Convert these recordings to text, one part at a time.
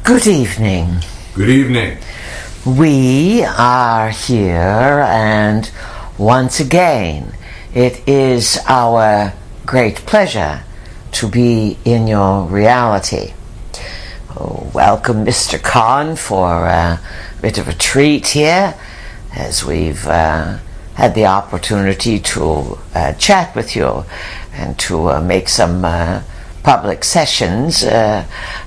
Good evening. Good evening. We are here, and once again, it is our great pleasure to be in your reality. Welcome, Mr. Khan, for a bit of a treat here, as we've had the opportunity to chat with you and to make some public sessions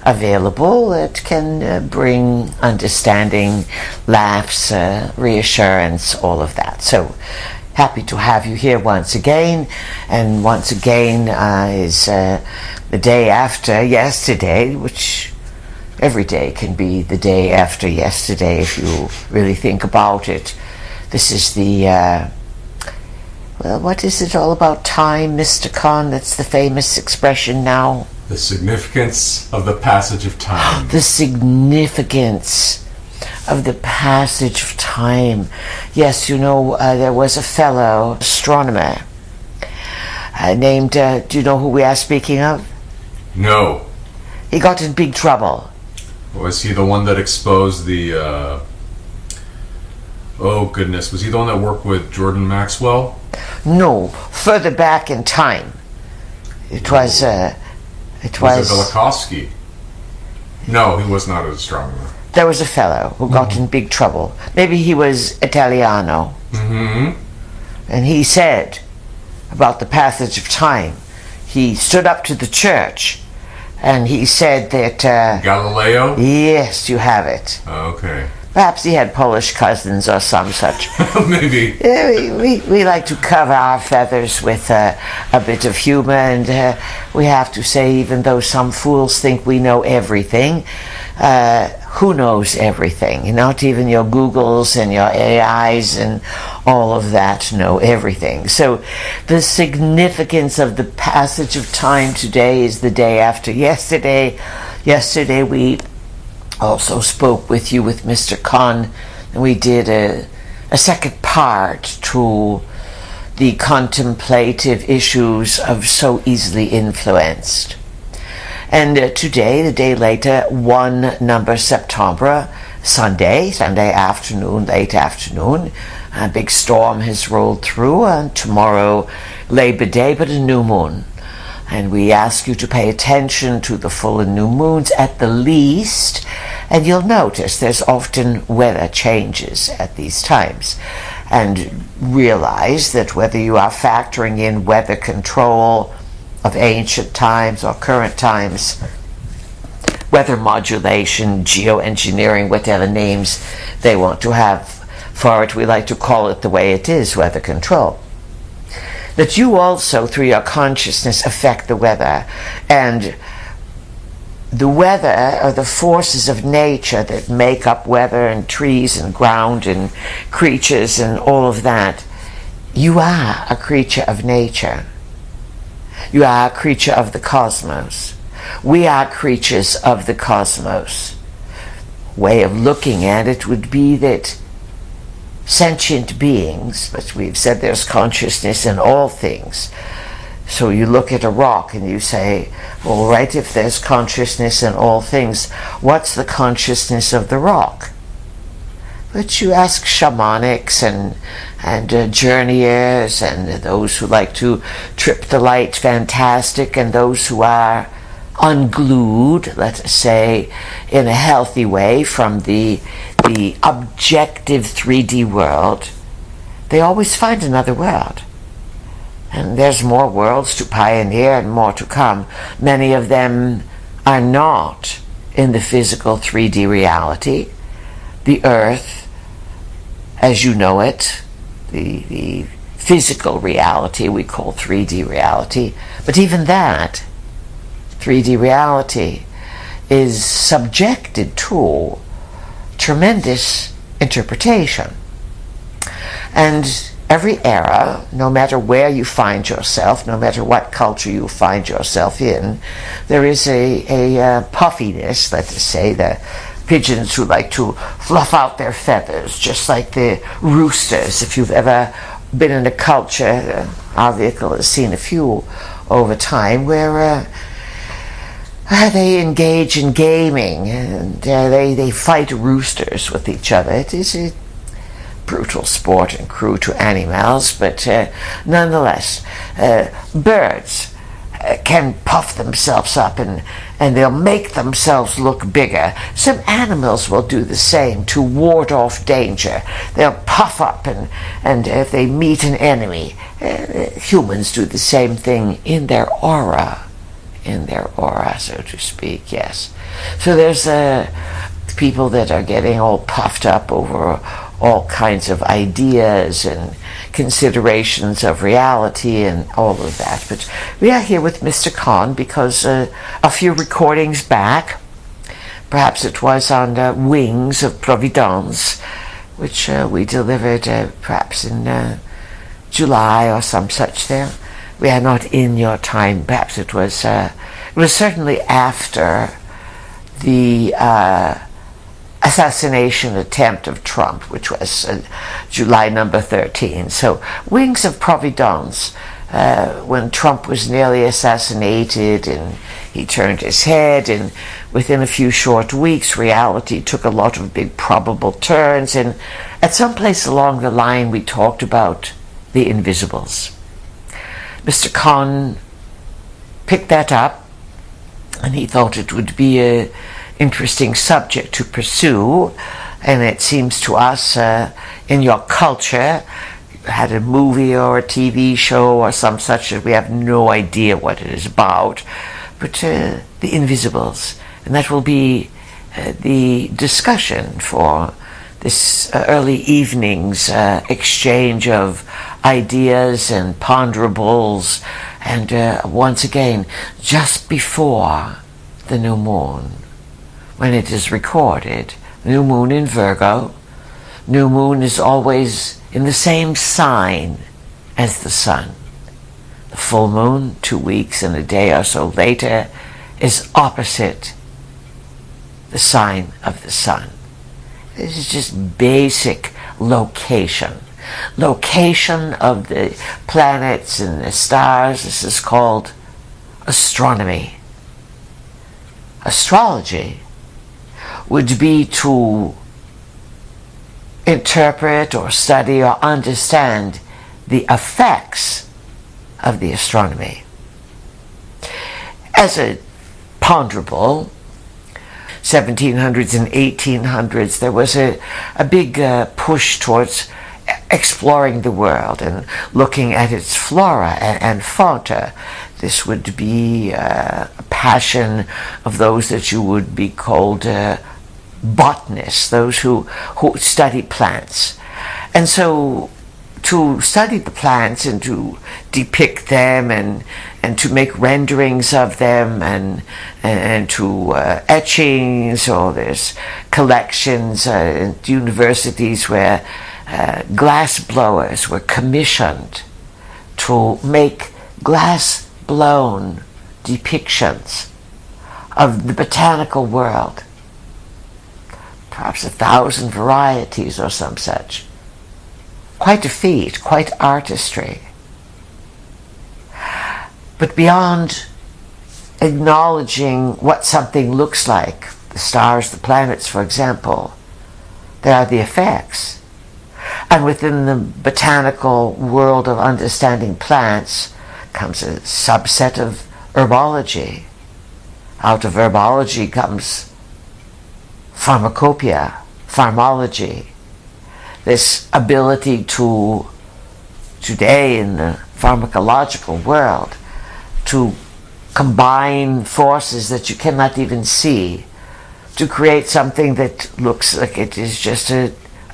available that can bring understanding, laughs, reassurance, all of that. So happy to have you here once again, and once again is the day after yesterday, which every day can be the day after yesterday if you really think about it. This is the well, what is it all about time, Mr. Khan? That's the famous expression now. The significance of the passage of time. The significance of the passage of time. Yes, you know, there was a fellow astronomer named, do you know who we are speaking of? No. He got in big trouble. Was he the one that exposed the, oh goodness, was he the one that worked with Jordan Maxwell? No, further back in time. It was it Velikovsky? No, he was not an astronomer. There was a fellow who got in big trouble. Maybe he was Italiano. Mm-hmm. And he said about the passage of time, he stood up to the church and he said that... Galileo? Yes, you have it. Okay. Perhaps he had Polish cousins or some such. Maybe. We like to cover our feathers with a bit of humor, and we have to say, even though some fools think we know everything, who knows everything? Not even your Googles and your AIs and all of that know everything. So the significance of the passage of time today is the day after yesterday. Yesterday we also spoke with you with Mr. Khan, and we did a second part to the contemplative issues of so easily influenced. And today, the day later, 1 number September, Sunday afternoon, late afternoon, a big storm has rolled through, and tomorrow Labor Day, but a new moon. And we ask you to pay attention to the full and new moons at the least, and you'll notice there's often weather changes at these times. And realize that whether you are factoring in weather control of ancient times or current times, weather modulation, geoengineering, whatever names they want to have for it, we like to call it the way it is, weather control. That you also, through your consciousness, affect the weather. And the weather are the forces of nature that make up weather and trees and ground and creatures and all of that. You are a creature of nature. You are a creature of the cosmos. We are creatures of the cosmos. Way of looking at it would be that sentient beings, but we've said there's consciousness in all things. So you look at a rock and you say, all right, if there's consciousness in all things, what's the consciousness of the rock? But you ask shamanics and journeyers and those who like to trip the light fantastic, and those who are unglued, let us say, in a healthy way from the objective 3D world, they always find another world. And there's more worlds to pioneer and more to come. Many of them are not in the physical 3D reality. The earth, as you know it, the physical reality we call 3D reality, but even that 3D reality is subjected to tremendous interpretation. And every era, no matter where you find yourself, no matter what culture you find yourself in, there is a puffiness, let us say, the pigeons who like to fluff out their feathers, just like the roosters. If you've ever been in a culture, our vehicle has seen a few over time, where they engage in gaming, and they fight roosters with each other. It is a brutal sport and cruel to animals, but nonetheless, birds can puff themselves up and they'll make themselves look bigger. Some animals will do the same to ward off danger. They'll puff up and if they meet an enemy, humans do the same thing in their aura, so to speak, yes. So there's people that are getting all puffed up over all kinds of ideas and considerations of reality and all of that. But we are here with Mr. Khan because a few recordings back, perhaps it was on Wings of Providence, which we delivered perhaps in July or some such there. We are not in your time. Perhaps it was certainly after the assassination attempt of Trump, which was July number 13. So Wings of Providence, when Trump was nearly assassinated and he turned his head, and within a few short weeks reality took a lot of big probable turns, and at some place along the line we talked about the invisibles. Mr. Khan picked that up and he thought it would be an interesting subject to pursue, and it seems to us in your culture, you had a movie or a TV show or some such that we have no idea what it is about, but the invisibles, and that will be the discussion for this early evening's exchange of ideas and ponderables, and once again, just before the new moon, when it is recorded, new moon in Virgo, new moon is always in the same sign as the sun. The full moon, 2 weeks and a day or so later, is opposite the sign of the sun. This is just basic location of the planets and the stars. This is called astronomy. Astrology would be to interpret or study or understand the effects of the astronomy. As a ponderable, 1700s and 1800s, there was a big push towards exploring the world and looking at its flora and fauna. This would be a passion of those that you would be called botanists, those who study plants. And so to study the plants and to depict them and to make renderings of them and to etchings, or there's collections at universities where glass blowers were commissioned to make glass blown depictions of the botanical world, perhaps 1,000 varieties or some such. Quite a feat, quite artistry. But beyond acknowledging what something looks like, the stars, the planets, for example, there are the effects. And within the botanical world of understanding plants comes a subset of herbology. Out of herbology comes pharmacopoeia, pharmacology. This ability to, today in the pharmacological world, to combine forces that you cannot even see to create something that looks like it is just a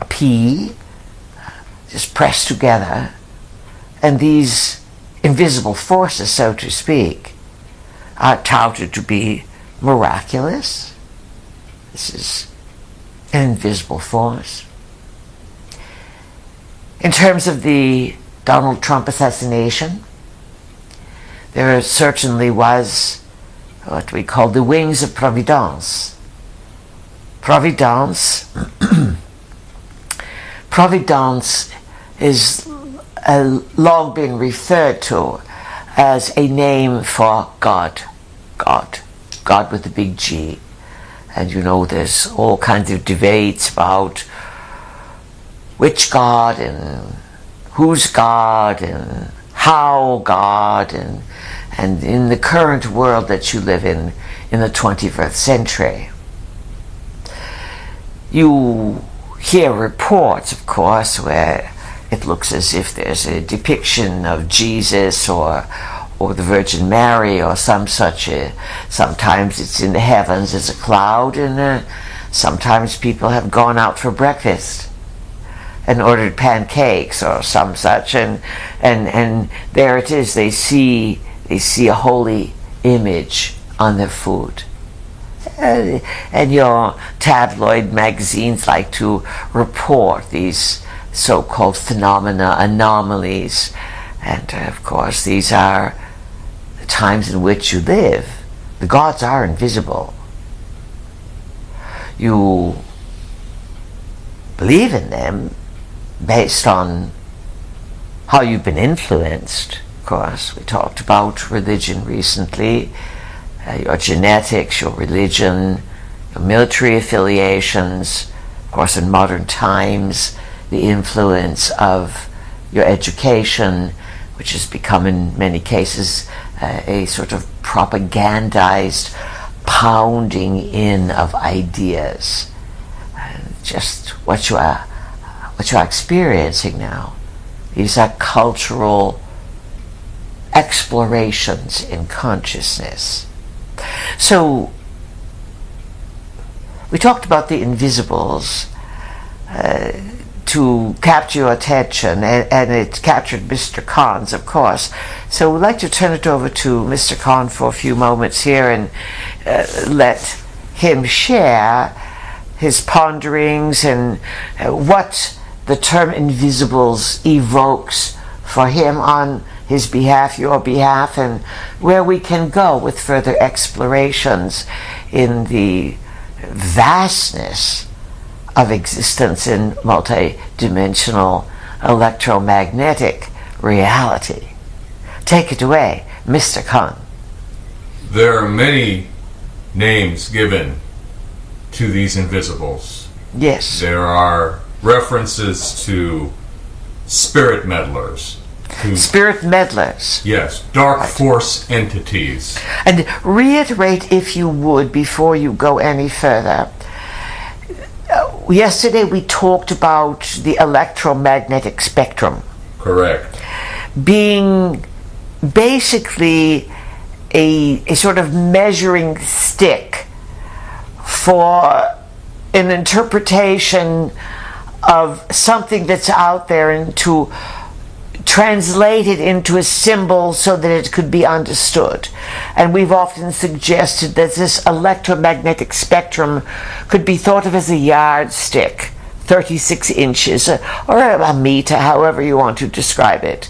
pea, just pressed together. And these invisible forces, so to speak, are touted to be miraculous. This is an invisible force. In terms of the Donald Trump assassination, there certainly was what we call the Wings of Providence. Providence is long been referred to as a name for God. God. God with a big G. And there's all kinds of debates about which God and who's God and how God, and in the current world that you live in the 21st century. You hear reports, of course, where it looks as if there's a depiction of Jesus or the Virgin Mary or some such. Sometimes it's in the heavens as a cloud, and sometimes people have gone out for breakfast and ordered pancakes or some such, and there it is. They see a holy image on their food. And your tabloid magazines like to report these so-called phenomena, anomalies, and of course these are the times in which you live. The gods are invisible. You believe in them based on how you've been influenced. Of course, we talked about religion recently. Your genetics, your religion, your military affiliations, of course in modern times, the influence of your education, which has become in many cases a sort of propagandized pounding in of ideas. Just what you are experiencing now. These are cultural explorations in consciousness. So, we talked about the invisibles to capture your attention, and it captured Mr. Khan's, of course. So we'd like to turn it over to Mr. Khan for a few moments here and let him share his ponderings and what the term invisibles evokes for him on his behalf, your behalf, and where we can go with further explorations in the vastness of existence in multidimensional electromagnetic reality. Take it away, Mr. Khan. There are many names given to these invisibles. Yes. There are references to spirit meddlers. Spirit meddlers. Yes, dark force entities. And reiterate, if you would, before you go any further. Yesterday we talked about the electromagnetic spectrum. Correct. Being basically a sort of measuring stick for an interpretation of something that's out there and to translate it into a symbol so that it could be understood. And we've often suggested that this electromagnetic spectrum could be thought of as a yardstick, 36 inches, or a meter, however you want to describe it.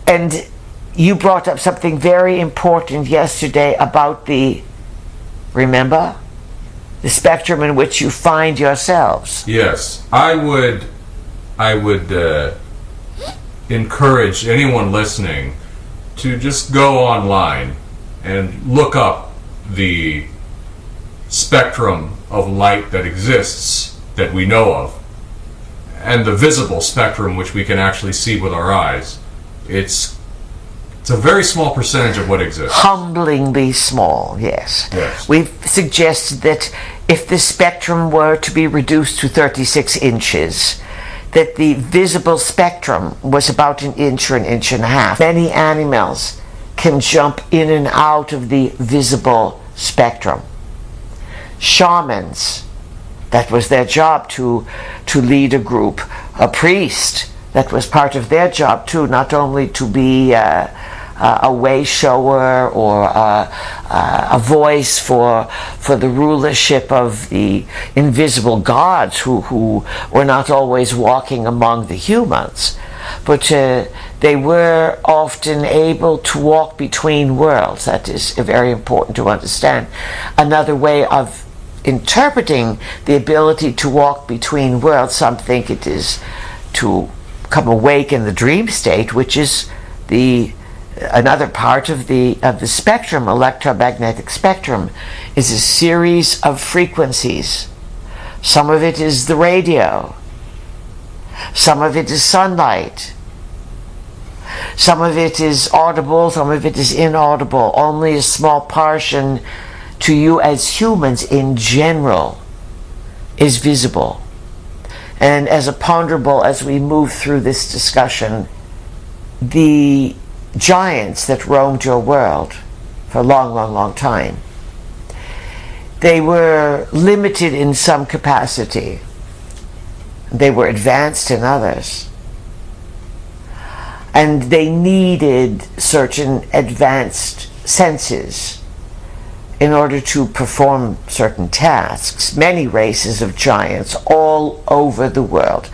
And you brought up something very important yesterday about remember? The spectrum in which you find yourselves. Yes, I would encourage anyone listening to just go online and look up the spectrum of light that exists, that we know of, and the visible spectrum which we can actually see with our eyes. It's a very small percentage of what exists. Humblingly small, yes. Yes. We've suggested that if the spectrum were to be reduced to 36 inches, that the visible spectrum was about an inch or an inch and a half. Many animals can jump in and out of the visible spectrum. Shamans, that was their job to lead a group. A priest, that was part of their job too, not only to be a way shower or a voice for the rulership of the invisible gods who were not always walking among the humans, but they were often able to walk between worlds. That is very important to understand. Another way of interpreting the ability to walk between worlds, some think it is to come awake in the dream state, which is the another part of the spectrum, electromagnetic spectrum, is a series of frequencies. Some of it is the radio. Some of it is sunlight. Some of it is audible, some of it is inaudible. Only a small portion to you as humans in general is visible. And as a ponderable as we move through this discussion, the giants that roamed your world for a long, long, long time, they were limited in some capacity. They were advanced in others. And they needed certain advanced senses in order to perform certain tasks. Many races of giants all over the world.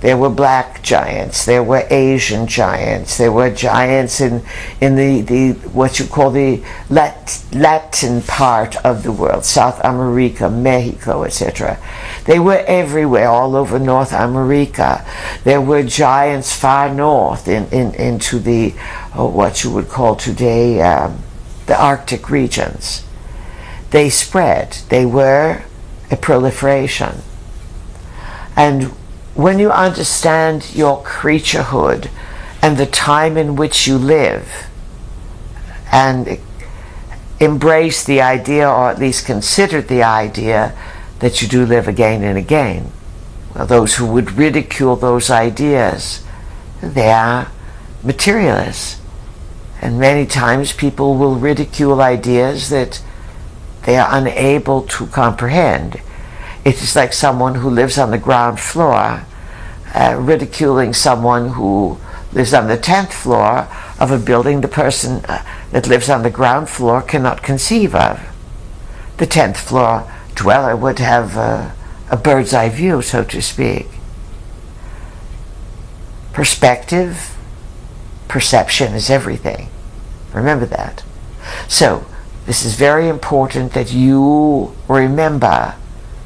There were black giants, there were Asian giants, there were giants in the what you call the Latin part of the world, South America, Mexico, etc. They were everywhere, all over North America. There were giants far north into the what you would call today the Arctic regions. They spread. They were a proliferation. And when you understand your creaturehood and the time in which you live, and embrace the idea, or at least consider the idea, that you do live again and again, well, those who would ridicule those ideas, they are materialists. And many times people will ridicule ideas that they are unable to comprehend. It is like someone who lives on the ground floor ridiculing someone who lives on the 10th floor of a building the person that lives on the ground floor cannot conceive of. The 10th floor dweller would have a bird's eye view, so to speak. Perspective, perception is everything. Remember that. So, this is very important that you remember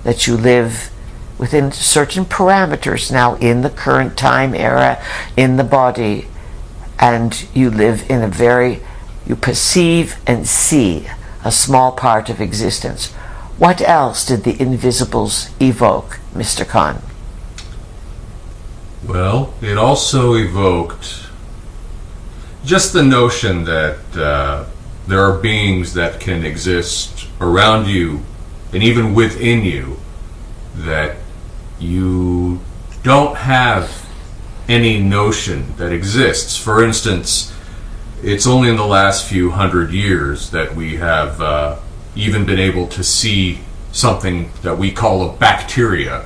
that you live within certain parameters now in the current time era, in the body, and you live in you perceive and see a small part of existence. What else did the Invisibles evoke, Mr. Khan? Well, it also evoked just the notion that there are beings that can exist around you and even within you that you don't have any notion that exists. For instance, it's only in the last few hundred years that we have even been able to see something that we call a bacteria,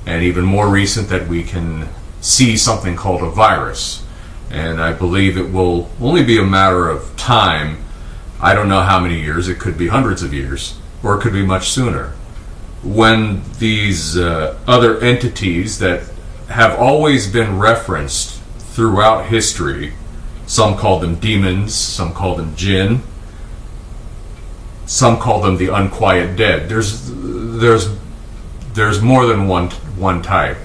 and even more recent that we can see something called a virus. And I believe it will only be a matter of time. I don't know how many years, it could be hundreds of years, or it could be much sooner, when these other entities that have always been referenced throughout history, some call them demons, some call them jinn, some call them the unquiet dead. There's more than one type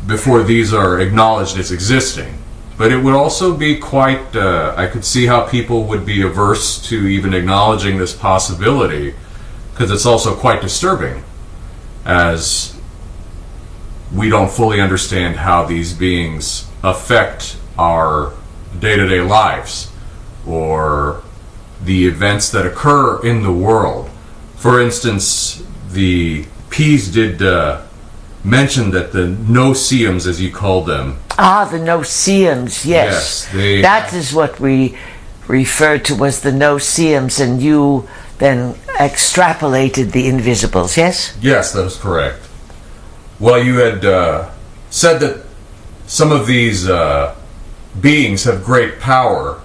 before these are acknowledged as existing. But it would also be quite, I could see how people would be averse to even acknowledging this possibility, because it's also quite disturbing, as we don't fully understand how these beings affect our day-to-day lives, or the events that occur in the world. For instance, the P's did mention that the no-seeums, as you called them. The no-seeums, yes. That is what we referred to as the no-seeums, and you then extrapolated the invisibles, yes? Yes, that is correct. Well, you had said that some of these beings have great power,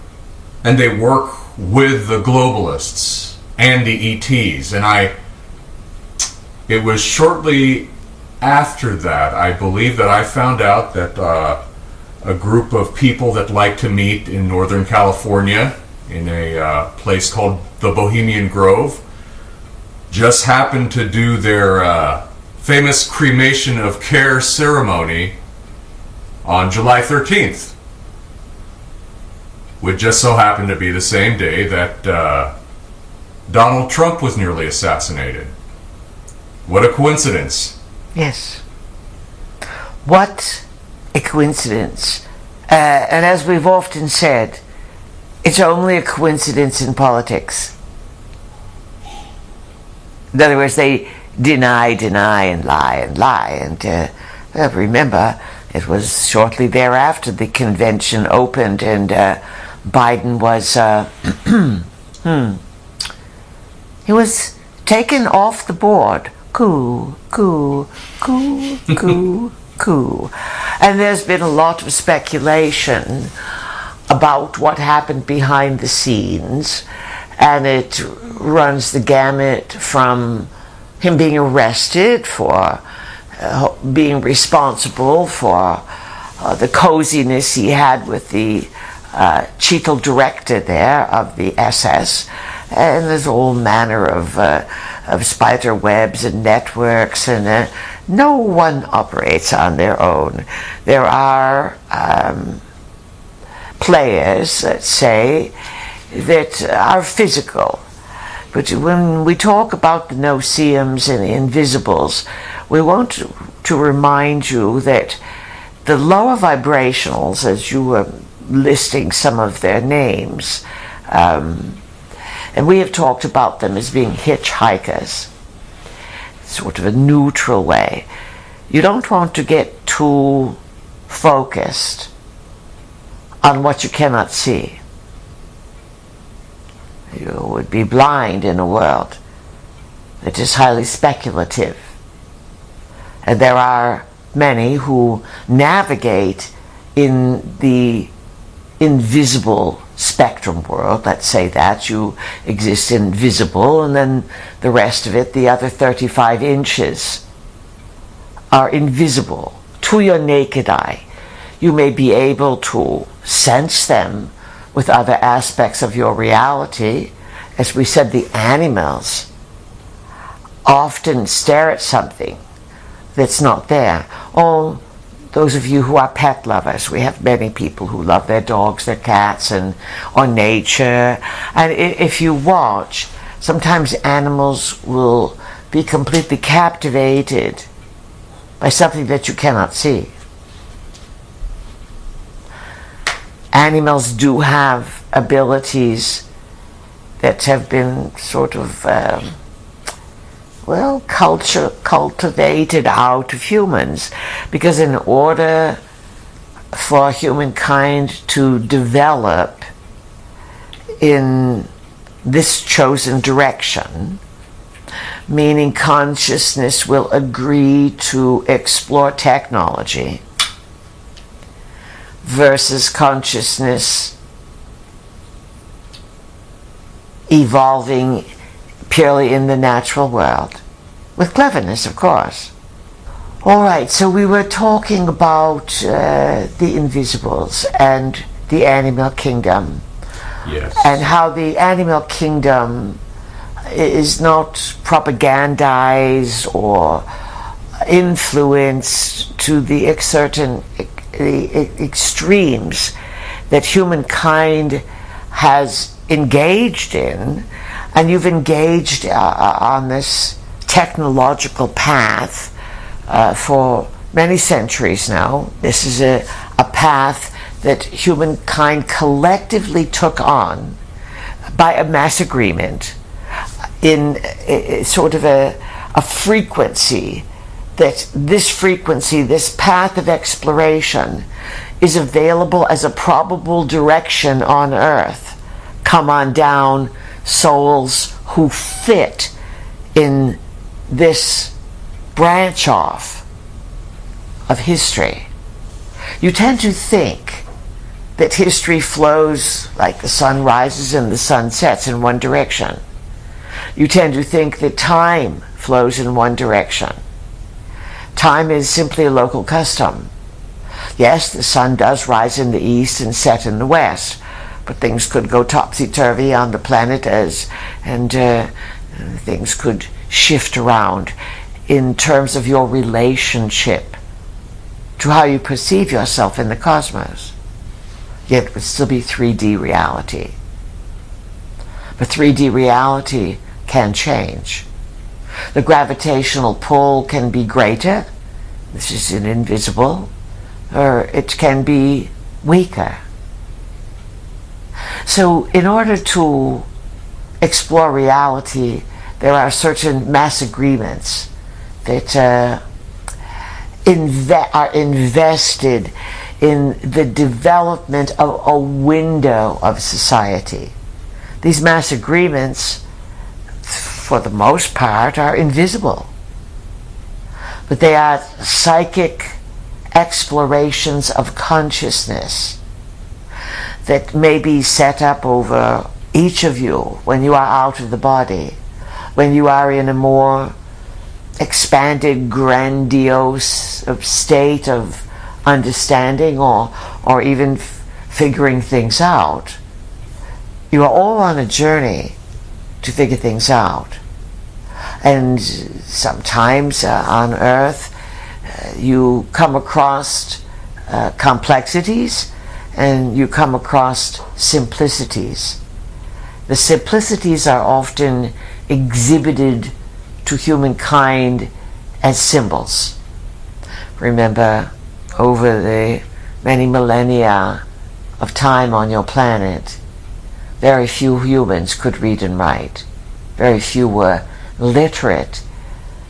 and they work with the globalists and the ETs, and it was shortly after that, I believe, that I found out that a group of people that like to meet in Northern California in a place called the Bohemian Grove just happened to do their famous cremation of care ceremony on July 13th. would just so happen to be the same day that Donald Trump was nearly assassinated. What a coincidence. Yes. What a coincidence. And as we've often said, it's only a coincidence in politics. In other words, they deny, and lie. And remember, it was shortly thereafter the convention opened and Biden was, he was taken off the board. Coup. And there's been a lot of speculation about what happened behind the scenes, and it runs the gamut from him being arrested for being responsible for the coziness he had with the chief director there of the SS, and there's all manner of spider webs and networks, and no one operates on their own. There are players, let's say, that are physical. But when we talk about the no-see-ums and the invisibles, we want to remind you that the lower vibrationals, as you were listing some of their names, and we have talked about them as being hitchhikers, sort of a neutral way. You don't want to get too focused on what you cannot see. You would be blind in a world that is highly speculative. And there are many who navigate in the invisible spectrum world. Let's say that you exist invisible, and then the rest of it, the other 35 inches, are invisible to your naked eye. You may be able to sense them with other aspects of your reality. As we said, the animals often stare at something that's not there. Oh, those of you who are pet lovers, we have many people who love their dogs, their cats, or nature. And if you watch, sometimes animals will be completely captivated by something that you cannot see. Animals do have abilities that have been sort of, cultivated out of humans. Because in order for humankind to develop in this chosen direction, meaning consciousness will agree to explore technology versus consciousness evolving purely in the natural world, with cleverness, of course. All right, so we were talking about the invisibles and the animal kingdom. Yes. And how the animal kingdom is not propagandized or influenced to the extremes that humankind has engaged in, and you've engaged on this technological path for many centuries now. This is a path that humankind collectively took on by a mass agreement in sort of a frequency, that this frequency, this path of exploration, is available as a probable direction on Earth. Come on down, souls who fit in this branch off of history. You tend to think that history flows like the sun rises and the sun sets in one direction. You tend to think that time flows in one direction. Time is simply a local custom. Yes, the sun does rise in the east and set in the west, but things could go topsy-turvy on the planet and things could shift around in terms of your relationship to how you perceive yourself in the cosmos. yet it would still be 3D reality. But 3D reality can change. The gravitational pull can be greater, this is an invisible, or it can be weaker. So in order to explore reality, there are certain mass agreements that are invested in the development of a window of society. These mass agreements, for the most part, are invisible, but they are psychic explorations of consciousness that may be set up over each of you when you are out of the body, when you are in a more expanded, grandiose state of understanding or even figuring things out. You are all on a journey to figure things out. And sometimes on Earth you come across complexities and you come across simplicities. The simplicities are often exhibited to humankind as symbols. Remember, over the many millennia of time on your planet, very few humans could read and write. Very few were literate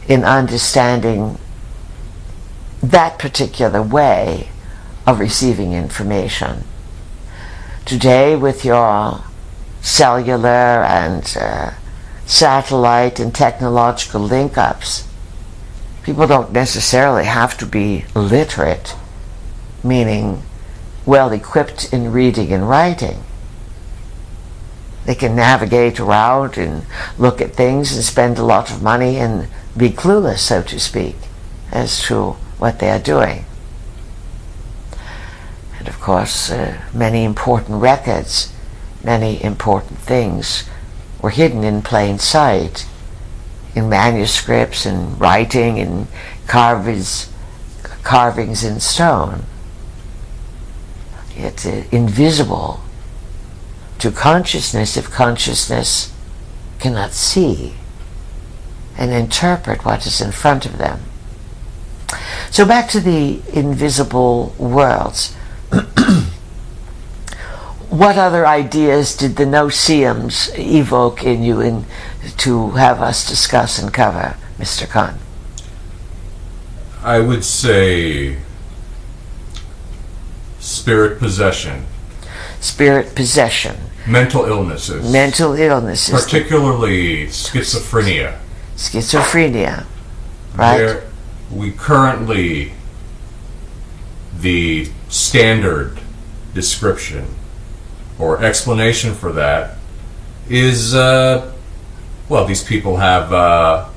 in understanding that particular way of receiving information. Today, with your cellular and satellite and technological link-ups, people don't necessarily have to be literate, meaning well equipped in reading and writing. They can navigate around and look at things and spend a lot of money and be clueless, so to speak, as to what they are doing. And of course, many important records, many important things were hidden in plain sight, in manuscripts and writing and carvings in stone. Yet invisible to consciousness if consciousness cannot see and interpret what is in front of them. So back to the invisible worlds. What other ideas did the no-seeums evoke in you to have us discuss and cover, Mr. Khan? I would say spirit possession. Spirit possession. Mental illnesses. Mental illnesses. Particularly schizophrenia. Schizophrenia, right? We currently, the standard description or explanation for that is, well, these people have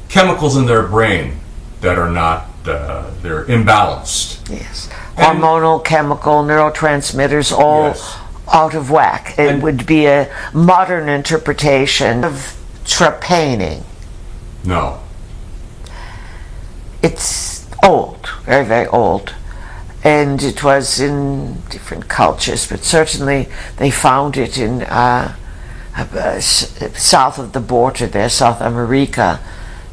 chemicals in their brain that are not, they're imbalanced. Yes. Hormonal, chemical, neurotransmitters, all yes. out of whack. It would be a modern interpretation of trepanning. No. It's old, very, very old. And it was in different cultures, but certainly they found it in south of the border there, South America,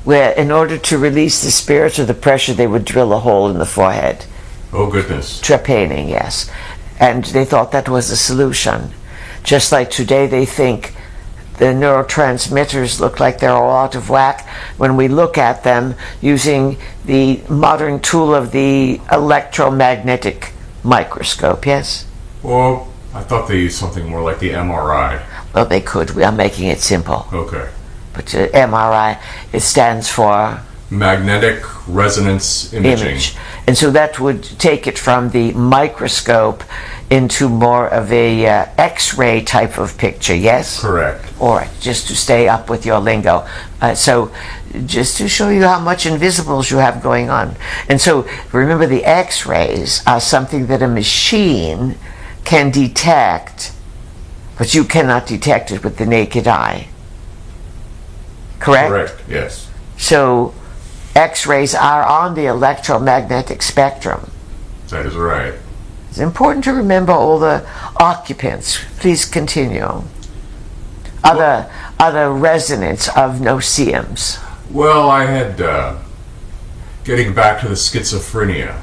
where in order to release the spirits or the pressure, they would drill a hole in the forehead. Oh, goodness. Trepanning, yes. And they thought that was a solution. Just like today they think the neurotransmitters look like they're all out of whack when we look at them using the modern tool of the electromagnetic microscope, yes? Well, I thought they used something more like the MRI. Well, they could. We are making it simple. Okay. But MRI, it stands for magnetic resonance imaging. And so that would take it from the microscope into more of a X-ray type of picture, yes? Correct. All right, just to stay up with your lingo. So just to show you how much invisibles you have going on. And so remember, the X-rays are something that a machine can detect, but you cannot detect it with the naked eye. Correct? Correct, yes. So X-rays are on the electromagnetic spectrum. That is right. It's important to remember all the occupants. Please continue. Other residents of noceums. Well, I had, getting back to the schizophrenia,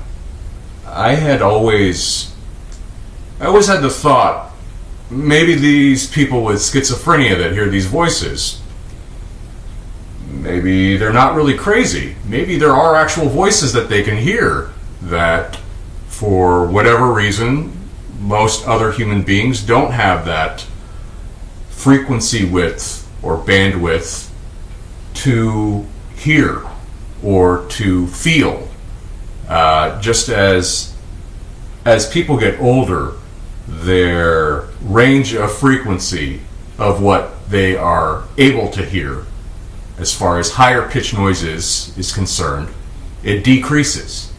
I always had the thought, maybe these people with schizophrenia that hear these voices, maybe they're not really crazy. Maybe there are actual voices that they can hear that, for whatever reason, most other human beings don't have that frequency width or bandwidth to hear or to feel. Just as people get older, their range of frequency of what they are able to hear, as far as higher pitch noises is concerned, it decreases.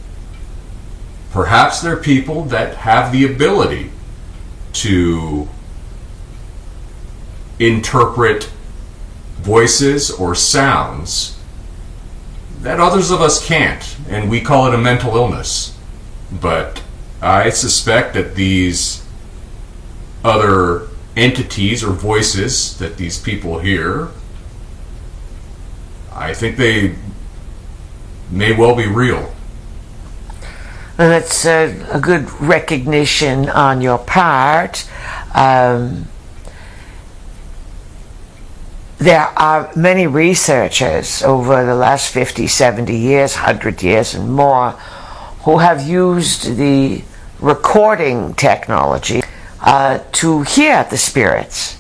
Perhaps there are people that have the ability to interpret voices or sounds that others of us can't, and we call it a mental illness. But I suspect that these other entities or voices that these people hear, I think they may well be real. And that's a good recognition on your part. There are many researchers over the last 50, 70 years, 100 years and more who have used the recording technology to hear the spirits,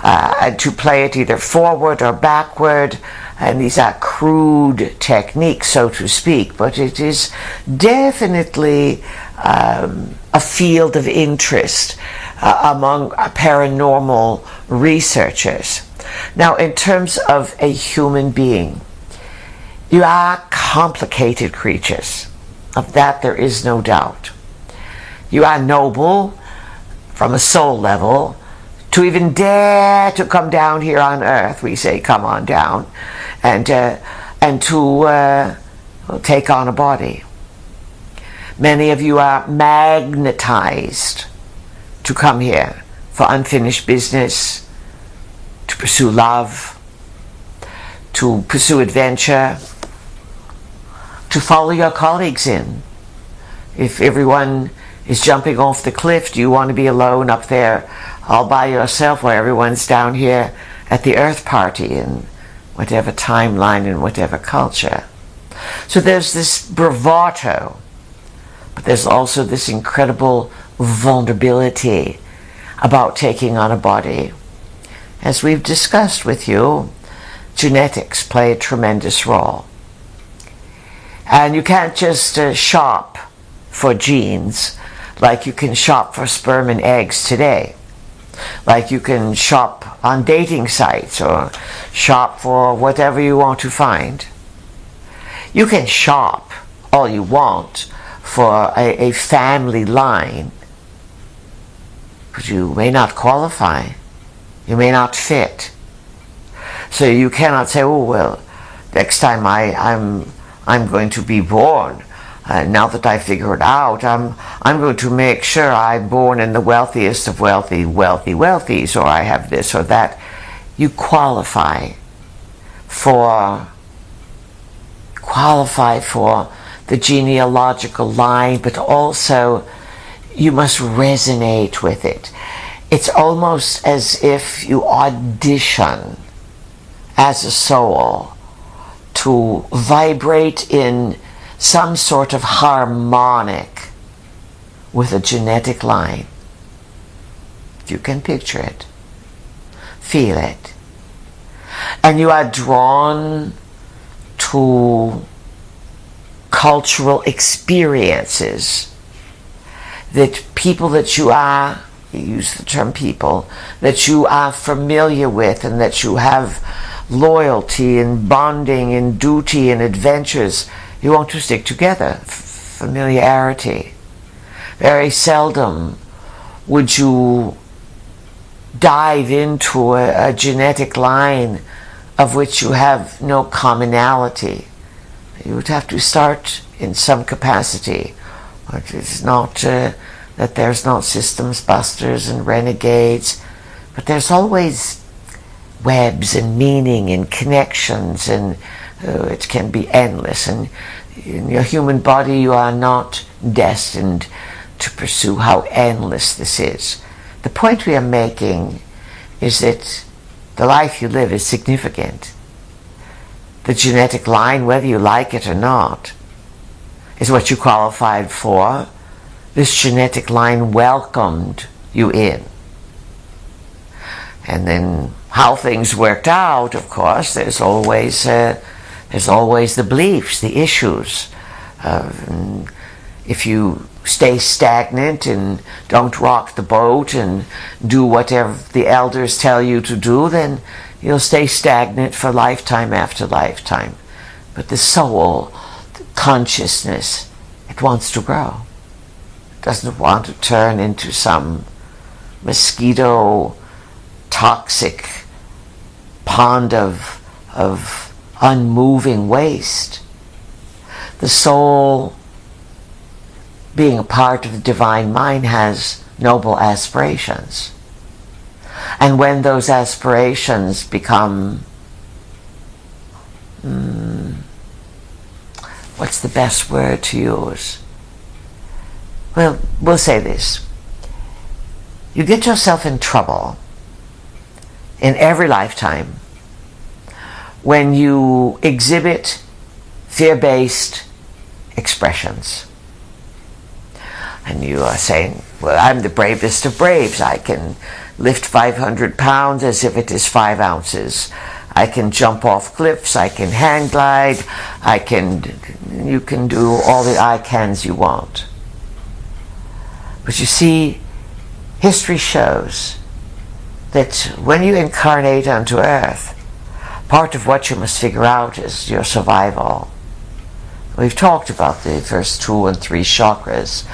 and to play it either forward or backward. And these are crude techniques, so to speak, but it is definitely a field of interest among paranormal researchers. Now, in terms of a human being, you are complicated creatures. Of that there is no doubt. You are noble from a soul level. To even dare to come down here on earth, we say, come on down, and to take on a body. Many of you are magnetized to come here for unfinished business, to pursue love, to pursue adventure, to follow your colleagues in. If everyone is jumping off the cliff, do you want to be alone up there all by yourself while everyone's down here at the earth party in whatever timeline and whatever culture? So there's this bravado, but there's also this incredible vulnerability about taking on a body. As we've discussed with you, genetics play a tremendous role. And you can't just shop for genes like you can shop for sperm and eggs today. Like you can shop on dating sites or shop for whatever you want to find. You can shop all you want for a family line, but you may not qualify. You may not fit. So you cannot say, oh, well, next time I'm going to be born. Now that I figure it out, I'm going to make sure I'm born in the wealthiest of wealthies, or I have this or that. You qualify for the genealogical line, but also you must resonate with it. It's almost as if you audition as a soul to vibrate in some sort of harmonic with a genetic line. You can picture it, feel it, and you are drawn to cultural experiences that people that you are, you use the term people, that you are familiar with and that you have loyalty and bonding and duty and adventures. You want to stick together. Familiarity. Very seldom would you dive into a genetic line of which you have no commonality. You would have to start in some capacity. It is not that there's no systems busters and renegades, but there's always webs and meaning and connections, and it can be endless. And in your human body, you are not destined to pursue how endless this is. The point we are making is that the life you live is significant. The genetic line, whether you like it or not, is what you qualified for. This genetic line welcomed you in. And then how things worked out, of course, there's always the beliefs, the issues. If you stay stagnant and don't rock the boat and do whatever the elders tell you to do, then you'll stay stagnant for lifetime after lifetime. But the soul, the consciousness, it wants to grow. It doesn't want to turn into some mosquito toxic pond of unmoving waste. The soul, being a part of the divine mind, has noble aspirations. And when those aspirations become, what's the best word to use? Well, we'll say this. You get yourself in trouble in every lifetime when you exhibit fear-based expressions. And you are saying, well, I'm the bravest of braves. I can lift 500 pounds as if it is 5 ounces. I can jump off cliffs. I can hang glide. You can do all the I cans you want. But you see, history shows that when you incarnate onto earth, part of what you must figure out is your survival. We've talked about the first 2 and 3 chakras.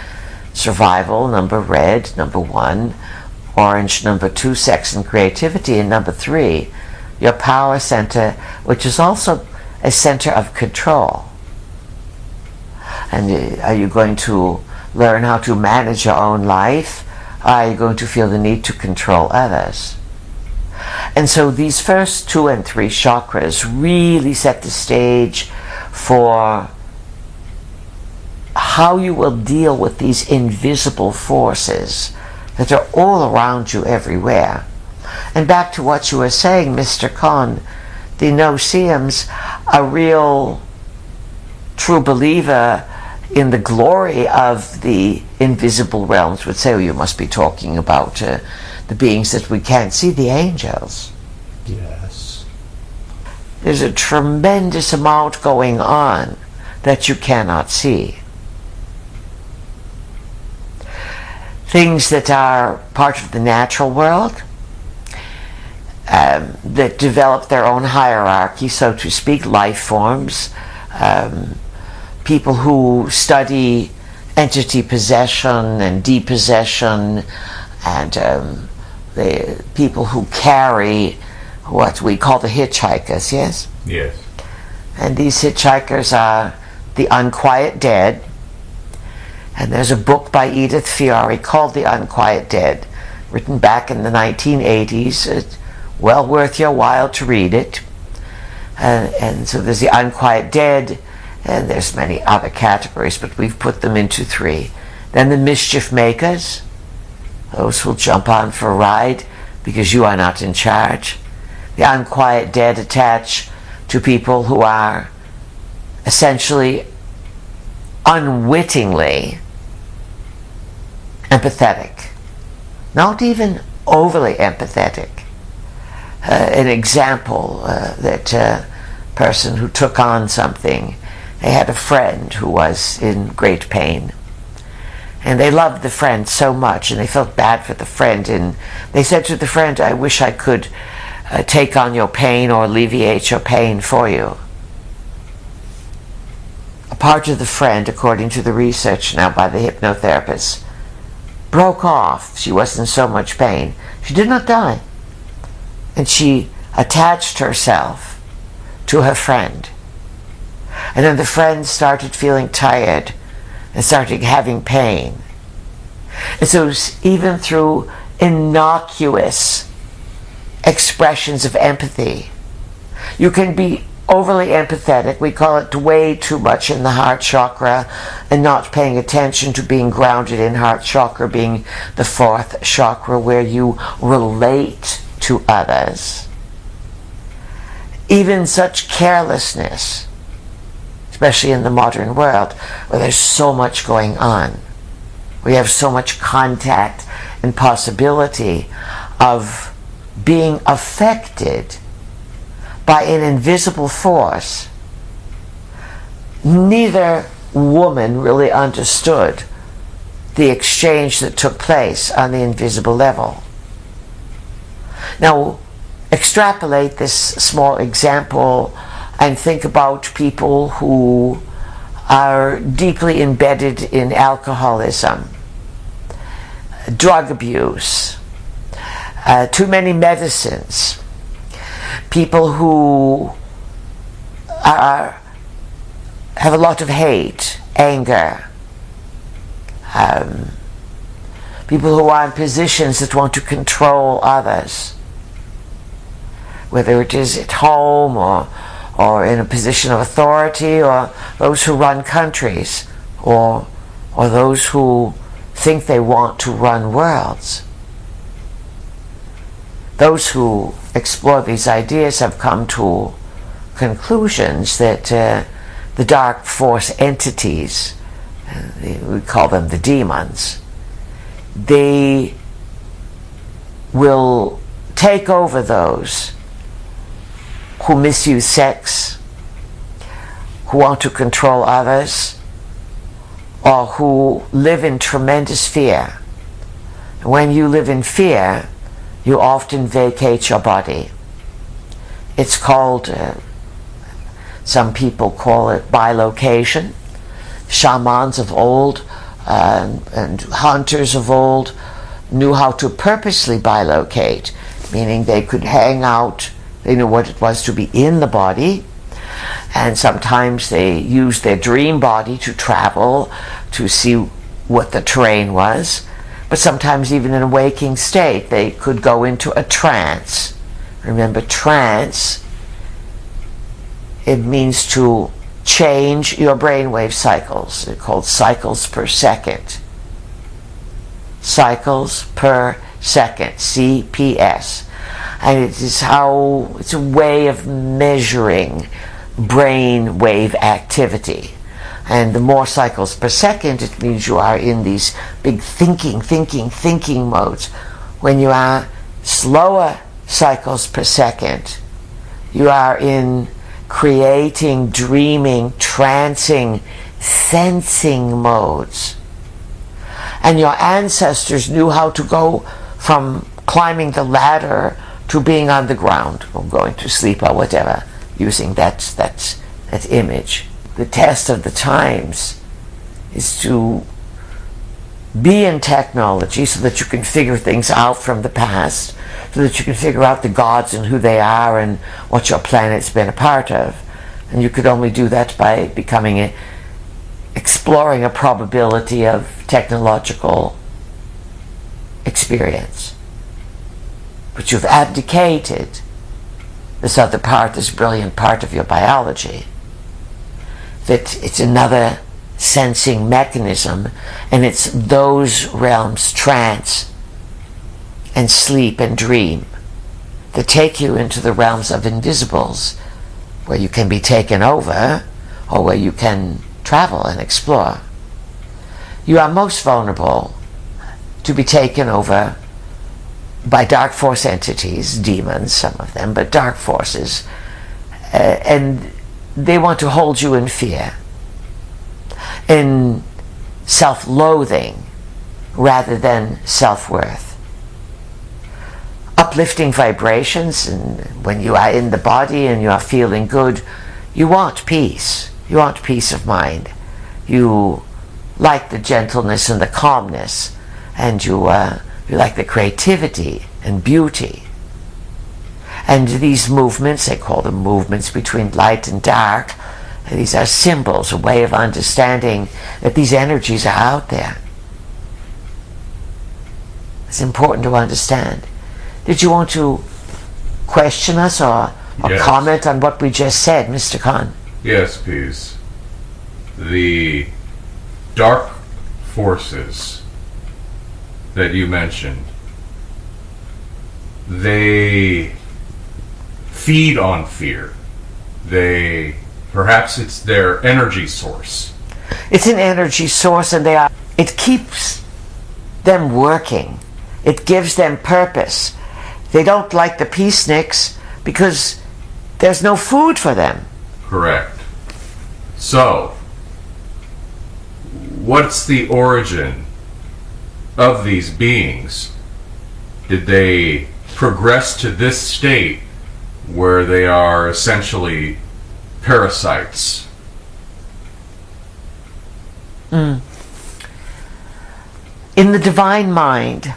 Survival, number red, number 1. Orange, number 2, sex and creativity. And number 3, your power center, which is also a center of control. And are you going to learn how to manage your own life? Or are you going to feel the need to control others? And so these first 2 and 3 chakras really set the stage for how you will deal with these invisible forces that are all around you everywhere. And back to what you were saying, Mr. Kahn, the no-seeums, a real true believer in the glory of the invisible realms would say, oh, you must be talking about the beings that we can't see, the angels. Yes. There's a tremendous amount going on that you cannot see. Things that are part of the natural world, that develop their own hierarchy, so to speak, life forms, people who study entity possession and depossession, and the people who carry what we call the hitchhikers, yes? Yes. And these hitchhikers are the unquiet dead. And there's a book by Edith Fiore called The Unquiet Dead, written back in the 1980s. It's well worth your while to read it. And so there's the unquiet dead, and there's many other categories, but we've put them into 3. Then the mischief makers, those who'll jump on for a ride because you are not in charge. The unquiet dead attach to people who are essentially unwittingly empathetic, not even overly empathetic. An example, that person who took on something, they had a friend who was in great pain, and they loved the friend so much, and they felt bad for the friend, and they said to the friend, I wish I could take on your pain or alleviate your pain for you. A part of the friend, according to the research now by the hypnotherapist, broke off. She was in so much pain. She did not die. And she attached herself to her friend. And then the friend started feeling tired and started having pain. And so even through innocuous expressions of empathy, you can be overly empathetic. We call it way too much in the heart chakra, and not paying attention to being grounded in heart chakra, being the fourth chakra where you relate to others. Even such carelessness, especially in the modern world where there's so much going on. We have so much contact and possibility of being affected by an invisible force. Neither woman really understood the exchange that took place on the invisible level. Now, extrapolate this small example and think about people who are deeply embedded in alcoholism, drug abuse, too many medicines, people who have a lot of hate, anger, people who are in positions that want to control others, whether it is at home or in a position of authority, or those who run countries, or those who think they want to run worlds. Those who explore these ideas have come to conclusions that the dark force entities, we call them the demons, they will take over those who misuse sex, who want to control others, or who live in tremendous fear. When you live in fear, you often vacate your body. It's called, some people call it bilocation. Shamans of old and hunters of old knew how to purposely bilocate, meaning they could hang out. They knew what it was to be in the body, and sometimes they used their dream body to travel, to see what the terrain was. But sometimes even in a waking state, they could go into a trance. Remember, trance, it means to change your brainwave cycles. They're called cycles per second. Cycles per second, CPS. And it's a way of measuring brain wave activity. And the more cycles per second, it means you are in these big thinking modes. When you are slower cycles per second, you are in creating, dreaming, trancing, sensing modes. And your ancestors knew how to go from climbing the ladder to being on the ground, or going to sleep, or whatever, using that image. The test of the times is to be in technology so that you can figure things out from the past, so that you can figure out the gods and who they are and what your planet's been a part of. And you could only do that by exploring a probability of technological experience. But you've abdicated this other part, this brilliant part of your biology, that it's another sensing mechanism, and it's those realms, trance and sleep and dream, that take you into the realms of invisibles, where you can be taken over, or where you can travel and explore. You are most vulnerable to be taken over by dark force entities, demons, some of them, but dark forces, and they want to hold you in fear, in self-loathing rather than self-worth. Uplifting vibrations, and when you are in the body and you are feeling good, you want peace. You want peace of mind. You like the gentleness and the calmness, and you like the creativity and beauty. And these movements, they call them movements between light and dark, these are symbols, a way of understanding that these energies are out there. It's important to understand. Did you want to question us or Yes. comment on what we just said, Mr. Khan? Yes, please. The dark forces that you mentioned, they feed on fear. Perhaps it's their energy source. It's an energy source, and it keeps them working. It gives them purpose. They don't like the peaceniks because there's no food for them. Correct. So, what's the origin of these beings? Did they progress to this state where they are essentially parasites? In the divine mind,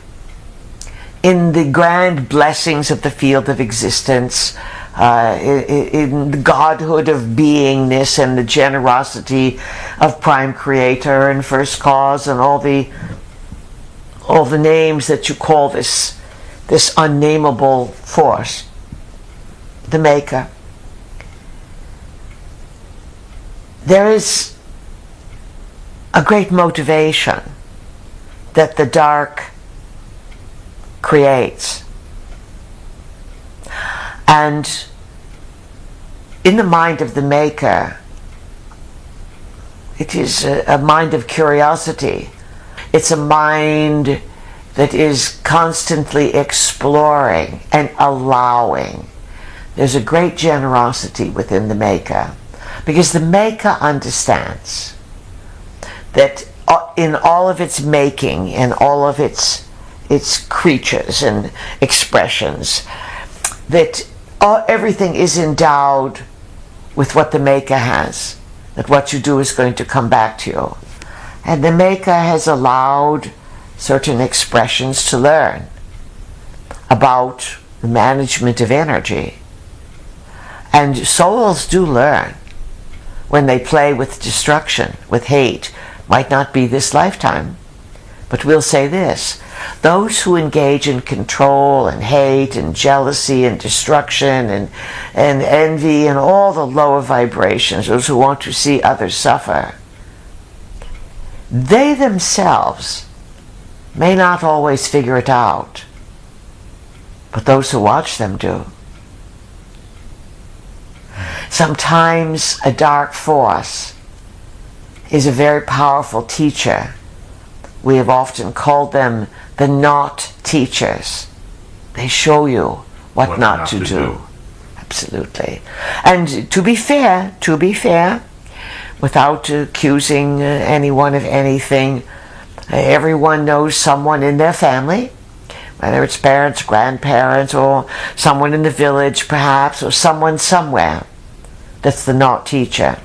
in the grand blessings of the field of existence, in the godhood of beingness and the generosity of Prime Creator and First Cause and all the names that you call this unnameable force, the Maker. There is a great motivation that the dark creates. And in the mind of the Maker, it is a mind of curiosity. It's a mind that is constantly exploring and allowing. There's a great generosity within the Maker, because the Maker understands that in all of its making and all of its creatures and expressions, that everything is endowed with what the Maker has, that what you do is going to come back to you. And the Maker has allowed certain expressions to learn about the management of energy. And souls do learn when they play with destruction, with hate. Might not be this lifetime, but we'll say this: those who engage in control and hate and jealousy and destruction and envy and all the lower vibrations, those who want to see others suffer, they themselves may not always figure it out, but those who watch them do. Sometimes a dark force is a very powerful teacher. We have often called them the not teachers. They show you what not to do. Absolutely. And to be fair, without accusing anyone of anything, everyone knows someone in their family, whether it's parents, grandparents, or someone in the village perhaps, or someone somewhere that's the not teacher,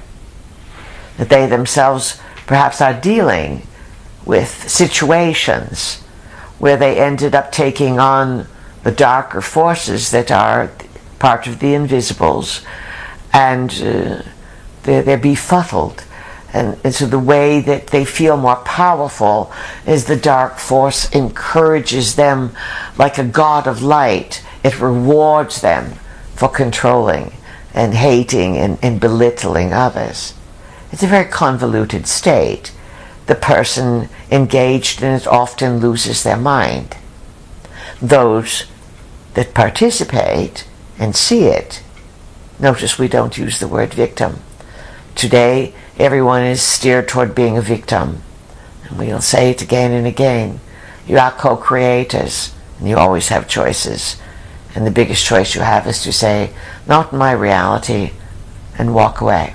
that they themselves perhaps are dealing with situations where they ended up taking on the darker forces that are part of the invisibles, and they're befuddled. And so the way that they feel more powerful is the dark force encourages them like a god of light. It rewards them for controlling and hating and belittling others. It's a very convoluted state. The person engaged in it often loses their mind. Those that participate and see it, notice we don't use the word victim. Today, everyone is steered toward being a victim. And we'll say it again and again. You are co-creators, and you always have choices. And the biggest choice you have is to say, not my reality, and walk away.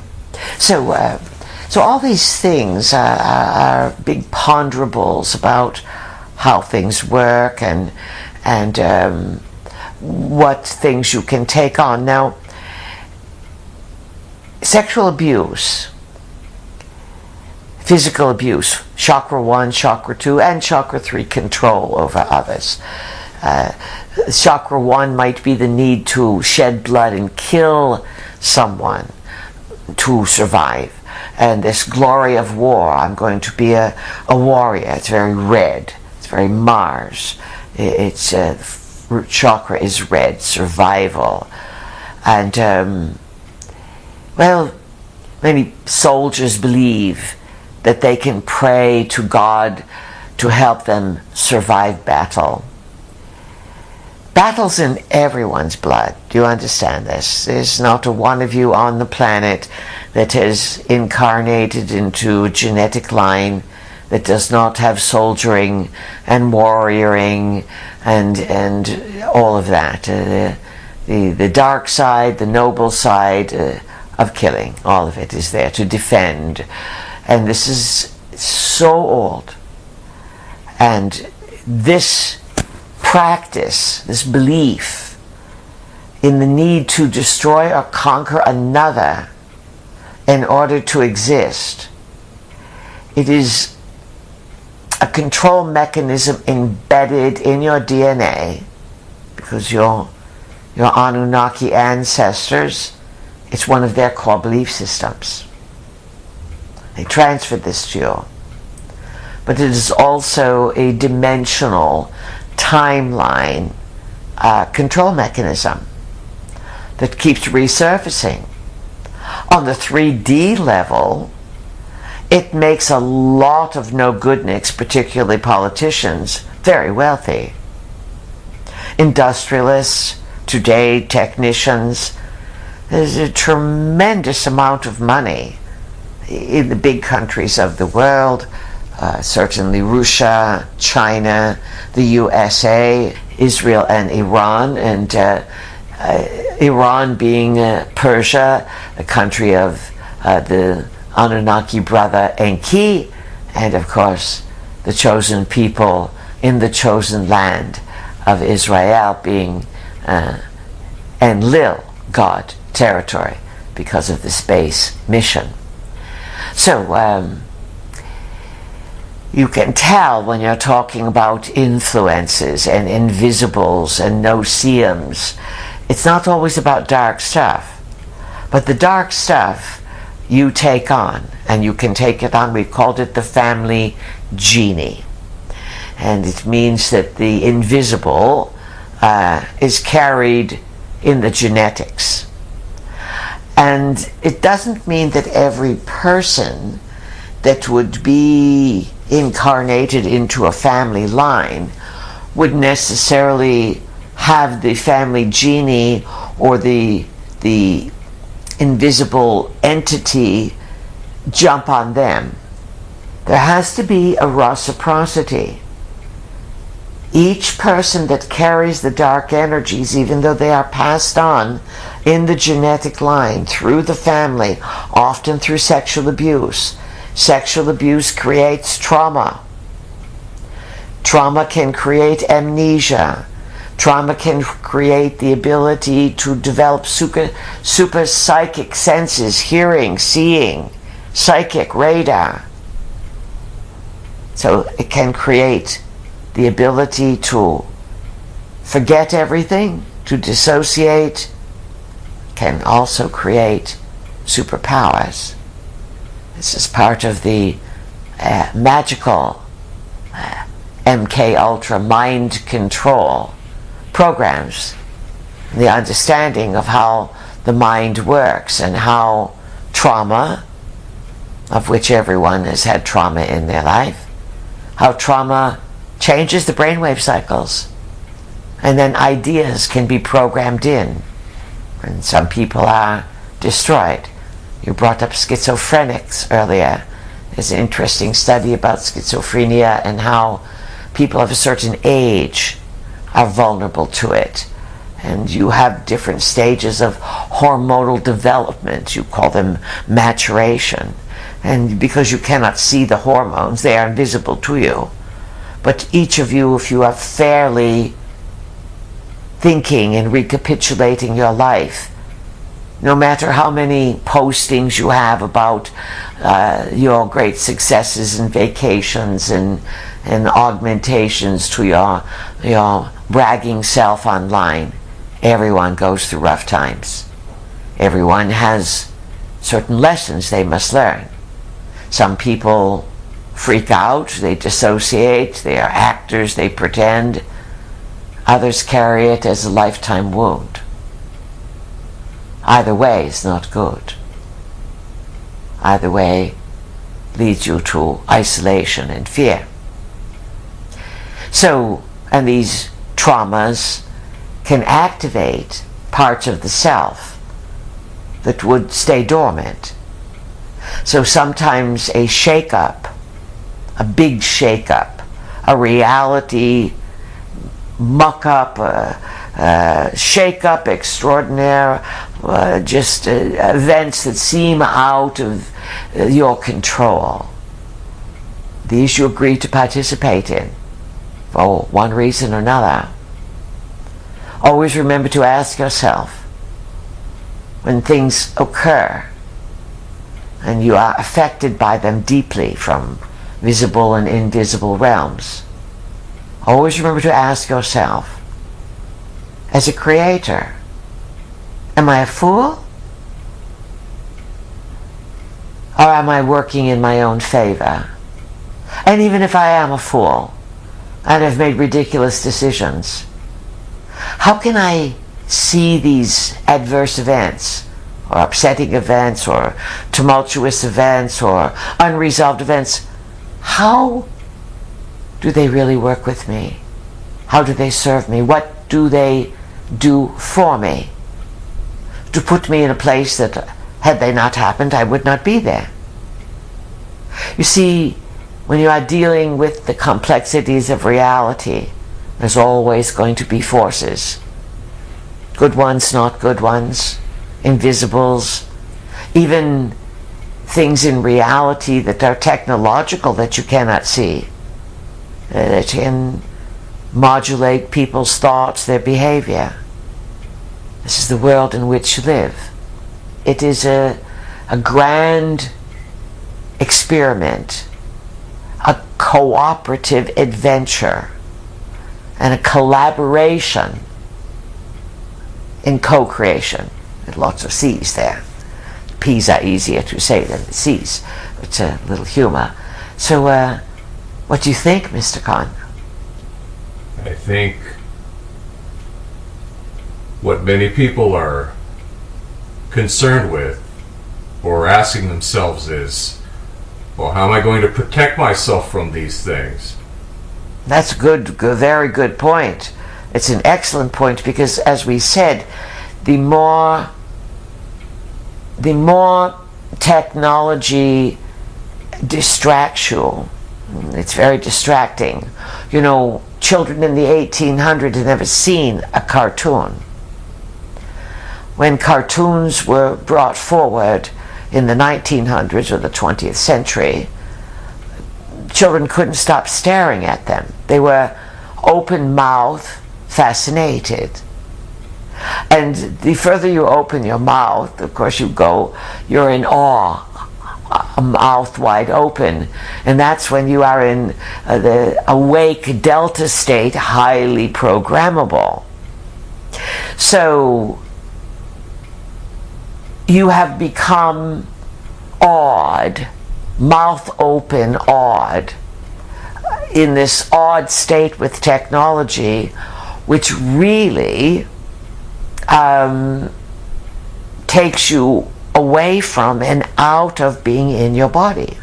So all these things are big ponderables about how things work and what things you can take on. Now, sexual abuse, physical abuse, chakra 1, chakra 2, and chakra 3 control over others. Chakra 1 might be the need to shed blood and kill someone to survive. And this glory of war, I'm going to be a warrior. It's very red. It's very Mars. Its root chakra is red, survival. And, well, many soldiers believe that they can pray to God to help them survive battle. Battle's in everyone's blood. Do you understand this? There's not a one of you on the planet that has incarnated into a genetic line that does not have soldiering and warrioring and all of that. The dark side, the noble side of killing, all of it is there to defend. And this is so old. And this practice, this belief in the need to destroy or conquer another in order to exist, it is a control mechanism embedded in your DNA, because your Anunnaki ancestors, it's one of their core belief systems. They transferred this to you. But it is also a dimensional timeline control mechanism that keeps resurfacing. On the 3D level, it makes a lot of no-goodniks, particularly politicians, very wealthy. Industrialists, today technicians, there's a tremendous amount of money in the big countries of the world, certainly Russia, China, the USA, Israel and Iran, and Iran being Persia, the country of the Anunnaki brother Enki, and of course the chosen people in the chosen land of Israel being Enlil, God, territory, because of the space mission. So you can tell when you're talking about influences and invisibles and no-seeums, it's not always about dark stuff. But the dark stuff you take on, and you can take it on, we've called it the family genie. And it means that the invisible is carried in the genetics. And it doesn't mean that every person that would be incarnated into a family line would necessarily have the family genie or the invisible entity jump on them. There has to be a reciprocity. Each person that carries the dark energies, even though they are passed on in the genetic line through the family, often through sexual abuse creates trauma. Trauma can create amnesia. Trauma can create the ability to develop super psychic senses, hearing, seeing, psychic radar. So it can create the ability to forget everything, to dissociate, can also create superpowers. This is part of the magical MK Ultra mind control programs, the understanding of how the mind works and how trauma, of which everyone has had trauma in their life, how trauma changes the brainwave cycles, and then ideas can be programmed in, and some people are destroyed. You brought up schizophrenics earlier. There's an interesting study about schizophrenia and how people of a certain age are vulnerable to it. And you have different stages of hormonal development. You call them maturation. And because you cannot see the hormones, they are invisible to you. But each of you, if you are fairly thinking and recapitulating your life, no matter how many postings you have about your great successes and vacations and augmentations to your bragging self online, everyone goes through rough times. Everyone has certain lessons they must learn. Some people freak out, they dissociate, they are actors, they pretend. Others carry it as a lifetime wound. Either way is not good. Either way leads you to isolation and fear. So, and these traumas can activate parts of the self that would stay dormant. So sometimes a shake-up, a big shake-up, a reality muck-up, shake-up extraordinaire, just events that seem out of your control. These you agree to participate in for one reason or another. Always remember to ask yourself, when things occur and you are affected by them deeply from visible and invisible realms, always remember to ask yourself, as a creator, am I a fool? Or am I working in my own favor? And even if I am a fool and have made ridiculous decisions, how can I see these adverse events, or upsetting events, or tumultuous events, or unresolved events? How do they really work with me? How do they serve me? What do they do for me? To put me in a place that, had they not happened, I would not be there. You see, when you are dealing with the complexities of reality, there's always going to be forces. Good ones, not good ones, invisibles, even things in reality that are technological that you cannot see, that can modulate people's thoughts, their behavior. This is the world in which you live. It is a grand experiment, a cooperative adventure, and a collaboration in co-creation. With lots of C's there. P's are easier to say than the C's. It's a little humor. So, what do you think, Mr. Khan? I think what many people are concerned with or asking themselves is, well, how am I going to protect myself from these things? That's good, very good point. It's an excellent point because, as we said, the more technology distracts you, it's very distracting. You know, children in the 1800s had never seen a cartoon. When cartoons were brought forward in the 1900s or the 20th century, children couldn't stop staring at them. They were open-mouthed, fascinated. And the further you open your mouth, of course you're in awe, a mouth wide open. And that's when you are in the awake delta state, highly programmable. So you have become awed, mouth open, awed, in this awed state with technology, which really takes you away from and out of being in your body.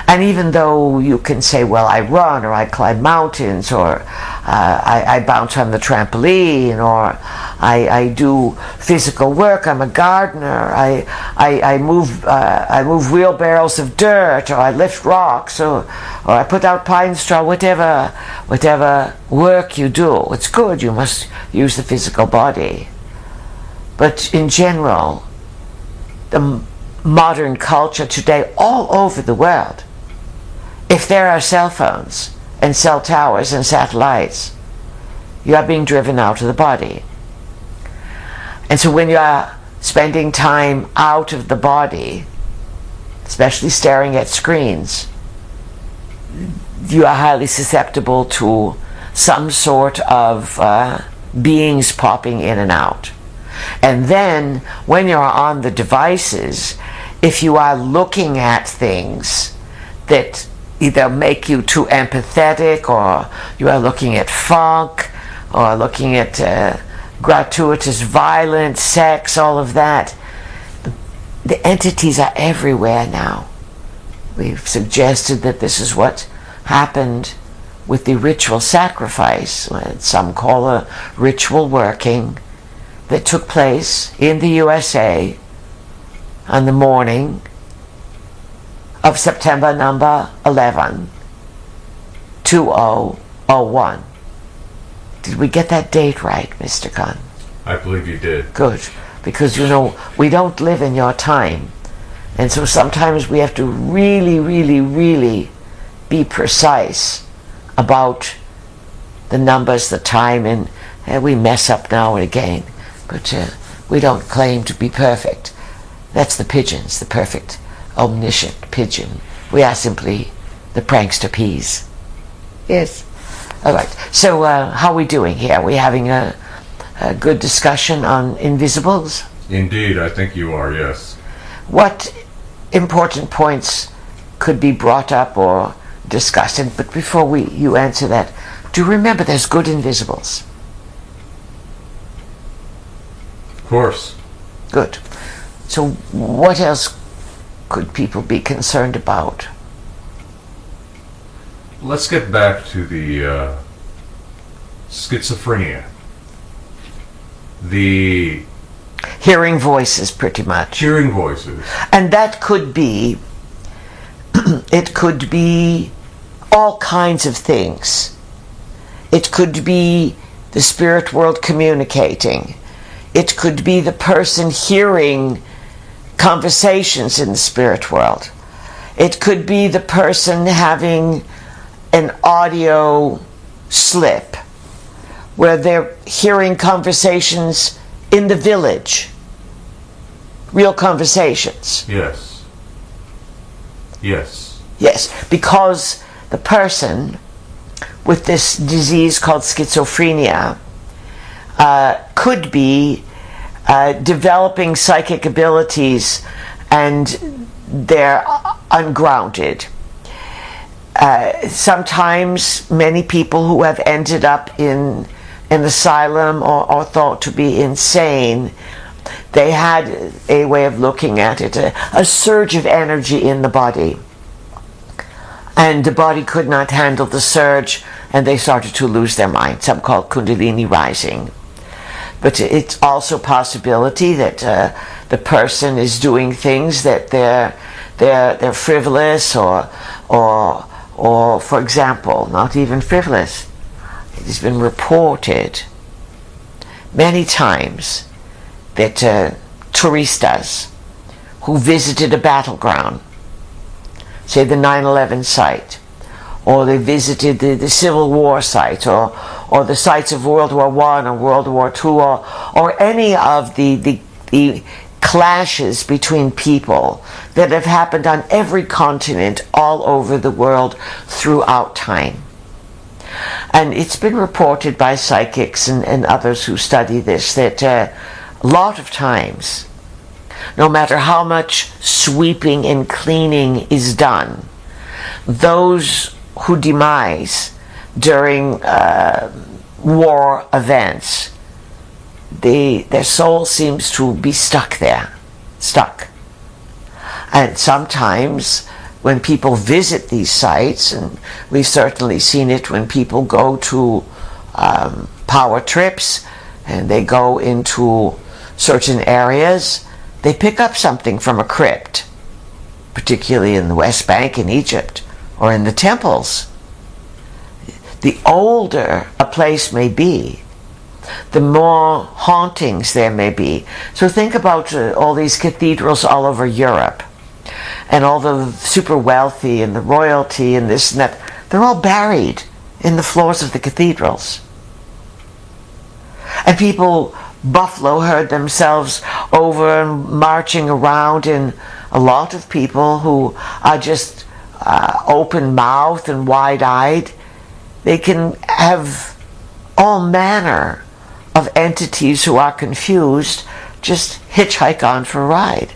And even though you can say, well, I run, or I climb mountains, or I bounce on the trampoline, or I do physical work, I'm a gardener, I move wheelbarrows of dirt, or I lift rocks, or I put out pine straw, whatever work you do, it's good, you must use the physical body. But in general, the modern culture today all over the world, if there are cell phones and cell towers and satellites, you are being driven out of the body. And so when you are spending time out of the body, especially staring at screens, you are highly susceptible to some sort of beings popping in and out. And then when you're on the devices, if you are looking at things that either make you too empathetic, or you are looking at funk, or looking at gratuitous violence, sex, all of that. The entities are everywhere now. We've suggested that this is what happened with the ritual sacrifice, what some call a ritual working, that took place in the USA on the morning of September number 11, 2001. Did we get that date right, Mr. Gunn? I believe you did. Good, because we don't live in your time, and so sometimes we have to really, really, really be precise about the numbers, the time, and we mess up now and again, but we don't claim to be perfect. That's the pigeons, the perfect, omniscient pigeon. We are simply the prankster peas. Yes. All right. So how are we doing here? Are we having a good discussion on invisibles? Indeed, I think you are, yes. What important points could be brought up or discussed? But before you answer that, do remember there's good invisibles. Of course. Good. So what else could people be concerned about? Let's get back to the schizophrenia. The Hearing voices, pretty much. hearing voices. And that could be, it could be all kinds of things. It could be the spirit world communicating. It could be the person hearing conversations in the spirit world. It could be the person having an audio slip where they're hearing conversations in the village. Real conversations. Yes. Yes. Yes, because the person with this disease called schizophrenia could be developing psychic abilities, and they're ungrounded. Sometimes many people who have ended up in an asylum or thought to be insane, they had a way of looking at it, a surge of energy in the body. And the body could not handle the surge, and they started to lose their mind. Some call it Kundalini rising. But it's also a possibility that the person is doing things that they're frivolous, or for example, not even frivolous. It has been reported many times that touristas who visited a battleground, say the 9/11 site, or they visited the Civil War site, or the sites of World War I or World War II, or any of the clashes between people that have happened on every continent all over the world throughout time. And it's been reported by psychics and others who study this that a lot of times, no matter how much sweeping and cleaning is done, those who demise during war events, their soul seems to be stuck there. And sometimes when people visit these sites, and we've certainly seen it when people go to power trips and they go into certain areas, they pick up something from a crypt, particularly in the West Bank in Egypt, or in the temples. The older a place may be, the more hauntings there may be. So think about all these cathedrals all over Europe, and all the super wealthy and the royalty and this and that. They're all buried in the floors of the cathedrals. And people buffalo herd themselves over and marching around, and a lot of people who are just open-mouthed and wide-eyed, they can have all manner of entities who are confused just hitchhike on for a ride.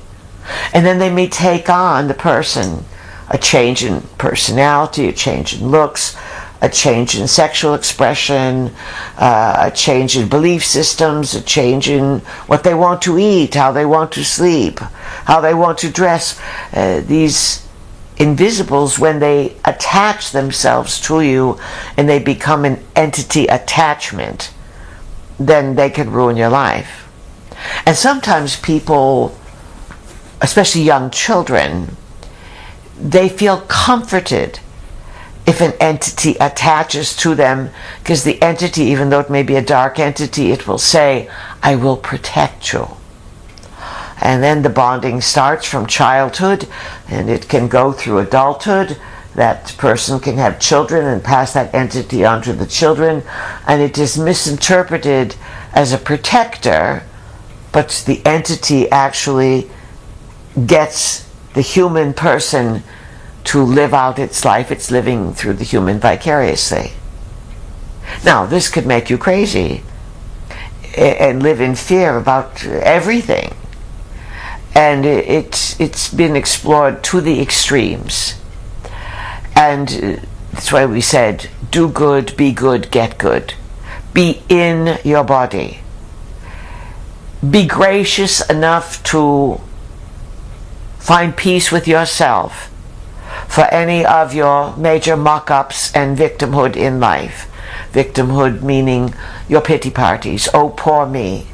And then they may take on the person a change in personality, a change in looks, a change in sexual expression, a change in belief systems, a change in what they want to eat, how they want to sleep, how they want to dress. These invisibles, when they attach themselves to you and they become an entity attachment, then they can ruin your life. And sometimes people, especially young children, they feel comforted if an entity attaches to them, because the entity, even though it may be a dark entity, it will say, I will protect you. And then the bonding starts from childhood, and it can go through adulthood. That person can have children and pass that entity on to the children, and it is misinterpreted as a protector, but the entity actually gets the human person to live out its life. It's living through the human vicariously. Now, this could make you crazy and live in fear about everything. And it's been explored to the extremes. And that's why we said, do good, be good, get good. Be in your body. Be gracious enough to find peace with yourself for any of your major muck-ups and victimhood in life. Victimhood meaning your pity parties. Oh, poor me.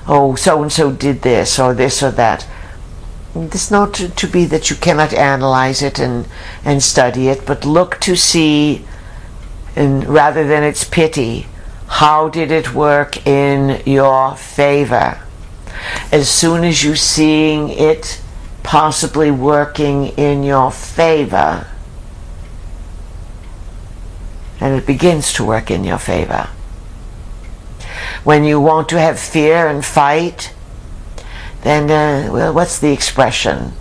Oh, so-and-so did this or that. It's not to be that you cannot analyze it and study it, but look to see, and rather than its pity, how did it work in your favor? As soon as you're seeing it possibly working in your favor, and it begins to work in your favor. When you want to have fear and fight, then, well, what's the expression?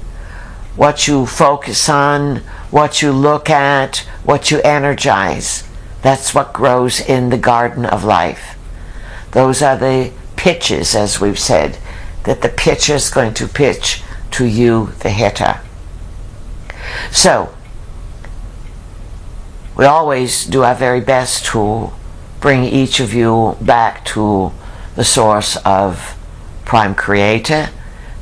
What you focus on, what you look at, what you energize, that's what grows in the garden of life. Those are the pitches, as we've said, that the pitcher is going to pitch to you, the hitter. So, we always do our very best to bring each of you back to the source of Prime Creator.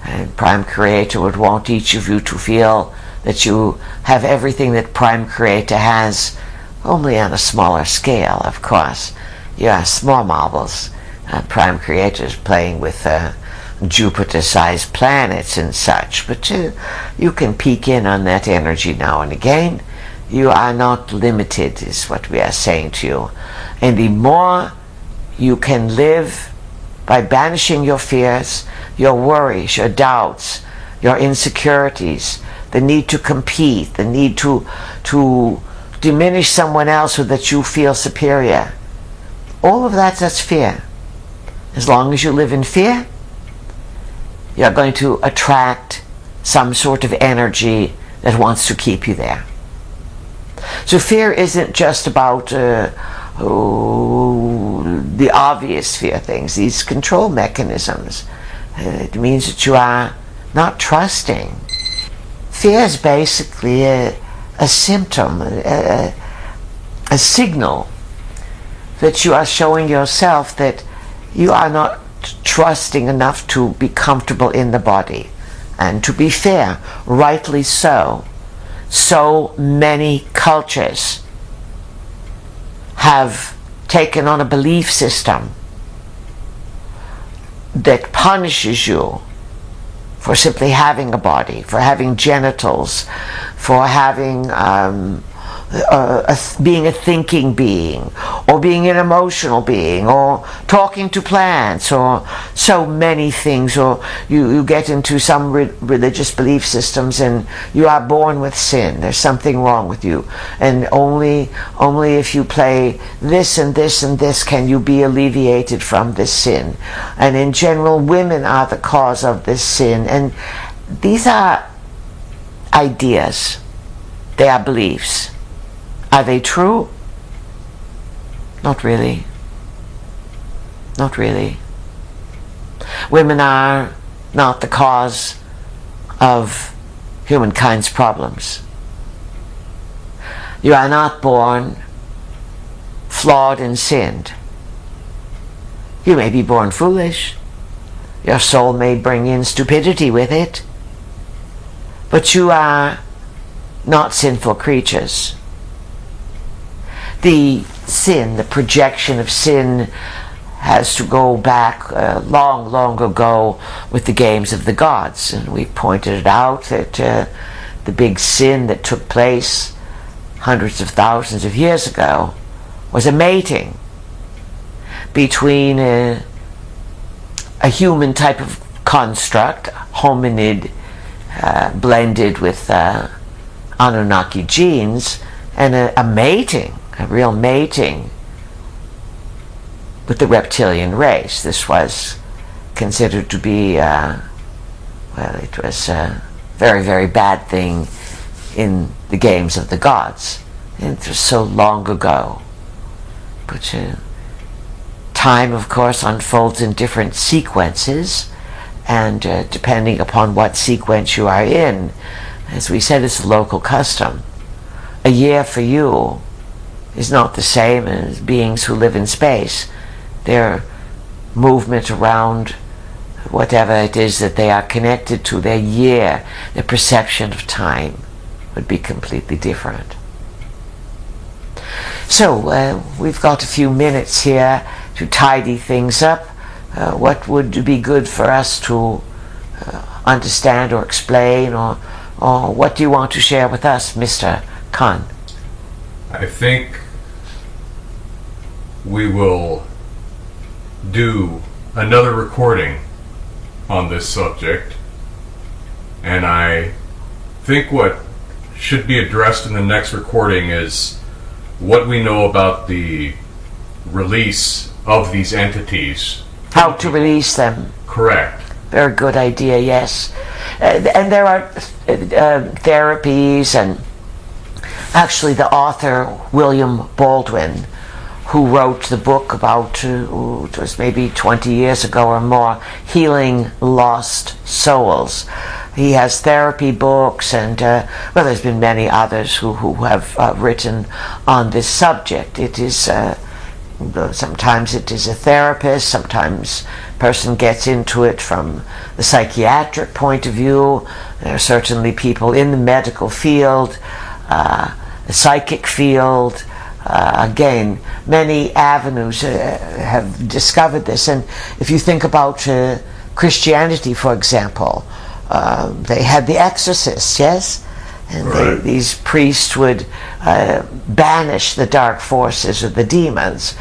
And Prime Creator would want each of you to feel that you have everything that Prime Creator has, only on a smaller scale, of course. You are small marbles. Prime Creator is playing with Jupiter-sized planets and such, but you can peek in on that energy now and again. You are not limited, is what we are saying to you. And the more you can live by banishing your fears, your worries, your doubts, your insecurities, the need to compete, the need to diminish someone else so that you feel superior. All of that's fear. As long as you live in fear, you're going to attract some sort of energy that wants to keep you there. So fear isn't just about the obvious fear things, these control mechanisms. It means that you are not trusting. Fear is basically a symptom, a signal that you are showing yourself that you are not trusting enough to be comfortable in the body. And to be fair, rightly so. So many cultures have taken on a belief system that punishes you for simply having a body, for having genitals, for having being a thinking being, or being an emotional being, or talking to plants, or so many things. Or you get into some religious belief systems and you are born with sin. There's something wrong with you, and only if you play this and this and this can you be alleviated from this sin. And in general, women are the cause of this sin. And these are ideas. They are beliefs. Are they true? Not really. Not really. Women are not the cause of humankind's problems. You are not born flawed and sinned. You may be born foolish. Your soul may bring in stupidity with it. But you are not sinful creatures. The sin, the projection of sin, has to go back long, long ago with the games of the gods. And we pointed it out that the big sin that took place hundreds of thousands of years ago was a mating between a human type of construct, hominid blended with Anunnaki genes, and a mating, a real mating with the reptilian race. This was considered to be, it was a very, very bad thing in the games of the gods. And it was so long ago. But time, of course, unfolds in different sequences, and depending upon what sequence you are in, as we said, it's a local custom. A year for you is not the same as beings who live in space. Their movement around whatever it is that they are connected to, their year, their perception of time would be completely different. So we've got a few minutes here to tidy things up. What would be good for us to understand or explain, or what do you want to share with us, Mr. Khan? I think we will do another recording on this subject, and I think what should be addressed in the next recording is what we know about the release of these entities. How to release them. Correct. Very good idea, yes. And there are therapies, and actually the author William Baldwin, who wrote the book about, it was maybe 20 years ago or more, Healing Lost Souls. He has therapy books, and there's been many others who have written on this subject. It is sometimes it is a therapist, sometimes a person gets into it from the psychiatric point of view. There are certainly people in the medical field, the psychic field. Again, many avenues have discovered this. And if you think about Christianity, for example, they had the exorcists, yes? And right. These priests would banish the dark forces or the demons.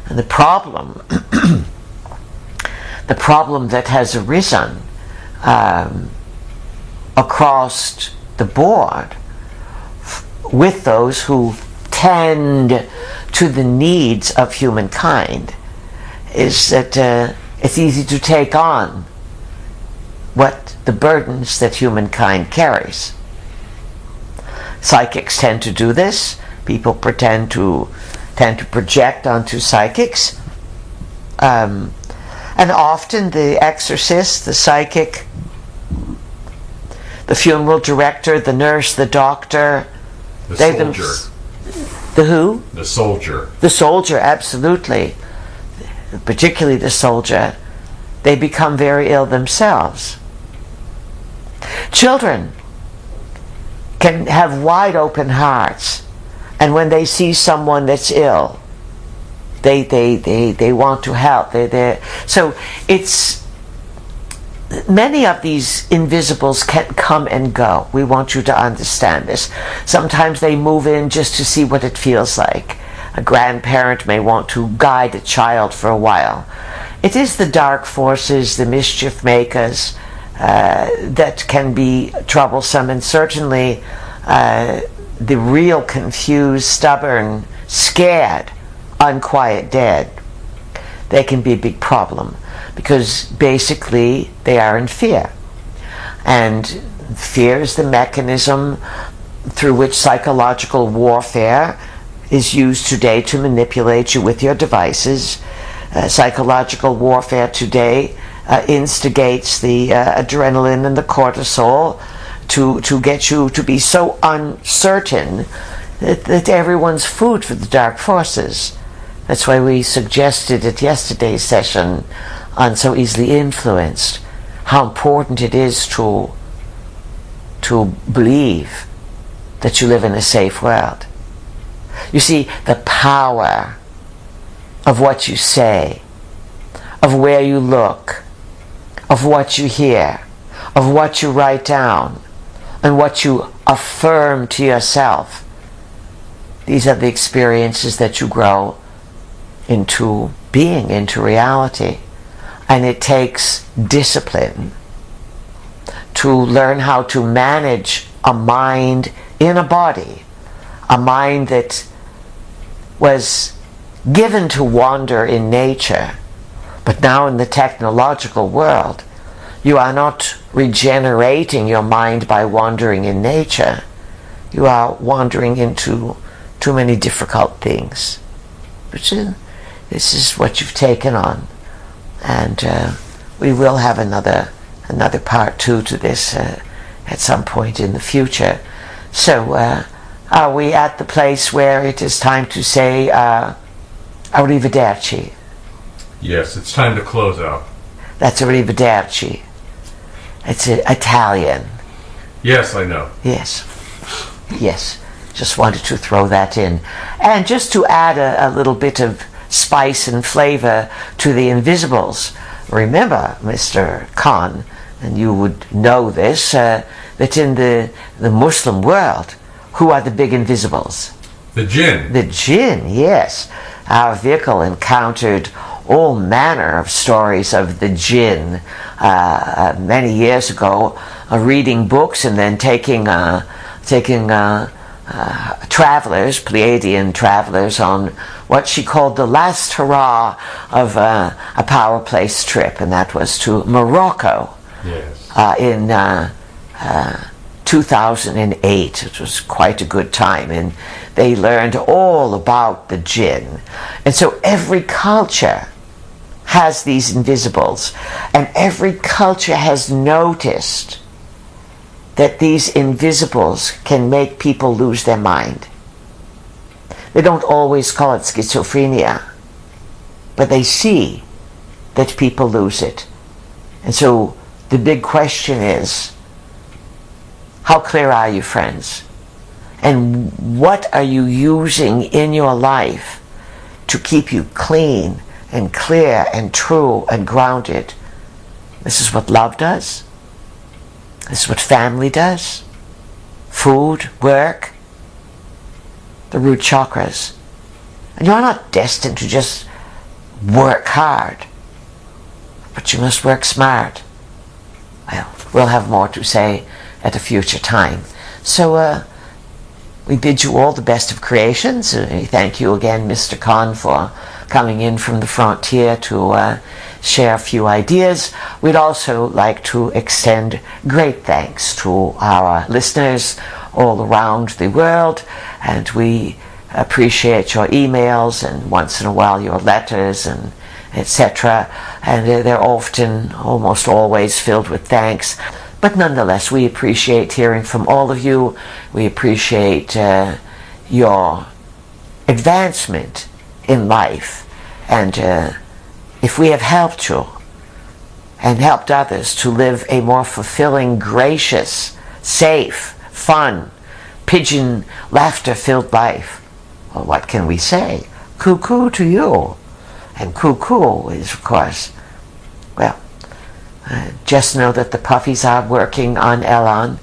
And the problem that has arisen across the board with those who tend to the needs of humankind is that it's easy to take on what the burdens that humankind carries. Psychics tend to do this. People tend to project onto psychics. And often the exorcist, the psychic, the funeral director, the nurse, the doctor, the soldier. The who? The soldier. The soldier, absolutely. Particularly the soldier. They become very ill themselves. Children can have wide open hearts, and when they see someone that's ill, they want to help. So it's many of these invisibles can come and go. We want you to understand this. Sometimes they move in just to see what it feels like. A grandparent may want to guide a child for a while. It is the dark forces, the mischief makers, that can be troublesome, and certainly the real confused, stubborn, scared, unquiet dead. They can be a big problem because basically they are in fear. And fear is the mechanism through which psychological warfare is used today to manipulate you with your devices. Psychological warfare today instigates the adrenaline and the cortisol to get you to be so uncertain that everyone's food for the dark forces. That's why we suggested at yesterday's session on So Easily Influenced how important it is to believe that you live in a safe world. You see, the power of what you say, of where you look, of what you hear, of what you write down, and what you affirm to yourself. These are the experiences that you grow into being, into reality. And it takes discipline to learn how to manage a mind in a body, a mind that was given to wander in nature, but now in the technological world, you are not regenerating your mind by wandering in nature. You are wandering into too many difficult things. But this is what you've taken on. And we will have another part 2 to this at some point in the future. So are we at the place where it is time to say arrivederci? Yes, it's time to close out. That's arrivederci. It's Italian. Yes, I know. Yes. Just wanted to throw that in. And just to add a little bit of spice and flavor to the invisibles. Remember, Mr. Khan, and you would know this, that in the Muslim world, who are the big invisibles? The jinn. The jinn, yes. Our vehicle encountered all manner of stories of the jinn many years ago, reading books and then taking travelers, Pleiadian travelers, on what she called the last hurrah of a power place trip, and that was to Morocco. Yes. In 2008. It was quite a good time, and they learned all about the jinn. And so every culture has these invisibles, and every culture has noticed that these invisibles can make people lose their mind. They don't always call it schizophrenia, but they see that people lose it. And so the big question is, how clear are you, friends? And what are you using in your life to keep you clean and clear and true and grounded? This is what love does. This is what family does. Food, work, the root chakras. And you're not destined to just work hard, but you must work smart. Well, we'll have more to say at a future time. So we bid you all the best of creations. Thank you again, Mr. Khan, for coming in from the frontier to share a few ideas. We'd also like to extend great thanks to our listeners all around the world, and we appreciate your emails and once in a while your letters and etc. And they're often, almost always, filled with thanks. But nonetheless, we appreciate hearing from all of you. We appreciate your advancement in life. And if we have helped you and helped others to live a more fulfilling, gracious, safe, fun, pigeon laughter-filled life, well, what can we say? Cuckoo to you. And cuckoo is, of course, well, just know that the puffies are working on Elon,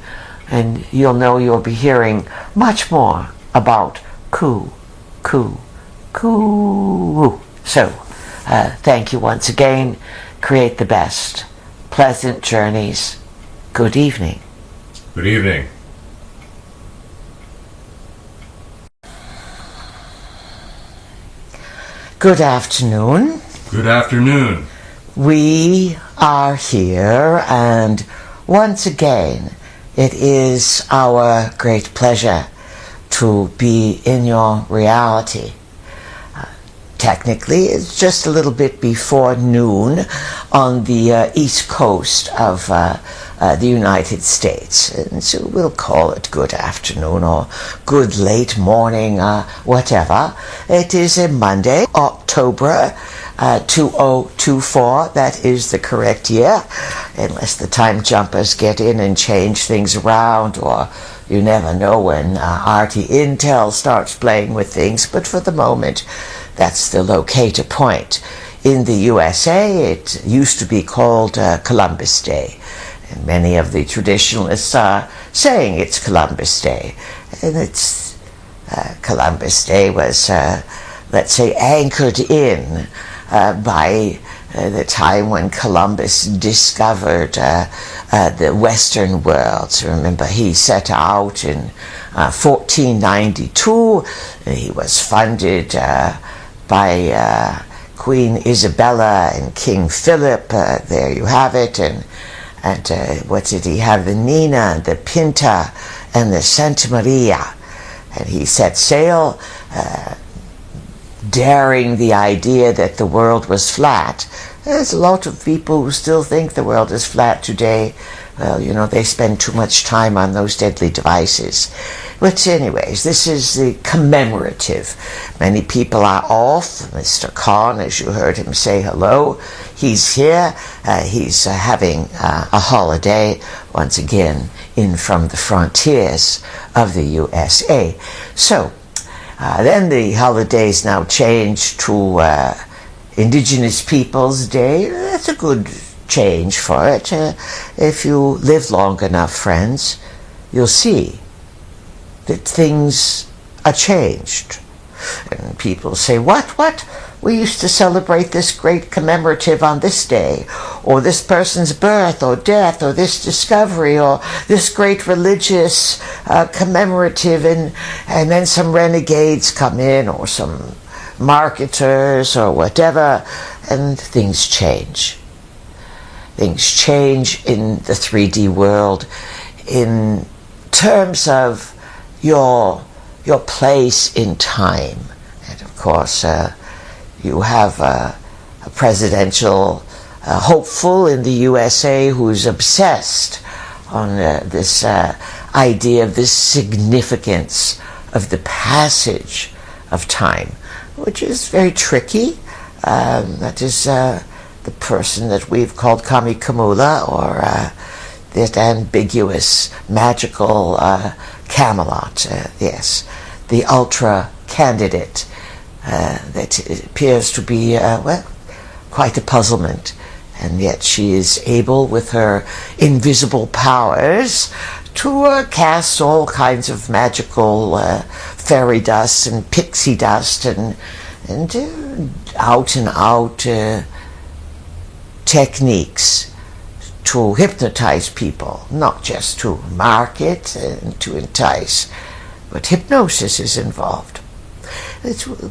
and you'll be hearing much more about coo. So, thank you once again. Create the best. Pleasant journeys. Good evening. Good evening. Good afternoon. Good afternoon. We are here, and once again, it is our great pleasure to be in your reality. Technically, it's just a little bit before noon on the east coast of the United States. And so we'll call it good afternoon or good late morning, whatever. It is a Monday, October 2024. That is the correct year, unless the time jumpers get in and change things around, or you never know when RT Intel starts playing with things. But for the moment, that's the locator point. In the USA, it used to be called Columbus Day. And many of the traditionalists are saying it's Columbus Day. And it's Columbus Day was, let's say, anchored in by the time when Columbus discovered the Western world. So remember, he set out in 1492. He was funded by Queen Isabella and King Philip. There you have it. And what did he have? The Nina, the Pinta, and the Santa Maria. And he set sail, daring the idea that the world was flat. There's a lot of people who still think the world is flat today. Well, you know, they spend too much time on those deadly devices. But anyways, this is the commemorative. Many people are off. Mr. Khan, as you heard him say hello, he's here. He's having a holiday, once again, in from the frontiers of the USA. So, then the holidays now change to Indigenous Peoples Day. That's a good change for it. If you live long enough, friends, you'll see that things are changed. And people say, what? We used to celebrate this great commemorative on this day, or this person's birth or death, or this discovery, or this great religious commemorative, and then some renegades come in, or some marketers, or whatever, and things change. Things change in the 3D world in terms of your place in time. And of course, you have a presidential hopeful in the USA who's obsessed on this idea of this significance of the passage of time, which is very tricky. That is the person that we've called Kami Kamula, or that ambiguous, magical Camelot, yes, the ultra candidate that appears to be, well, quite a puzzlement. And yet she is able, with her invisible powers, to cast all kinds of magical fairy dust and pixie dust and out and out techniques to hypnotize people, not just to market and to entice, but hypnosis is involved.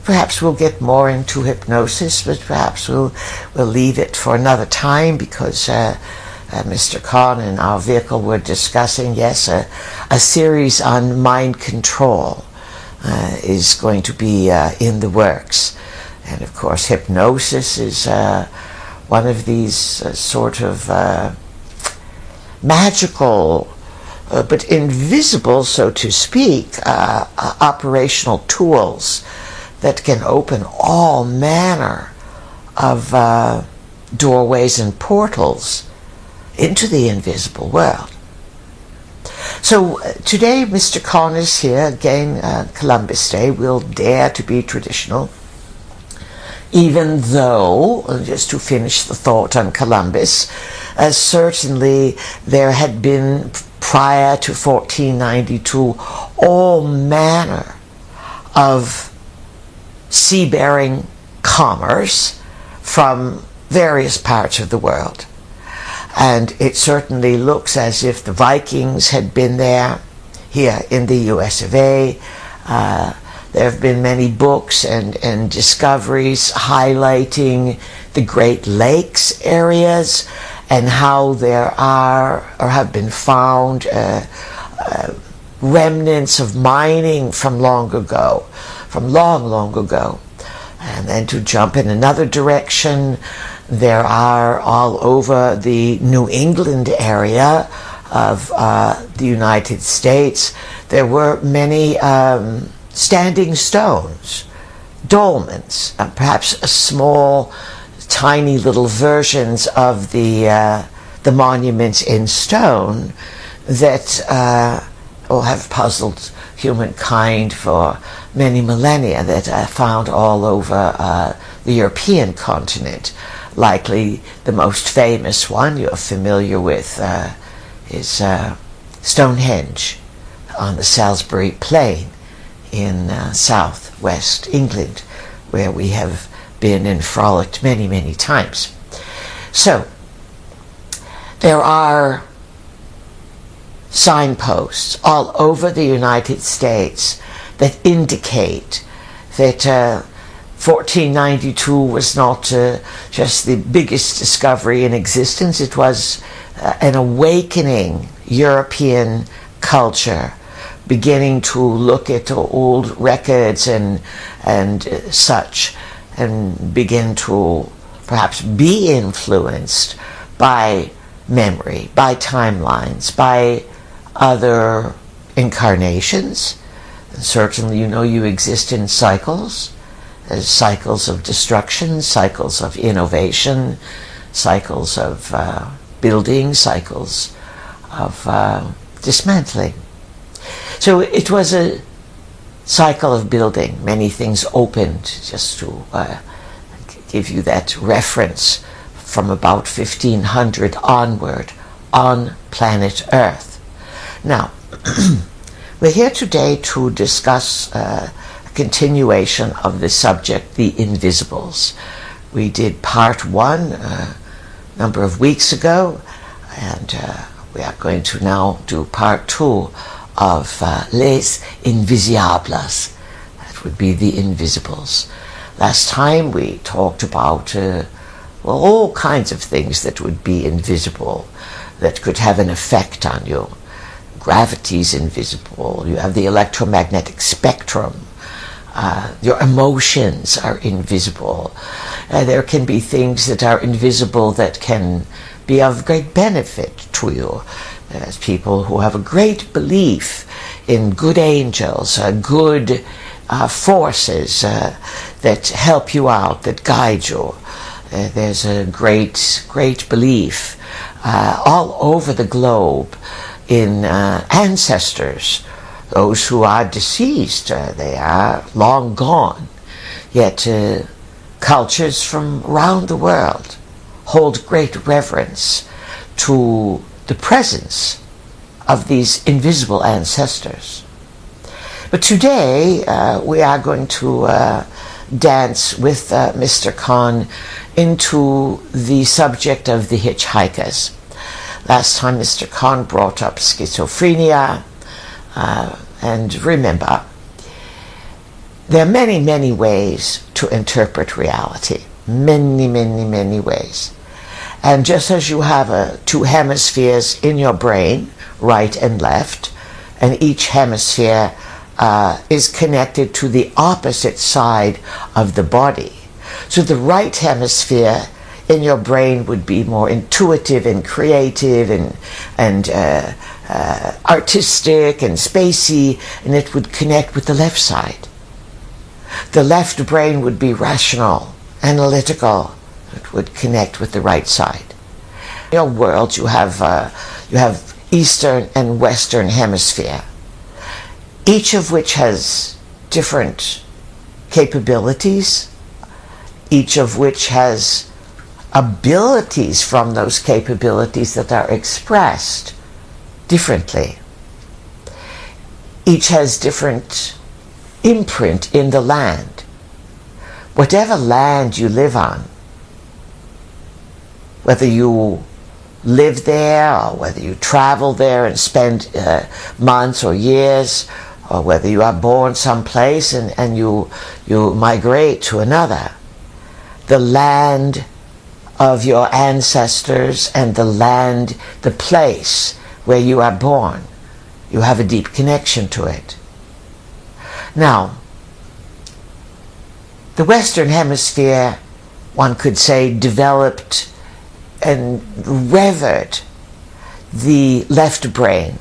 Perhaps we'll get more into hypnosis, but perhaps we'll leave it for another time, because Mr. Khan and our vehicle were discussing, yes, a series on mind control is going to be in the works. And of course, hypnosis is one of these sort of magical, but invisible, so to speak, operational tools that can open all manner of doorways and portals into the invisible world. So today, Mr. Khan is here again. Columbus Day will dare to be traditional, even though, just to finish the thought on Columbus, certainly there had been, prior to 1492, all manner of sea-bearing commerce from various parts of the world. And it certainly looks as if the Vikings had been there, here in the US of A. There have been many books and discoveries highlighting the Great Lakes areas and how there are, or have been found, remnants of mining from long ago, from long ago. And then to jump in another direction, There are all over the New England area of the United States, there were many standing stones, dolmens, perhaps small, tiny little versions of the monuments in stone that have puzzled humankind for many millennia, that are found all over the European continent. Likely the most famous one you're familiar with is Stonehenge on the Salisbury Plain in southwest England, where we have been and frolicked many, many times. So there are signposts all over the United States that indicate that 1492 was not just the biggest discovery in existence. It was an awakening European culture, beginning to look at old records and such, and begin to perhaps be influenced by memory, by timelines, by other incarnations. And certainly, you exist in cycles. There's cycles of destruction, cycles of innovation, cycles of building, cycles of dismantling. So it was a cycle of building. Many things opened, just to give you that reference, from about 1500 onward on planet Earth. Now, we're here today to discuss a continuation of the subject, the invisibles. We did part one a number of weeks ago, and we are going to now do part two of Les Invisibles. That would be the invisibles. Last time we talked about all kinds of things that would be invisible, that could have an effect on you. Gravity's invisible. You have the electromagnetic spectrum. Your emotions are invisible. There can be things that are invisible that can be of great benefit to you. There's people who have a great belief in good angels, good forces that help you out, that guide you. There's a great belief all over the globe in ancestors, those who are deceased. They are long gone, yet cultures from around the world hold great reverence to the presence of these invisible ancestors. But today we are going to dance with Mr. Kahn into the subject of the hitchhikers. Last time Mr. Kahn brought up schizophrenia, and remember, there are many, many ways to interpret reality. Many, many, many ways. And just as you have two hemispheres in your brain, right and left, and each hemisphere is connected to the opposite side of the body. So the right hemisphere in your brain would be more intuitive and creative and artistic and spacey, and it would connect with the left side. The left brain would be rational, analytical. It would connect with the right side. In your world, you have Eastern and Western hemisphere, each of which has different capabilities, each of which has abilities from those capabilities that are expressed differently. Each has different imprint in the land. Whatever land you live on, whether you live there or whether you travel there and spend months or years, or whether you are born someplace and you migrate to another, the land of your ancestors and the place where you are born, you have a deep connection to it. Now, the Western Hemisphere one could say, developed and revered the left brain,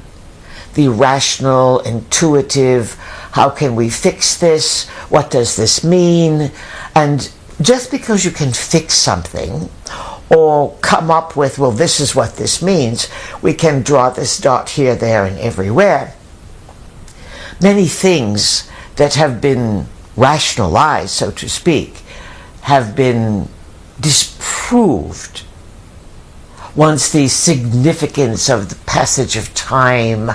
the rational, intuitive, how can we fix this? What does this mean? And just because you can fix something or come up with, well, this is what this means, we can draw this dot here, there, and everywhere. Many things that have been rationalized, so to speak, have been disproved once the significance of the passage of time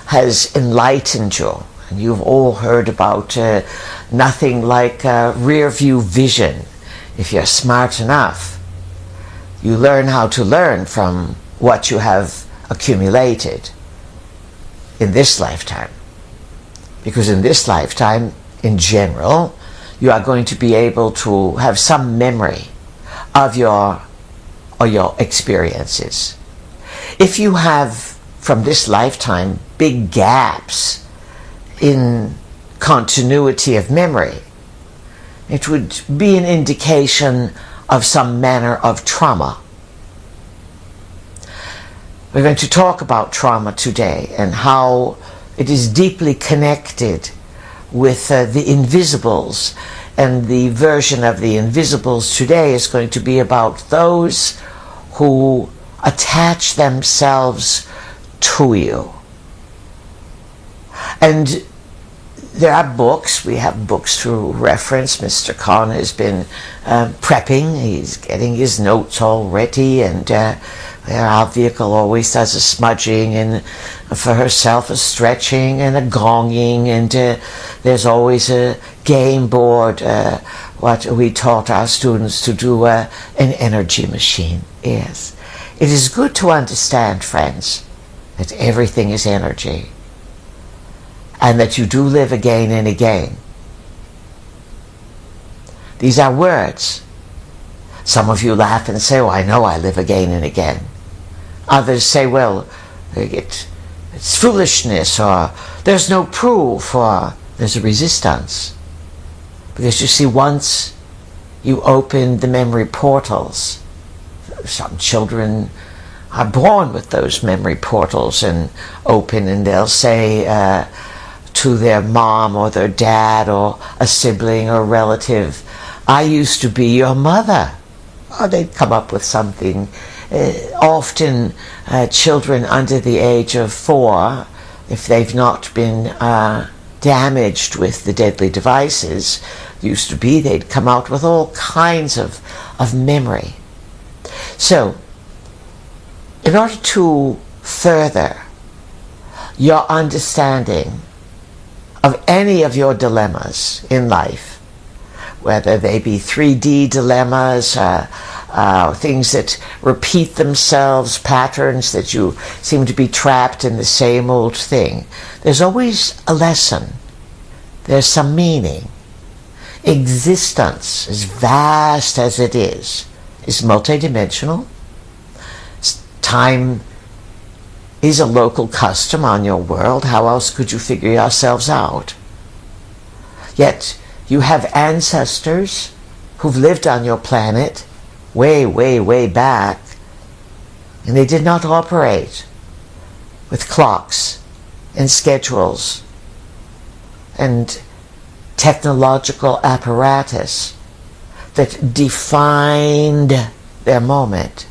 has enlightened you. And you've all heard about nothing like rear view vision. If you're smart enough, you learn how to learn from what you have accumulated in this lifetime. Because in this lifetime, in general, you are going to be able to have some memory of your experiences. If you have, from this lifetime, big gaps in continuity of memory, it would be an indication of some manner of trauma. We're going to talk about trauma today and how it is deeply connected with the invisibles, and the version of the invisibles today is going to be about those who attach themselves to you. And there are books, we have books to reference. Mr. Khan has been prepping, he's getting his notes all ready, and our vehicle always does a smudging, and for herself a stretching and a gonging, and there's always a game board, what we taught our students to do, an energy machine. Yes, it is good to understand, friends, that everything is energy, and that you do live again and again. These are words. Some of you laugh and say, oh, I know I live again and again. Others say, well, it's foolishness, or there's no proof, or there's a resistance. Because you see, once you open the memory portals, some children are born with those memory portals and open, and they'll say to their mom or their dad or a sibling or relative, I used to be your mother. Or they'd come up with something. Often children under the age of 4, if they've not been damaged with the deadly devices, used to be, they'd come out with all kinds of memory. So, in order to further your understanding of any of your dilemmas in life, whether they be 3D dilemmas, things that repeat themselves, patterns that you seem to be trapped in the same old thing, there's always a lesson. There's some meaning. Existence, as vast as it is multidimensional. Time is a local custom on your world. How else could you figure yourselves out? Yet you have ancestors who've lived on your planet way, way, way back, and they did not operate with clocks and schedules and technological apparatus that defined their moment.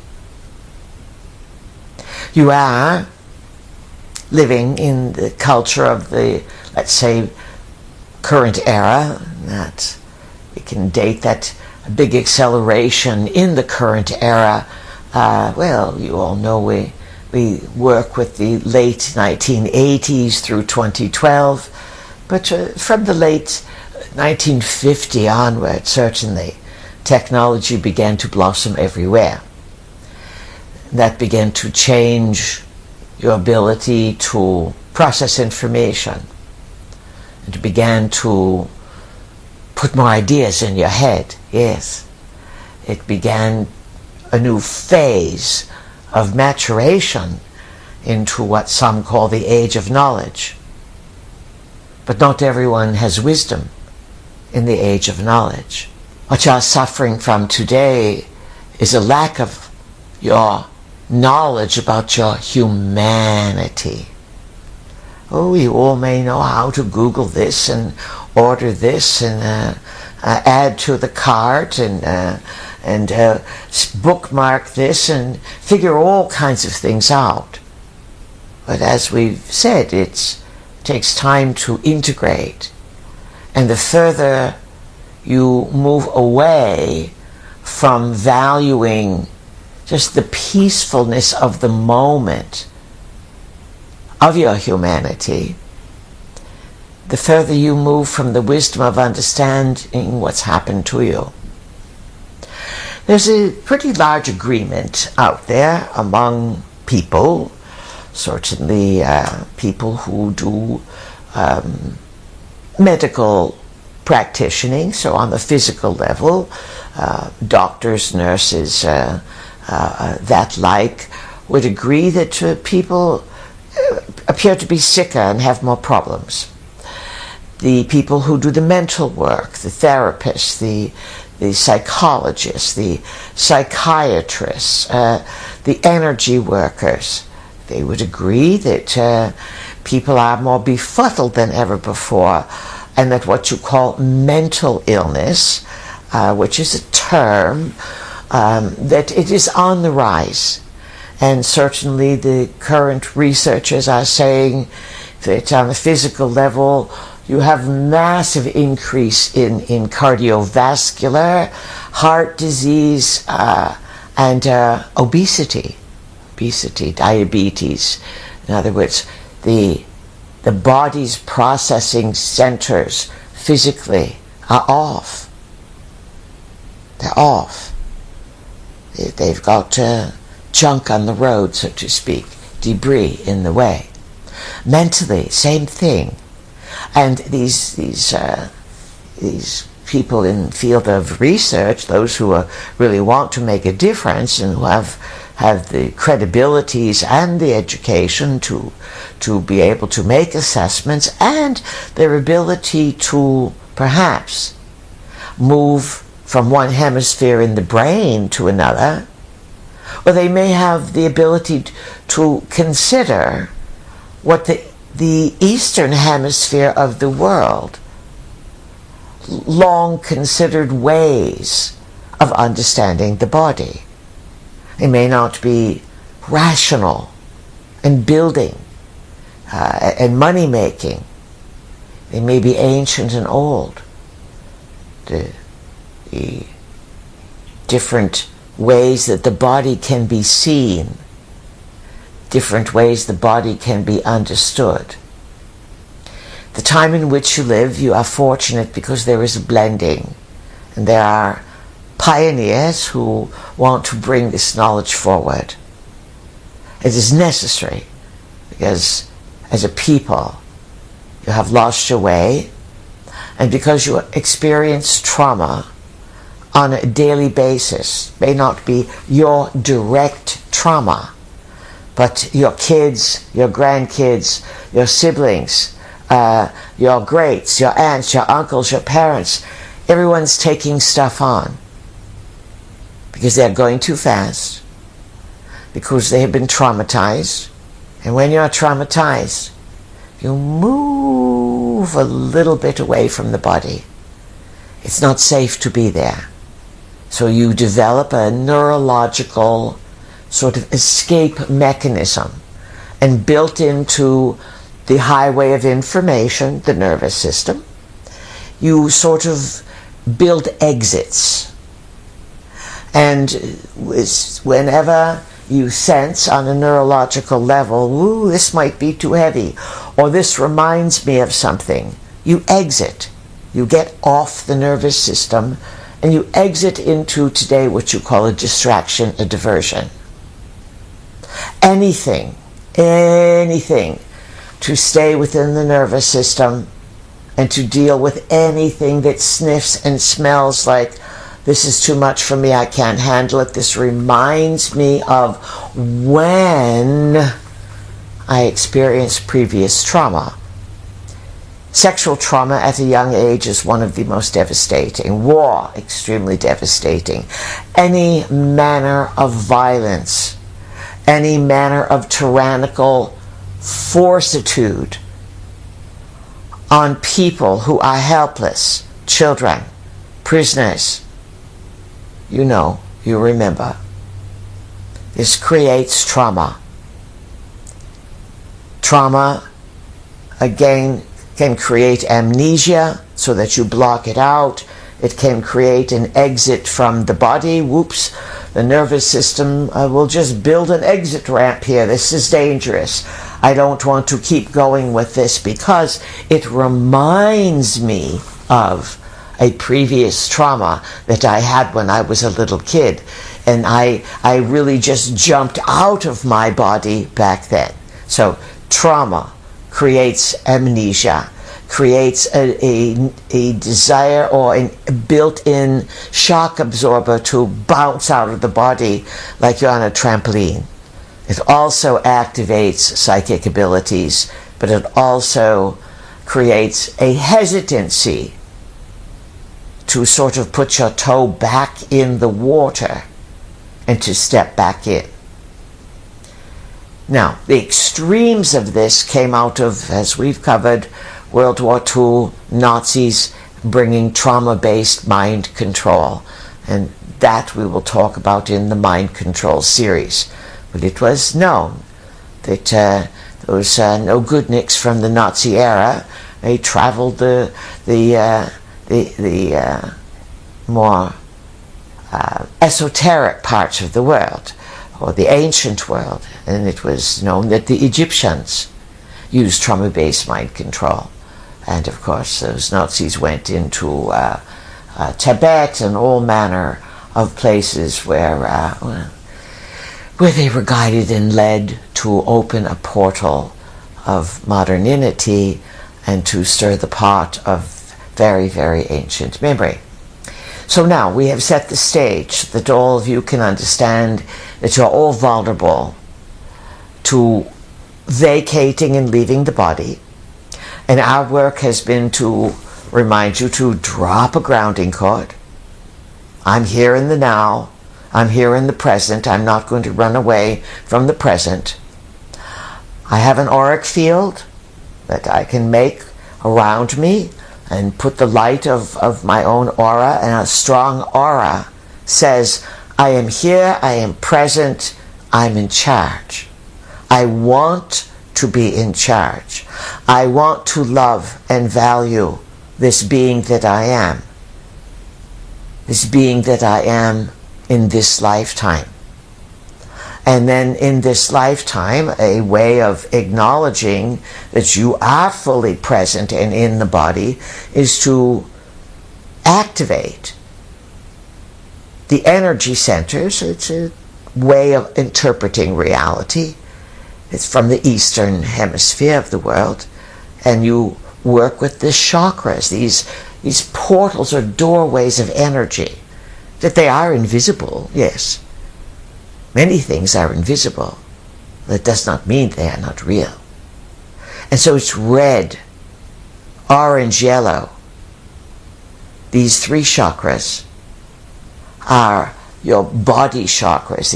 You are living in the culture of the, let's say, current era, that we can date that big acceleration in the current era. Well, you all know we work with the late 1980s through 2012, but from the late 1950 onward, certainly, technology began to blossom everywhere. That began to change your ability to process information, and began to put more ideas in your head. Yes, it began a new phase of maturation into what some call the age of knowledge. But not everyone has wisdom in the age of knowledge. What you're suffering from today is a lack of your knowledge about your humanity. Oh, you all may know how to Google this and order this and add to the cart and bookmark this and figure all kinds of things out. But as we've said, it takes time to integrate. And the further you move away from valuing just the peacefulness of the moment of your humanity, the further you move from the wisdom of understanding what's happened to you. There's a pretty large agreement out there among people, certainly people who do medical practicing, so on the physical level, doctors, nurses, that like, would agree that people appear to be sicker and have more problems. The people who do the mental work, the therapists, the psychologists, the psychiatrists, the energy workers, they would agree that people are more befuddled than ever before, and that what you call mental illness, which is a term, that it is on the rise. And certainly the current researchers are saying that on the physical level, you have massive increase in cardiovascular, heart disease, and obesity, diabetes. In other words, the body's processing centers physically are off. They're off. They've got junk on the road, so to speak, debris in the way. Mentally, same thing. And these people in the field of research, those who really want to make a difference and who have the credibilities and the education to be able to make assessments, and their ability to perhaps move from one hemisphere in the brain to another, or they may have the ability to consider what the eastern hemisphere of the world long considered ways of understanding the body. They may not be rational and building and money making. They may be ancient and old. The different ways that the body can be seen, different ways the body can be understood. The time in which you live, you are fortunate because there is a blending, and there are pioneers who want to bring this knowledge forward. It is necessary because as a people you have lost your way, and because you experience trauma on a daily basis. May not be your direct trauma, but your kids, your grandkids, your siblings, your greats, your aunts, your uncles, your parents, everyone's taking stuff on because they're going too fast, because they have been traumatized. And when you're traumatized, you move a little bit away from the body. It's not safe to be there. So you develop a neurological sort of escape mechanism, and built into the highway of information, the nervous system, you sort of build exits. And whenever you sense on a neurological level, ooh, this might be too heavy, or this reminds me of something, you exit. You get off the nervous system and you exit into today what you call a distraction, a diversion. Anything to stay within the nervous system and to deal with anything that sniffs and smells like, this is too much for me, I can't handle it. This reminds me of when I experienced previous trauma. Sexual trauma at a young age is one of the most devastating. War, extremely devastating. Any manner of violence, any manner of tyrannical fortitude on people who are helpless, children, prisoners. You know, you remember. This creates trauma. Trauma, again, can create amnesia so that you block it out. It can create an exit from the body. Whoops, the nervous system will just build an exit ramp here. This is dangerous. I don't want to keep going with this because it reminds me of a previous trauma that I had when I was a little kid. And I really just jumped out of my body back then. So trauma creates amnesia, creates a desire or a built-in shock absorber to bounce out of the body like you're on a trampoline. It also activates psychic abilities, but it also creates a hesitancy to sort of put your toe back in the water and to step back in. Now, the extremes of this came out of, as we've covered, World War II, Nazis bringing trauma-based mind control. And that we will talk about in the mind control series. But it was known that those no-goodniks from the Nazi era, they traveled the more esoteric parts of the world, or the ancient world, and it was known that the Egyptians used trauma-based mind control. And of course those Nazis went into Tibet and all manner of places where they were guided and led to open a portal of modernity and to stir the pot of very, very ancient memory. So now we have set the stage that all of you can understand that you're all vulnerable to vacating and leaving the body. And our work has been to remind you to drop a grounding cord. I'm here in the now. I'm here in the present. I'm not going to run away from the present. I have an auric field that I can make around me and put the light of my own aura, and a strong aura says, I am here, I am present, I'm in charge. I want to be in charge. I want to love and value this being that I am. This being that I am in this lifetime. And then in this lifetime, a way of acknowledging that you are fully present and in the body is to activate the energy centers. It's a way of interpreting reality. It's from the eastern hemisphere of the world. And you work with the chakras, these portals or doorways of energy. That they are invisible, yes. Many things are invisible. That does not mean they are not real. And so it's red, orange, yellow. These three chakras are your body chakras.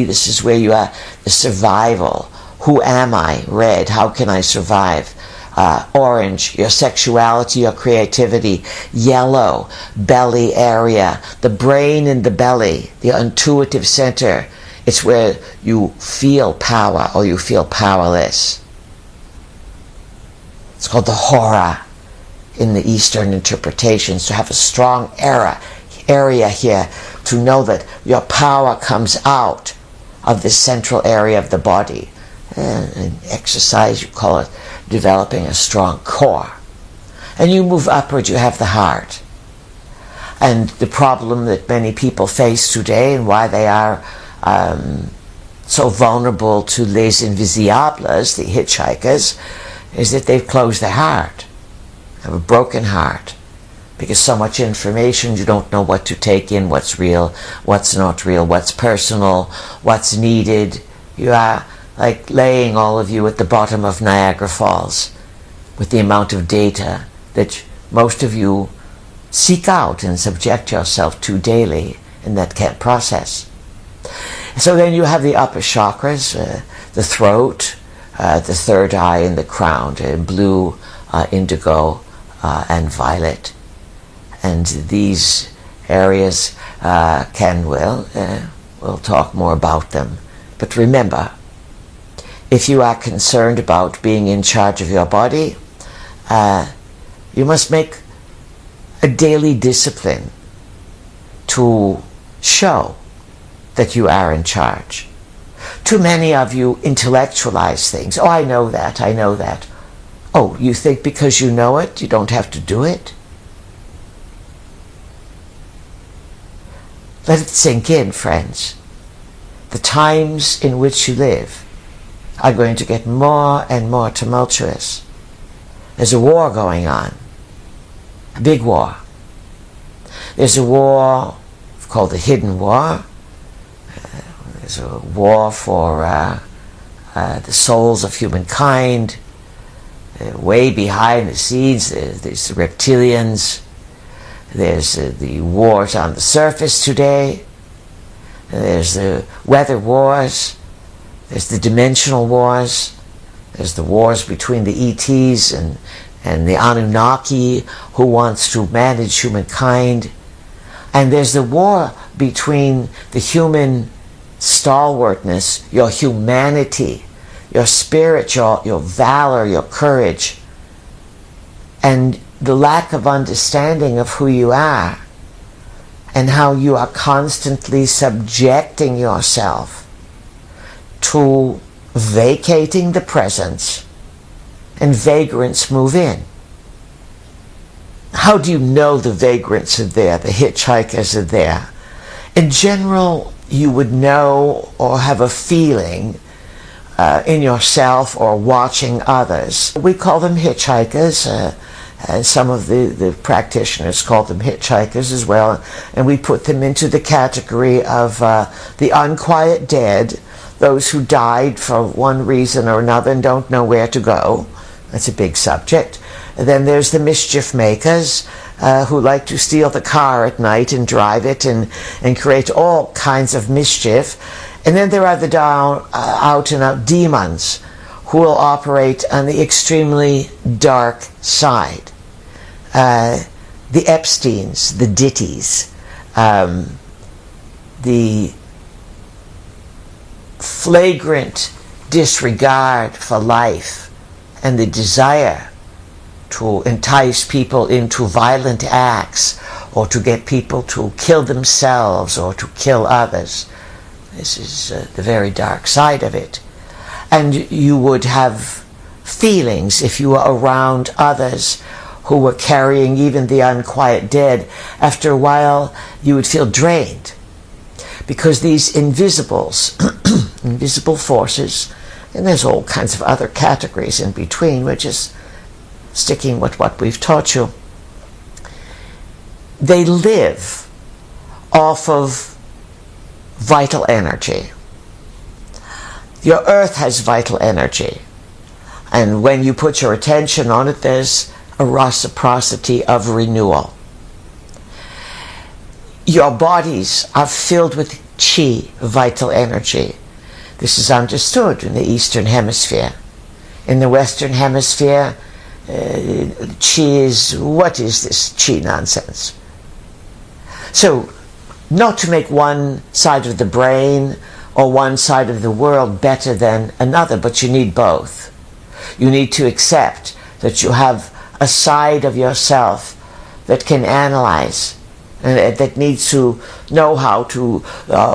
This is where you are, the survival. Who am I? Red, how can I survive? Orange, your sexuality, your creativity. Yellow, belly area, the brain in the belly, the intuitive center. It's where you feel power or you feel powerless. It's called the hora in the Eastern interpretations, to have a strong area here, to know that your power comes out of the central area of the body. In exercise, you call it developing a strong core. And you move upward, you have the heart. And the problem that many people face today, and why they are so vulnerable to les invisibles, the hitchhikers, is that they've closed their heart. They have a broken heart. Because so much information, you don't know what to take in, what's real, what's not real, what's personal, what's needed. You are like laying, all of you, at the bottom of Niagara Falls. with the amount of data that most of you seek out and subject yourself to daily and that can't process. So then you have the upper chakras, the throat, the third eye, and the crown, blue, indigo, and violet. And these areas we'll talk more about them. But remember, if you are concerned about being in charge of your body, you must make a daily discipline to show that you are in charge. Too many of you intellectualize things. Oh, I know that, I know that. Oh, you think because you know it, you don't have to do it? Let it sink in, friends. The times in which you live are going to get more and more tumultuous. There's a war going on, a big war. There's a war called the hidden war. There's a war for the souls of humankind. Way behind the scenes, there's the reptilians. There's the wars on the surface today. There's the weather wars. There's the dimensional wars. There's the wars between the ETs and the Anunnaki, who wants to manage humankind. And there's the war between the human stalwartness, your humanity, your spirit, your valor, your courage, and the lack of understanding of who you are and how you are constantly subjecting yourself to vacating the presence, and vagrants move in. How do you know the vagrants are there, the hitchhikers are there? In general, you would know or have a feeling in yourself or watching others. We call them hitchhikers. Some of the practitioners call them hitchhikers as well, and we put them into the category of the unquiet dead, those who died for one reason or another and don't know where to go. That's a big subject. And then there's the mischief makers who like to steal the car at night and drive it and create all kinds of mischief. And then there are the out and out demons who will operate on the extremely dark side. The Epsteins, the Ditties, the flagrant disregard for life and the desire to entice people into violent acts or to get people to kill themselves or to kill others. This is the very dark side of it. And you would have feelings if you were around others who were carrying even the unquiet dead. After a while, you would feel drained because these invisibles, invisible forces, and there's all kinds of other categories in between, we're just sticking with what we've taught you. They live off of vital energy. Your earth has vital energy, and when you put your attention on it, there's a reciprocity of renewal. Your bodies are filled with chi, vital energy. This is understood in the Eastern Hemisphere. In the Western Hemisphere, chi is, what is this chi nonsense? So, not to make one side of the brain or one side of the world better than another, but you need both. You need to accept that you have a side of yourself that can analyze, and that needs to know how to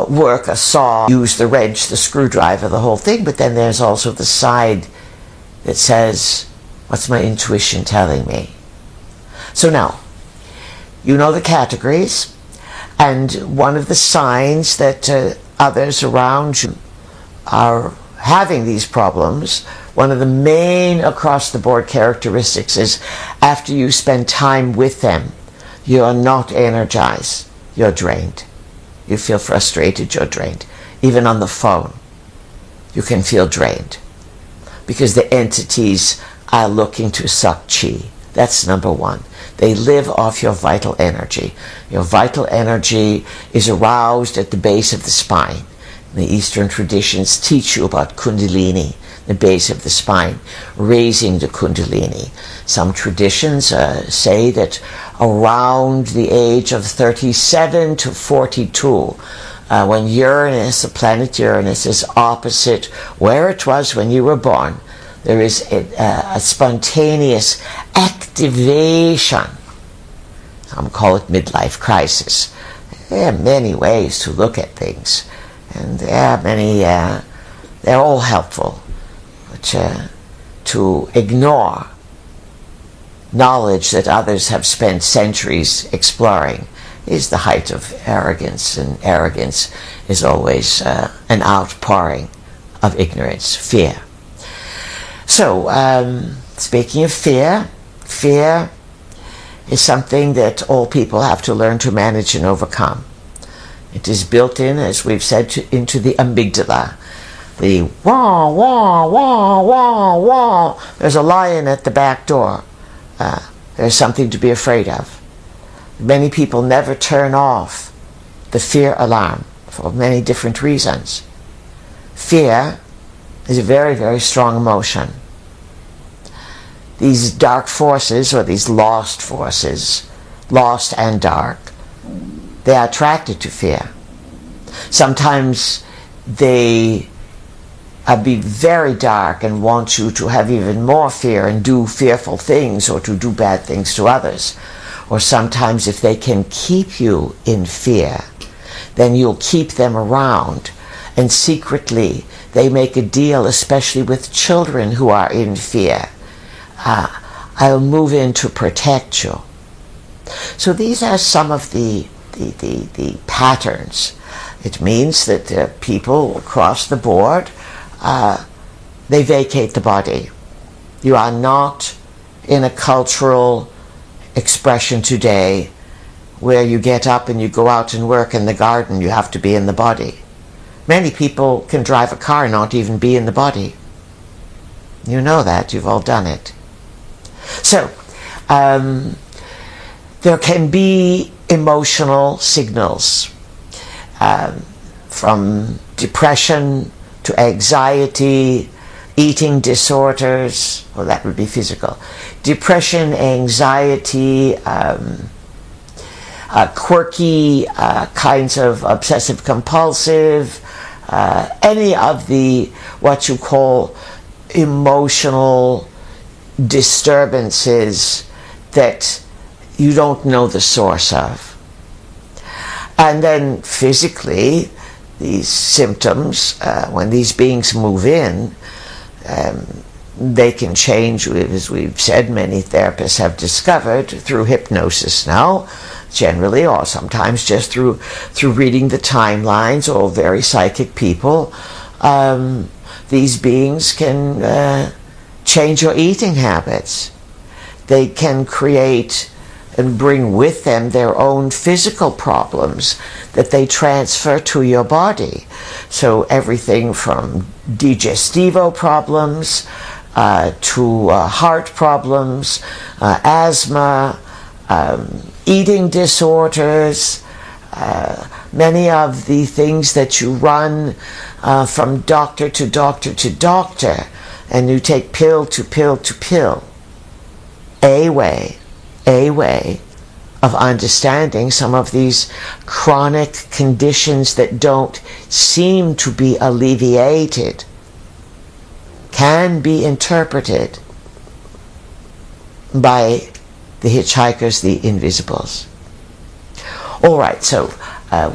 work a saw, use the wrench, the screwdriver, the whole thing, but then there's also the side that says, what's my intuition telling me? So now, you know the categories, and one of the signs that others around you are having these problems, one of the main across-the-board characteristics is after you spend time with them, you're not energized, you're drained. You feel frustrated, you're drained. Even on the phone, you can feel drained because the entities are looking to suck chi. That's number one. They live off your vital energy. Your vital energy is aroused at the base of the spine. The Eastern traditions teach you about Kundalini, the base of the spine, raising the Kundalini. Some traditions say that around the age of 37 to 42, when Uranus, the planet Uranus, is opposite where it was when you were born, there is a spontaneous activation. Some call it midlife crisis. There are many ways to look at things, and there are many, they're all helpful. But to ignore knowledge that others have spent centuries exploring is the height of arrogance, and arrogance is always an outpouring of ignorance, fear. So, speaking of fear, fear is something that all people have to learn to manage and overcome. It is built in, as we've said, into the amygdala. The wah, wah, wah, wah, wah. There's a lion at the back door. There's something to be afraid of. Many people never turn off the fear alarm for many different reasons. Fear is a very, very strong emotion. These dark forces, or these lost forces, lost and dark, they are attracted to fear. Sometimes they be very dark and want you to have even more fear and do fearful things or to do bad things to others. Or sometimes if they can keep you in fear, then you'll keep them around, and secretly they make a deal, especially with children who are in fear. I'll move in to protect you. So these are some of the patterns. It means that people across the board, they vacate the body. You are not in a cultural expression today where you get up and you go out and work in the garden. You have to be in the body. Many people can drive a car and not even be in the body. You know that. You've all done it. So, there can be emotional signals from depression to anxiety, eating disorders, well, that would be physical. Depression, anxiety, quirky kinds of obsessive compulsive, any of the what you call emotional disturbances that you don't know the source of. And then physically, these symptoms, when these beings move in, they can change, as we've said, many therapists have discovered through hypnosis now, generally, or sometimes just through reading the timelines, or very psychic people. These beings can change your eating habits. They can create and bring with them their own physical problems that they transfer to your body. So everything from digestivo problems to heart problems, asthma, eating disorders, many of the things that you run from doctor to doctor to doctor, and you take pill to pill to pill. A way of understanding some of these chronic conditions that don't seem to be alleviated can be interpreted by the hitchhikers, the invisibles. All right, so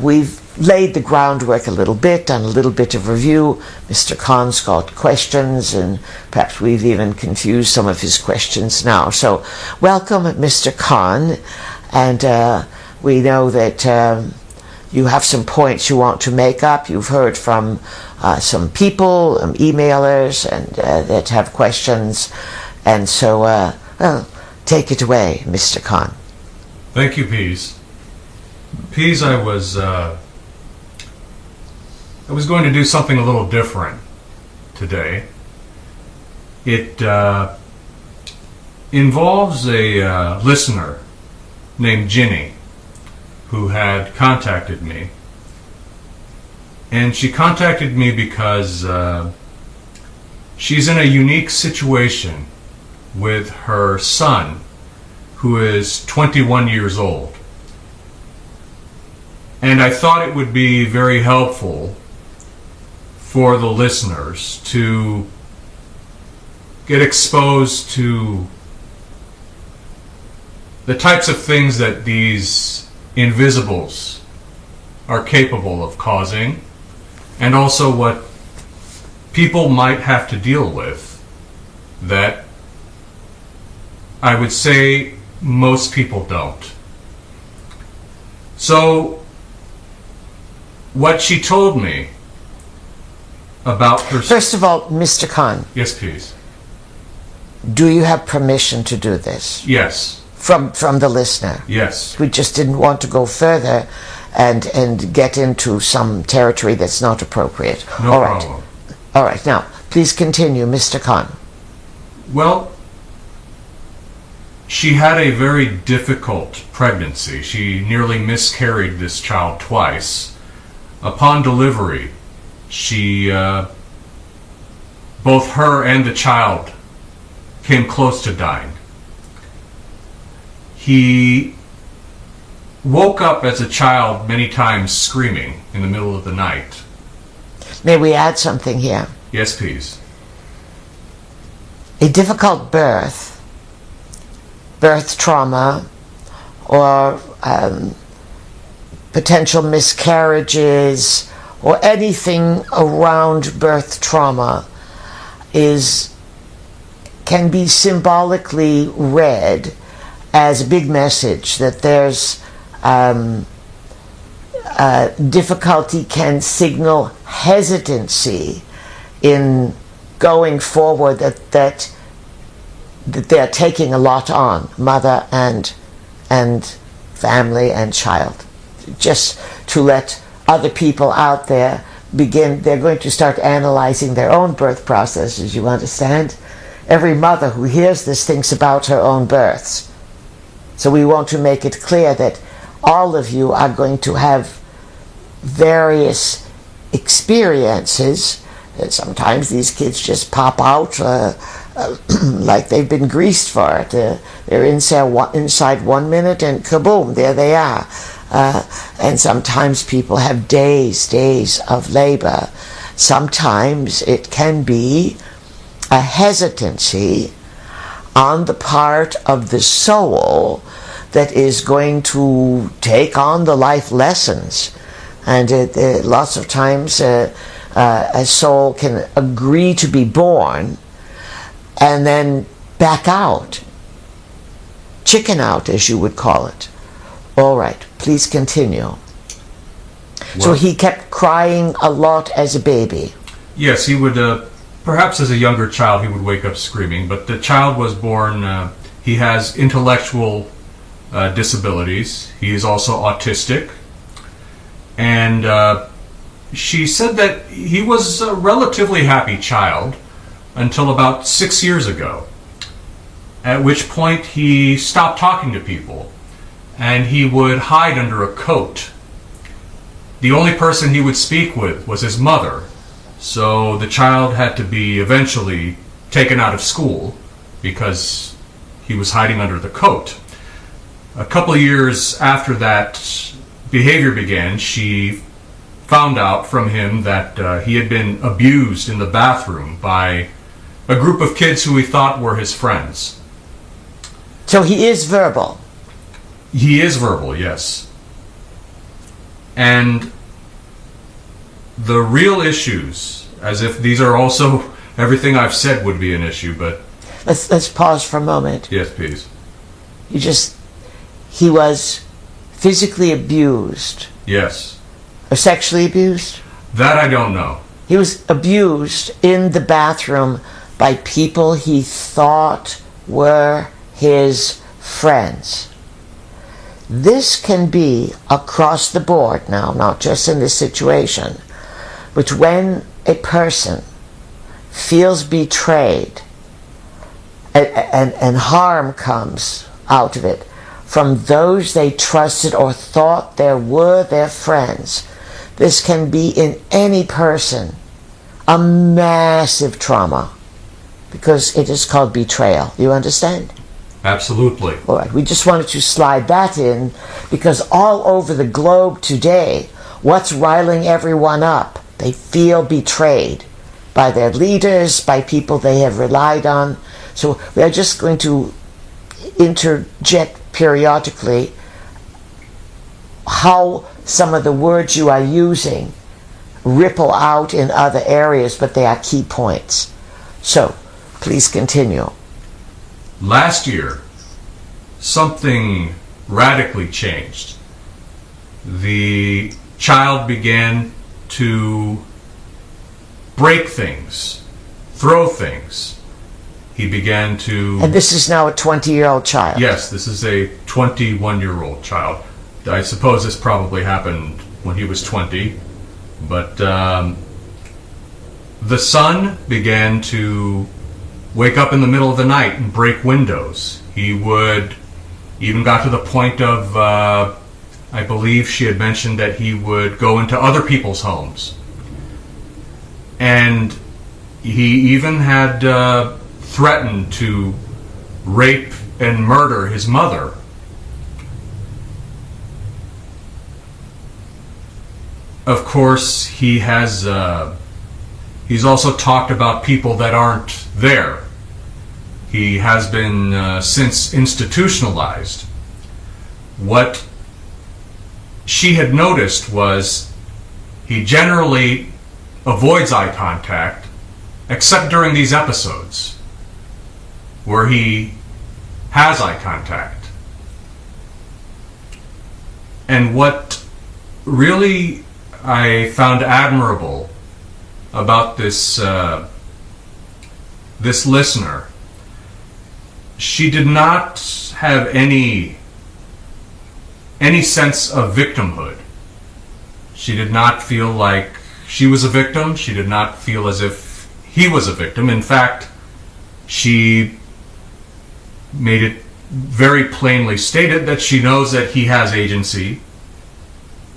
we've laid the groundwork a little bit, done a little bit of review. Mr. Khan's got questions, and perhaps we've even confused some of his questions now. So welcome, Mr. Khan, and we know that you have some points you want to make up. You've heard from some people, emailers, and that have questions, and so well, take it away, Mr. Khan. Thank you, Pease. Pease, I was going to do something a little different today. involves a listener named Ginny who had contacted me. And she contacted me because she's in a unique situation with her son, who is 21 years old. And I thought it would be very helpful for the listeners to get exposed to the types of things that these invisibles are capable of causing, and also what people might have to deal with that I would say most people don't. So, what she told me about her... First of all, Mr. Khan. Yes, please. Do you have permission to do this? Yes. From the listener? Yes. We just didn't want to go further and get into some territory that's not appropriate. No all right. problem. All right. Now, please continue, Mr. Khan. Well, she had a very difficult pregnancy. She nearly miscarried this child twice. Upon delivery, she, both her and the child came close to dying. He woke up as a child many times screaming in the middle of the night. May we add something here? Yes, please. A difficult birth trauma, or potential miscarriages, or anything around birth trauma can be symbolically read as a big message that there's difficulty, can signal hesitancy in going forward, that they're taking a lot on, mother and family and child. Just to let other people out there begin, they're going to start analyzing their own birth processes, you understand? Every mother who hears this thinks about her own births. So we want to make it clear that all of you are going to have various experiences. Sometimes these kids just pop out like they've been greased for it. They're inside 1 minute and kaboom, there they are. And sometimes people have days of labor. Sometimes it can be a hesitancy on the part of the soul that is going to take on the life lessons. And lots of times a soul can agree to be born and then back out, chicken out, as you would call it. All right, please continue. Well, so he kept crying a lot as a baby. Yes, he would, perhaps as a younger child, he would wake up screaming, but the child was born, he has intellectual disabilities. He is also autistic. And she said that he was a relatively happy child until about 6 years ago, at which point he stopped talking to people, and he would hide under a coat. The only person he would speak with was his mother, so the child had to be eventually taken out of school because he was hiding under the coat. A couple of years after that behavior began, she found out from him that he had been abused in the bathroom by a group of kids who he thought were his friends. So he is verbal? He is verbal, yes. And the real issues, as if these are also, everything I've said would be an issue, but... Let's pause for a moment. Yes, please. He was physically abused. Yes. Or sexually abused? That I don't know. He was abused in the bathroom by people he thought were his friends. This can be across the board now, not just in this situation, but when a person feels betrayed and harm comes out of it from those they trusted or thought there were their friends. This can be in any person a massive trauma because it is called betrayal. You understand? Absolutely. All right, we just wanted to slide that in because all over the globe today, what's riling everyone up? They feel betrayed by their leaders, by people they have relied on. So we are just going to interject periodically how some of the words you are using ripple out in other areas, but they are key points. So, please continue. Last year, something radically changed. The child began to break things, throw things. He began to... And this is now a 20-year-old child. Yes, this is a 21-year-old child. I suppose this probably happened when he was 20. But the son began to wake up in the middle of the night and break windows. He would even got to the point of, I believe she had mentioned that he would go into other people's homes. And he even had threatened to rape and murder his mother. Of course, he has. He's also talked about people that aren't there. He has been since institutionalized. What she had noticed was he generally avoids eye contact, except during these episodes where he has eye contact. And what really I found admirable about this this listener, she did not have any sense of victimhood. She did not feel like she was a victim. She did not feel as if he was a victim. In fact, she made it very plainly stated that she knows that he has agency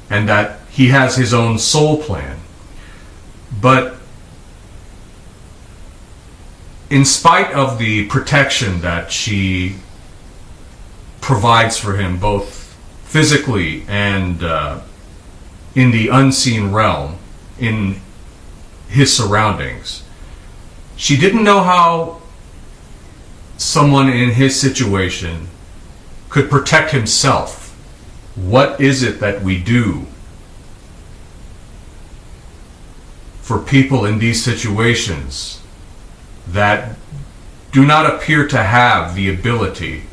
and that he has his own soul plan. But in spite of the protection that she provides for him, both physically and in the unseen realm, in his surroundings, she didn't know how someone in his situation could protect himself. What is it that we do for people in these situations that do not appear to have the ability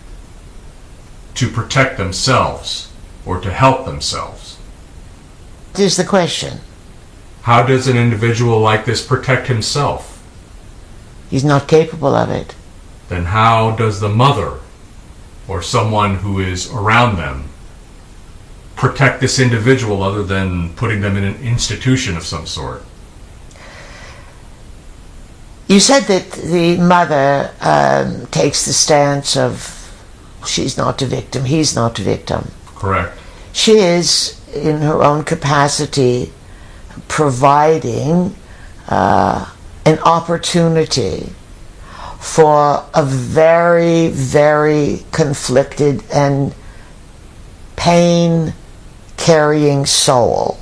to protect themselves or to help themselves? Here's the question. How does an individual like this protect himself? He's not capable of it. Then how does the mother or someone who is around them protect this individual other than putting them in an institution of some sort? You said that the mother takes the stance of she's not a victim, he's not a victim. Correct. She is, in her own capacity, providing an opportunity for a very, very conflicted and pain-carrying soul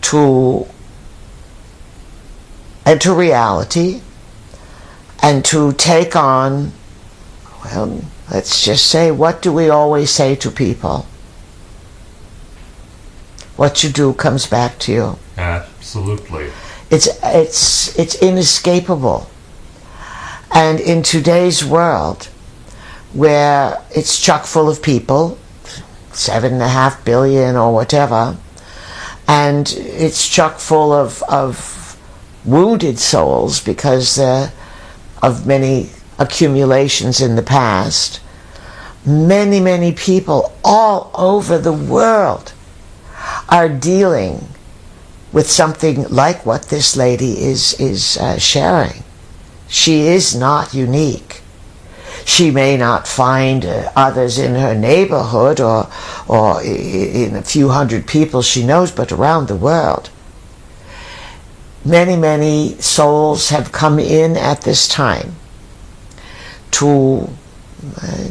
to enter reality and to take on, well, let's just say, what do we always say to people? What you do comes back to you. Absolutely. It's inescapable. And in today's world, where it's chock full of people, 7.5 billion or whatever, and it's chock full of wounded souls because of many accumulations in the past, many people all over the world are dealing with something like what this lady is sharing. She is not unique. She may not find others in her neighborhood or in a few hundred people she knows, but around the world. Many, many souls have come in at this time to,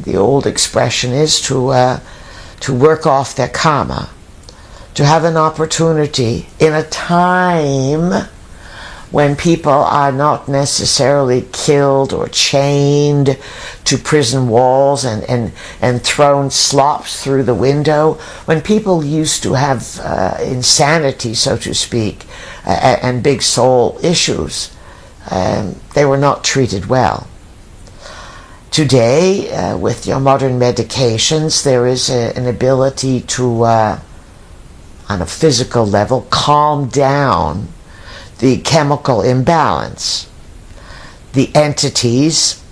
the old expression is, to work off their karma, to have an opportunity in a time when people are not necessarily killed or chained to prison walls and thrown slops through the window, when people used to have insanity, so to speak, and big soul issues, they were not treated well. Today, with your modern medications, there is an ability to, on a physical level, calm down the chemical imbalance. The entities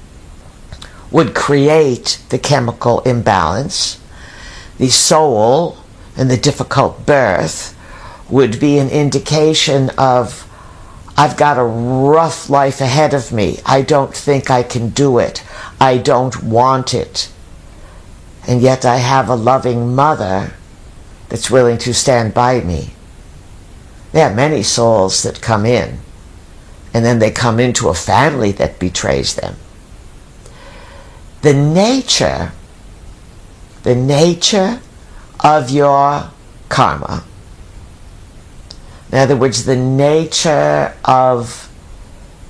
would create the chemical imbalance. The soul and the difficult birth would be an indication of, I've got a rough life ahead of me. I don't think I can do it. I don't want it. And yet I have a loving mother that's willing to stand by me. There are many souls that come in, and then they come into a family that betrays them. The nature of your karma, in other words, the nature of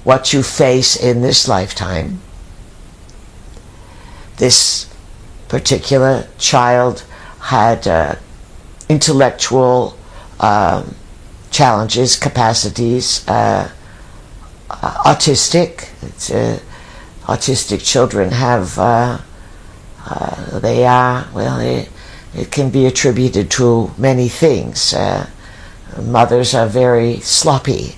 what you face in this lifetime. This particular child had intellectual challenges, capacities, autistic. Autistic children have, it can be attributed to many things. Mothers are very sloppy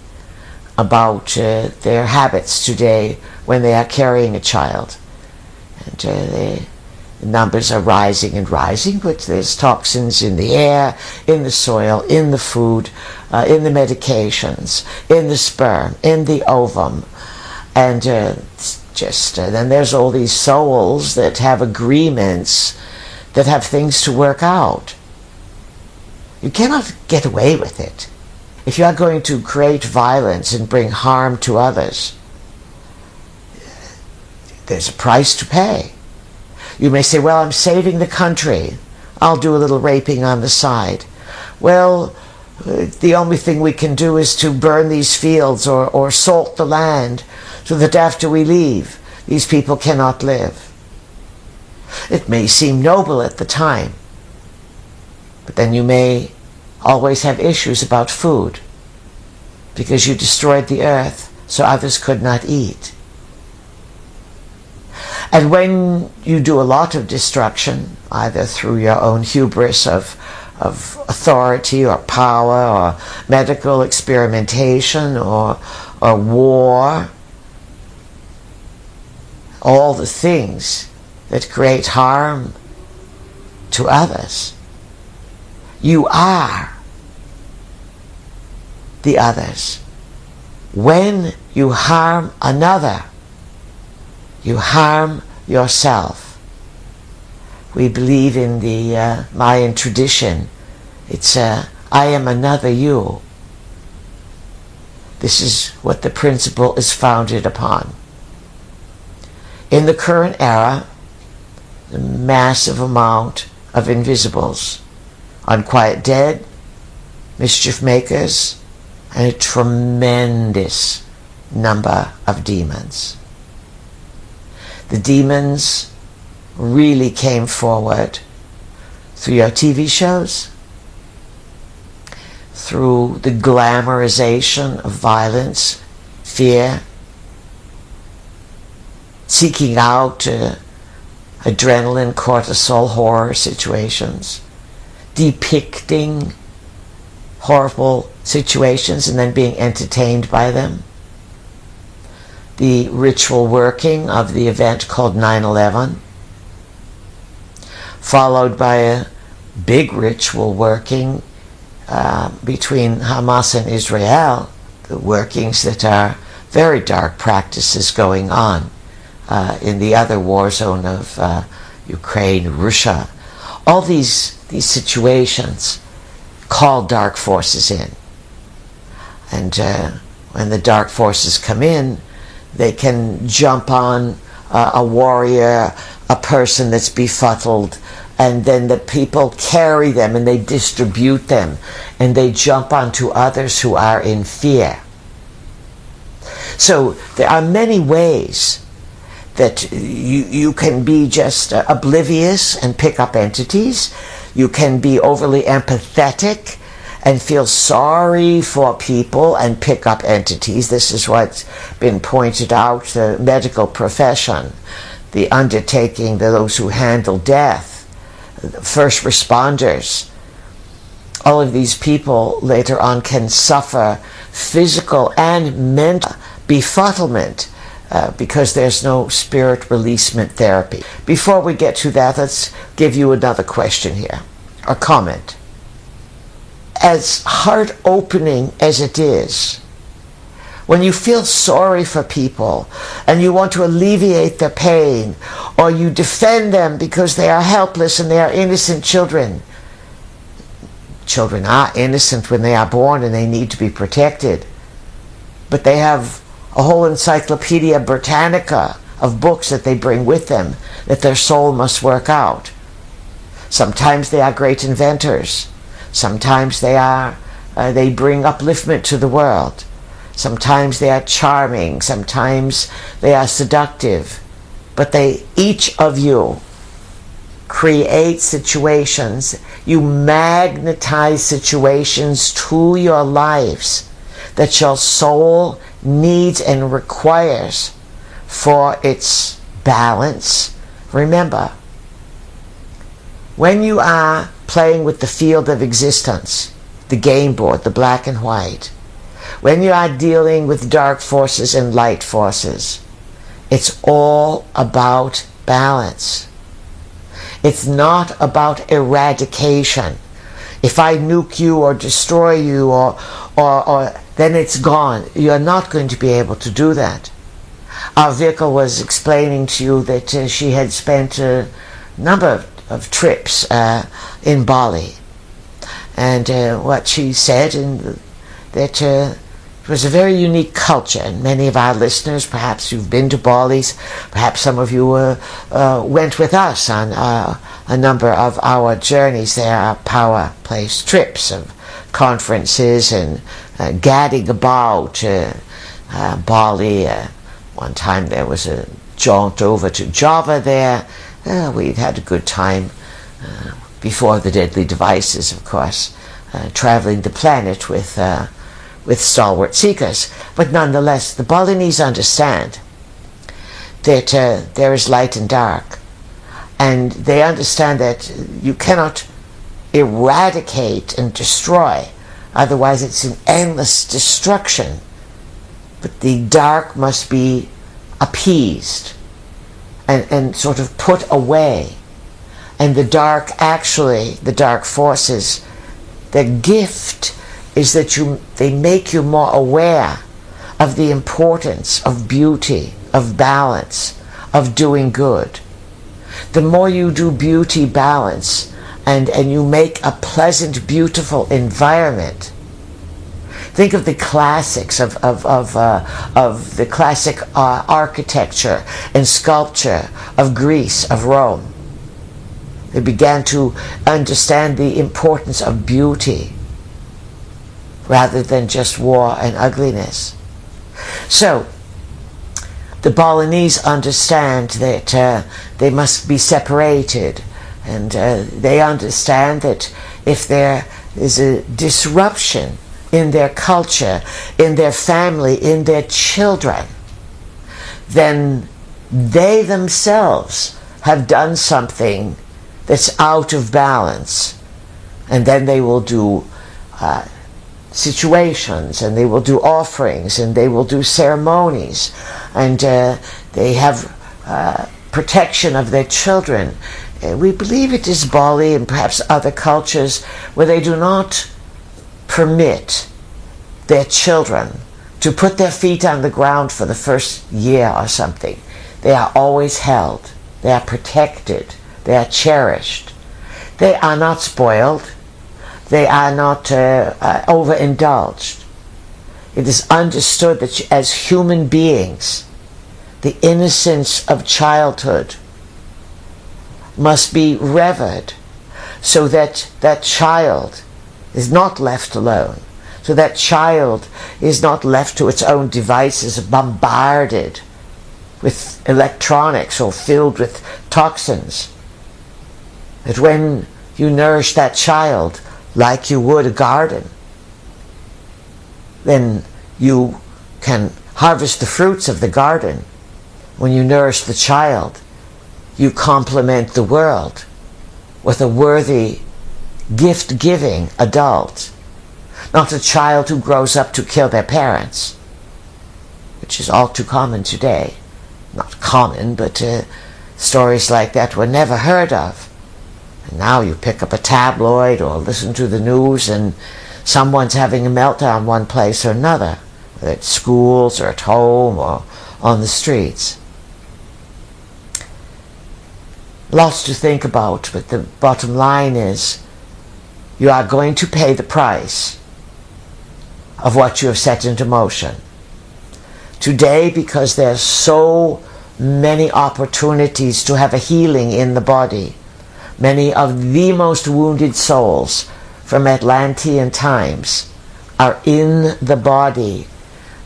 about their habits today when they are carrying a child. And the numbers are rising and rising, but there's toxins in the air, in the soil, in the food, in the medications, in the sperm, in the ovum. And then there's all these souls that have agreements, that have things to work out. You cannot get away with it. If you are going to create violence and bring harm to others, there's a price to pay. You may say, well, I'm saving the country. I'll do a little raping on the side. Well, the only thing we can do is to burn these fields or salt the land so that after we leave, these people cannot live. It may seem noble at the time, but then you may always have issues about food because you destroyed the earth so others could not eat. And when you do a lot of destruction, either through your own hubris of authority or power or medical experimentation or war, all the things that create harm to others, you are the others. When you harm another, you harm yourself. We believe in the Mayan tradition. It's I am another you. This is what the principle is founded upon. In the current era, the massive amount of invisibles, unquiet dead, mischief makers, and a tremendous number of demons. The demons really came forward through your TV shows, through the glamorization of violence, fear, seeking out adrenaline, cortisol, horror situations, depicting horrible situations and then being entertained by them. The ritual working of the event called 9/11, followed by a big ritual working between Hamas and Israel, the workings that are very dark practices going on in the other war zone of Ukraine, Russia. All these situations call dark forces in. And when the dark forces come in, they can jump on a warrior, a person that's befuddled, and then the people carry them and they distribute them, and they jump onto others who are in fear. So there are many ways that you can be just oblivious and pick up entities. You can be overly empathetic and feel sorry for people and pick up entities. This is what's been pointed out, the medical profession, the undertaking, those who handle death, first responders. All of these people later on can suffer physical and mental befuddlement because there's no spirit releasement therapy. Before we get to that, let's give you another question here, or comment. As heart-opening as it is, when you feel sorry for people and you want to alleviate their pain, or you defend them because they are helpless and they are innocent children. Children are innocent when they are born and they need to be protected. But they have a whole Encyclopedia Britannica of books that they bring with them that their soul must work out. Sometimes they are great inventors. Sometimes they bring upliftment to the world. Sometimes they are charming. Sometimes they are seductive. But each of you create situations. You magnetize situations to your lives that your soul needs and requires for its balance. Remember, when you are playing with the field of existence, the game board, the black and white, when you are dealing with dark forces and light forces, it's all about balance. It's not about eradication. If I nuke you or destroy you or then it's gone. You're not going to be able to do that. Our vehicle was explaining to you that she had spent a number of trips in Bali. And what she said, that it was a very unique culture. And many of our listeners, perhaps you've been to Bali's, perhaps some of you went with us on a number of our journeys there, our power place trips of conferences and gadding about Bali. One time there was a jaunt over to Java there. We'd had a good time before the deadly devices, of course, traveling the planet with stalwart seekers. But nonetheless, the Balinese understand that there is light and dark. And they understand that you cannot eradicate and destroy. Otherwise, it's an endless destruction. But the dark must be appeased and sort of put away. And the dark forces, the gift is that they make you more aware of the importance of beauty, of balance, of doing good. The more you do beauty, balance, and you make a pleasant, beautiful environment. Think of the classics of the classic architecture and sculpture of Greece, of Rome. They began to understand the importance of beauty rather than just war and ugliness. So, the Balinese understand that they must be separated, and they understand that if there is a disruption in their culture, in their family, in their children, then they themselves have done something that's out of balance. And then they will do situations, and they will do offerings, and they will do ceremonies, and they have protection of their children. We believe it is Bali and perhaps other cultures where they do not permit their children to put their feet on the ground for the first year or something. They are always held. They are protected. They are cherished. They are not spoiled. They are not overindulged. It is understood that as human beings, the innocence of childhood must be revered, so that that child is not left alone, so that child is not left to its own devices, bombarded with electronics or filled with toxins. That when you nourish that child like you would a garden, then you can harvest the fruits of the garden. When you nourish the child, you complement the world with a worthy, gift-giving adult, not a child who grows up to kill their parents, which is all too common today. Not common, but stories like that were never heard of. And now you pick up a tabloid or listen to the news and someone's having a meltdown one place or another, whether it's schools or at home or on the streets. Lots to think about, but the bottom line is you are going to pay the price of what you have set into motion. Today, because there's so many opportunities to have a healing in the body, many of the most wounded souls from Atlantean times are in the body,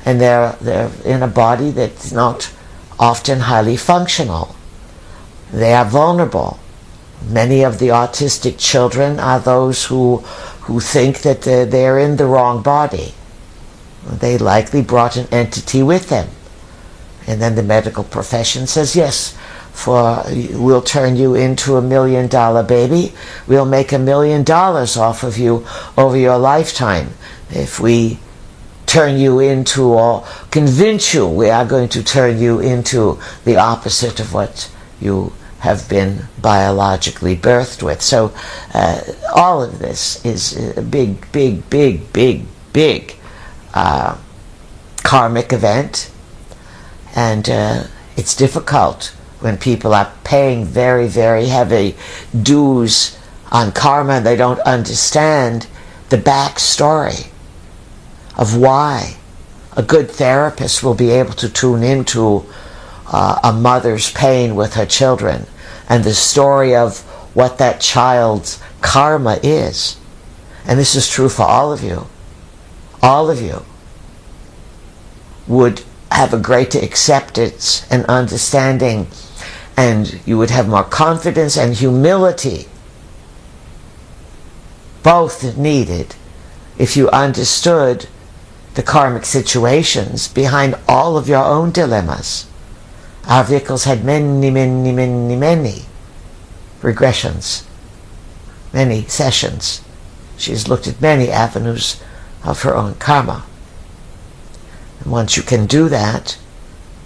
and they're in a body that's not often highly functional. They are vulnerable. Many of the autistic children are those who think that they're in the wrong body. They likely brought an entity with them. And then the medical profession says, yes, we'll turn you into $1 million baby. We'll make $1 million off of you over your lifetime. If we turn you into, or convince you, we are going to turn you into the opposite of what you have been biologically birthed with. So all of this is a big, big, big, big, big karmic event, and it's difficult when people are paying very, very heavy dues on karma and they don't understand the backstory of why. A good therapist will be able to tune into a mother's pain with her children and the story of what that child's karma is. And this is true for all of you. All of you would have a greater acceptance and understanding, and you would have more confidence and humility, both needed, if you understood the karmic situations behind all of your own dilemmas. Our vehicles had many, many, many, many regressions, many sessions. She has looked at many avenues of her own karma. And once you can do that,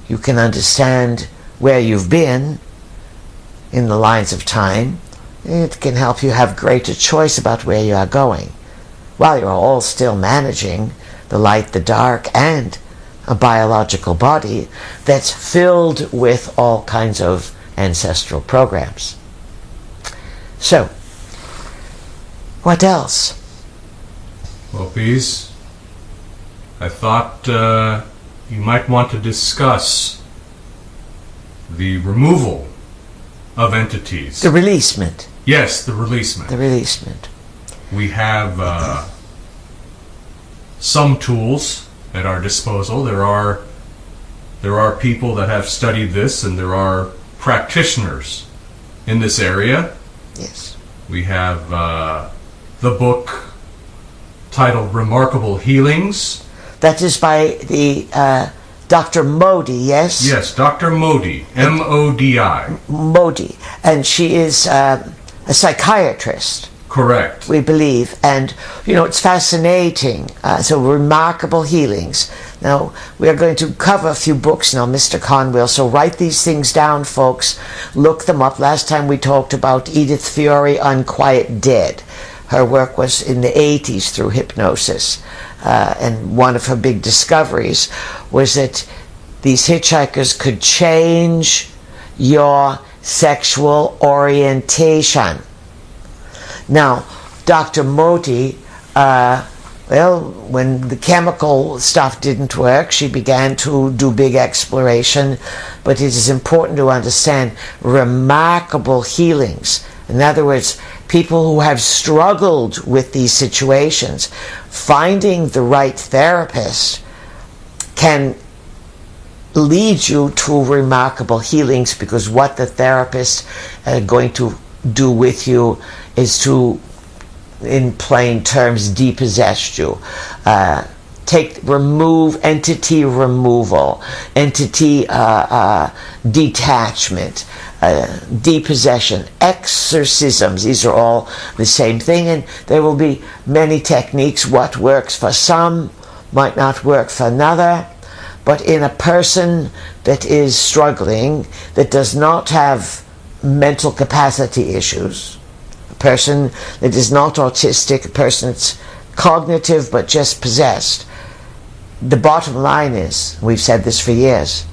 you can understand where you've been in the lines of time. It can help you have greater choice about where you are going, while you're all still managing the light, the dark, and a biological body that's filled with all kinds of ancestral programs. So, what else? Well, Bees, I thought you might want to discuss the removal of entities. The releasement. Yes, the releasement. The releasement. We have some tools at our disposal. There are people that have studied this, and there are practitioners in this area. Yes. We have the book titled Remarkable Healings. That is by the Dr. Modi, yes? Yes, Dr. Modi, M-O-D-I. Modi. And she is a psychiatrist. Correct. We believe. And, it's fascinating. So, Remarkable Healings. Now, we are going to cover a few books now, Mr. Conwell. So, write these things down, folks. Look them up. Last time we talked about Edith Fiore, Unquiet Dead. Her work was in the 80s through hypnosis. and one of her big discoveries was that these hitchhikers could change your sexual orientation. Now, Dr. Modi, when the chemical stuff didn't work, she began to do big exploration, but it is important to understand remarkable healings. In other words, people who have struggled with these situations, finding the right therapist can lead you to remarkable healings, because what the therapist is going to do with you is to, in plain terms, depossess you. Remove entity removal, entity detachment, depossession, exorcisms. These are all the same thing, and there will be many techniques. What works for some might not work for another. But in a person that is struggling, that does not have mental capacity issues, a person that is not autistic, a person that's cognitive but just possessed, the bottom line is, we've said this for years,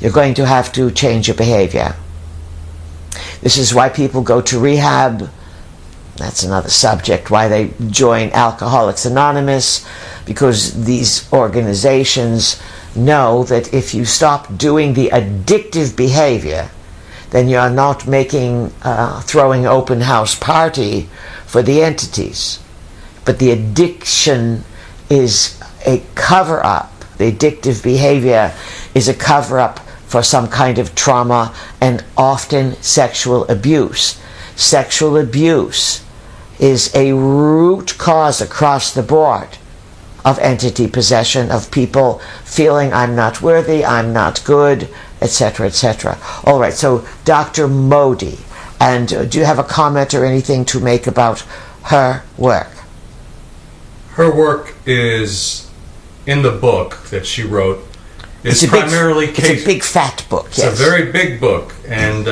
you're going to have to change your behavior. This is why people go to rehab. That's another subject, why they join Alcoholics Anonymous, because these organizations know that if you stop doing the addictive behavior, then you are not throwing open house party for the entities. But the addiction is a cover-up. The addictive behavior is a cover-up for some kind of trauma, and often sexual abuse. Sexual abuse is a root cause across the board of entity possession, of people feeling I'm not worthy, I'm not good, etc., etc. All right, so Dr. Modi, and do you have a comment or anything to make about her work? Her work is in the book that she wrote. It's primarily it's a big fat book. It's a very big book, and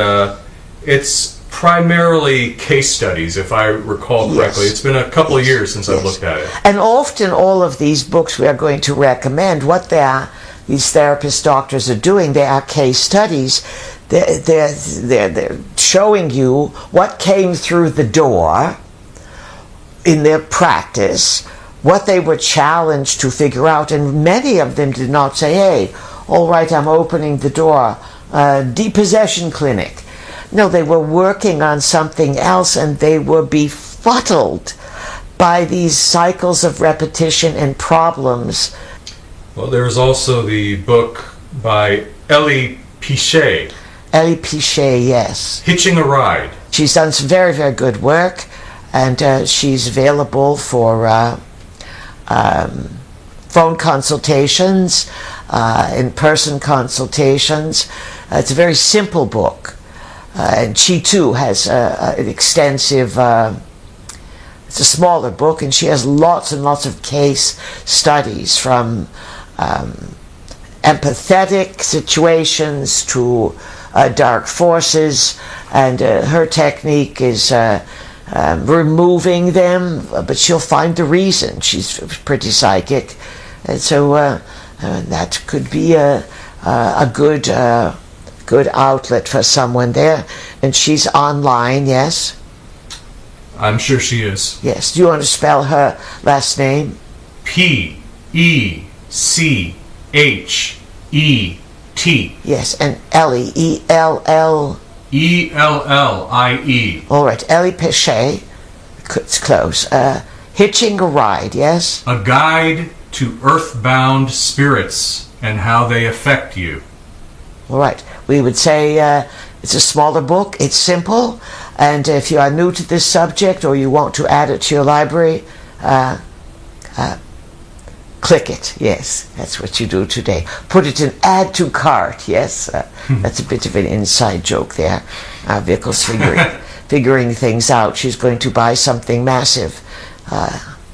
it's primarily case studies, if I recall correctly. Yes. It's been a couple of years since I've looked at it. And often all of these books we are going to recommend, what these therapists, doctors are doing, they are case studies. They're showing you what came through the door in their practice, what they were challenged to figure out, and many of them did not say, hey, all right, I'm opening the door, depossession clinic. No, they were working on something else, and they were befuddled by these cycles of repetition and problems. Well, there was also the book by Ellie Pichet. Ellie Pichet, yes. Hitching a Ride. She's done some very, very good work, and she's available for phone consultations, in-person consultations. It's a very simple book. And she too has an extensive, it's a smaller book, and she has lots and lots of case studies from empathetic situations to dark forces, and her technique is removing them, but she'll find the reason. She's pretty psychic, and so that could be a good outlet for someone there. And she's online, yes? I'm sure she is. Yes. Do you want to spell her last name? P-E-C-H-E-T. Yes, and Ellie, E-L-L... E-L-L-I-E. All right, Ellie Pichet. It's close. Hitching a Ride, yes? A Guide to Earthbound Spirits and How They Affect You. All right. We would say it's a smaller book. It's simple. And if you are new to this subject or you want to add it to your library, click it. Yes, that's what you do today. Put it in add to cart. Yes, that's a bit of an inside joke there. Vickel's figuring things out. She's going to buy something massive.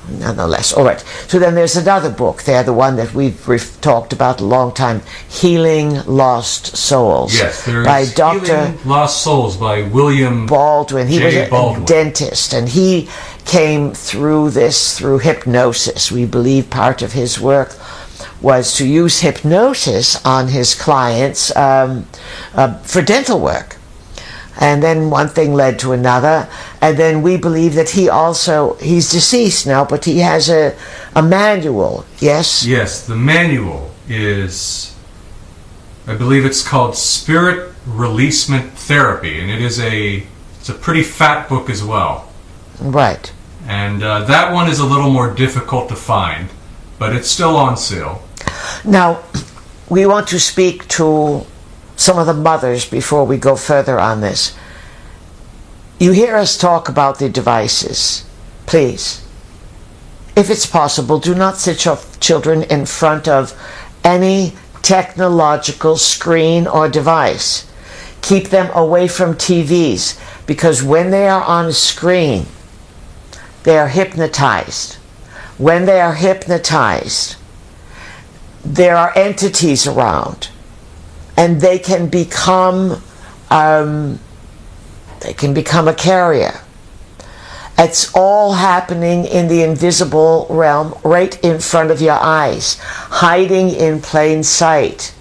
nonetheless. All right. So then there's another book there, the one that we've talked about a long time, Healing Lost Souls. Yes, there by is Dr. Healing Lost Souls by William Baldwin. He was a Baldwin. dentist, and he came through this through hypnosis. We believe part of his work was to use hypnosis on his clients for dental work. And then one thing led to another, and then we believe that he's deceased now, but he has a manual, yes? Yes, the manual is, I believe it's called Spirit Releasement Therapy, and it's a pretty fat book as well. Right. And that one is a little more difficult to find, but it's still on sale. Now, we want to speak to some of the mothers before we go further on this. You hear us talk about the devices. Please, if it's possible, do not sit your children in front of any technological screen or device. Keep them away from TVs, because when they are on a screen, they are hypnotized. When they are hypnotized, there are entities around, and they can become a carrier. It's all happening in the invisible realm, right in front of your eyes, hiding in plain sight.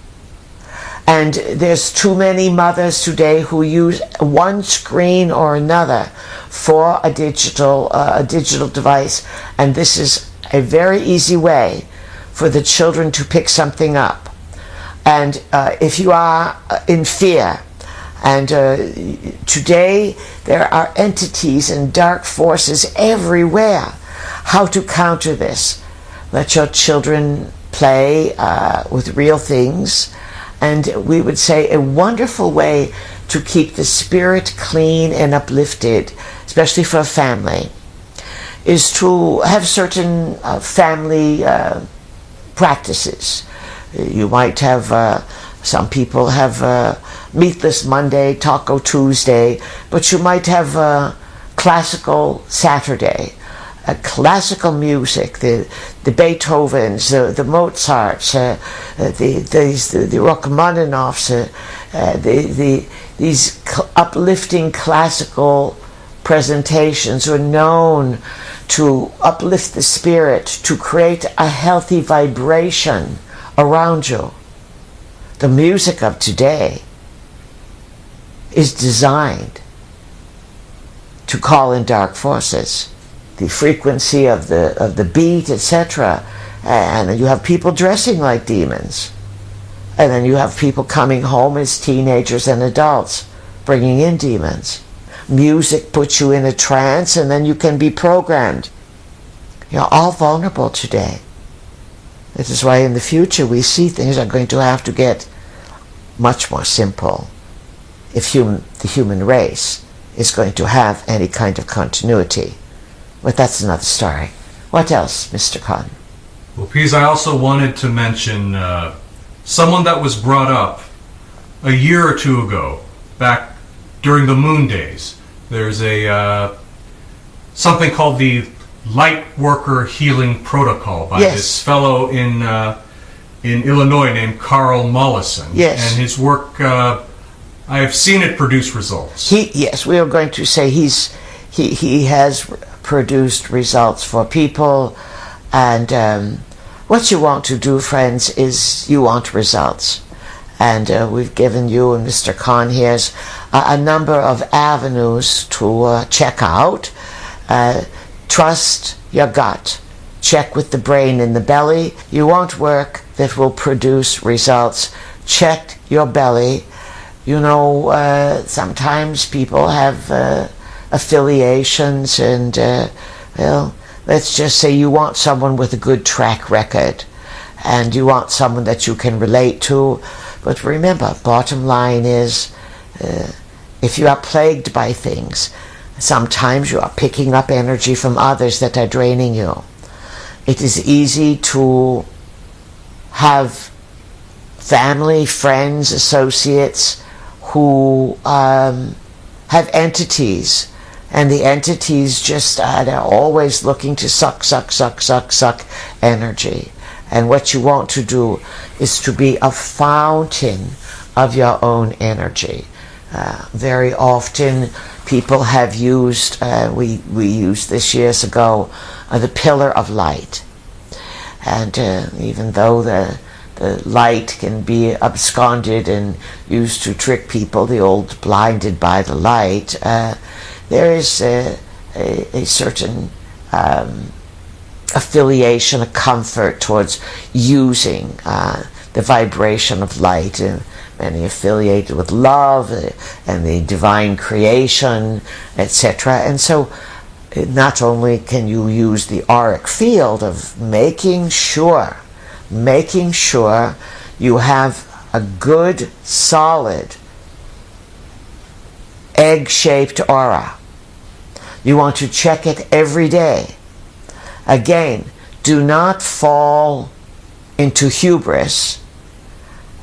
And there's too many mothers today who use one screen or another for a digital device, and this is a very easy way for the children to pick something up. And if you are in fear, and today there are entities and dark forces everywhere. How to counter this? Let your children play with real things. And we would say a wonderful way to keep the spirit clean and uplifted, especially for a family, is to have certain family practices. You might have, some people have Meatless Monday, Taco Tuesday, but you might have Classical Saturday, classical music, the Beethovens, the Mozarts, the Rachmaninoffs, these uplifting classical presentations are known to uplift the spirit, to create a healthy vibration around you. The music of today is designed to call in dark forces. The frequency of the beat, etc. And then you have people dressing like demons. And then you have people coming home as teenagers and adults, bringing in demons. Music puts you in a trance, and then you can be programmed. You're all vulnerable today. This is why in the future we see things are going to have to get much more simple if the human race is going to have any kind of continuity. But that's another story. What else, Mr. Kahn? Well, Pease, I also wanted to mention someone that was brought up a year or two ago, back during the Moon Days. There's a something called the Light Worker Healing Protocol by this fellow in Illinois named Carl Mollison. Yes. And his work, I have seen it produce results. Yes, we are going to say he has produced results for people, and what you want to do, friends, is you want results. And we've given you and Mr. Kahn here's a number of avenues to check out. Trust your gut. Check with the brain in the belly. You want work that will produce results. Check your belly. You know, sometimes people have affiliations, and well, let's just say you want someone with a good track record, and you want someone that you can relate to. But remember, bottom line is, if you are plagued by things, sometimes you are picking up energy from others that are draining you. It is easy to have family, friends, associates who have entities And the entities just, they're always looking to suck energy. And what you want to do is to be a fountain of your own energy. Very often people have used, we used this years ago, the pillar of light. And even though the light can be absconded and used to trick people, the old blinded by the light, there is a certain affiliation, a comfort towards using the vibration of light. Many affiliated with love and the divine creation, etc. And so not only can you use the auric field of making sure you have a good, solid, egg-shaped aura. You want to check it every day. Again, do not fall into hubris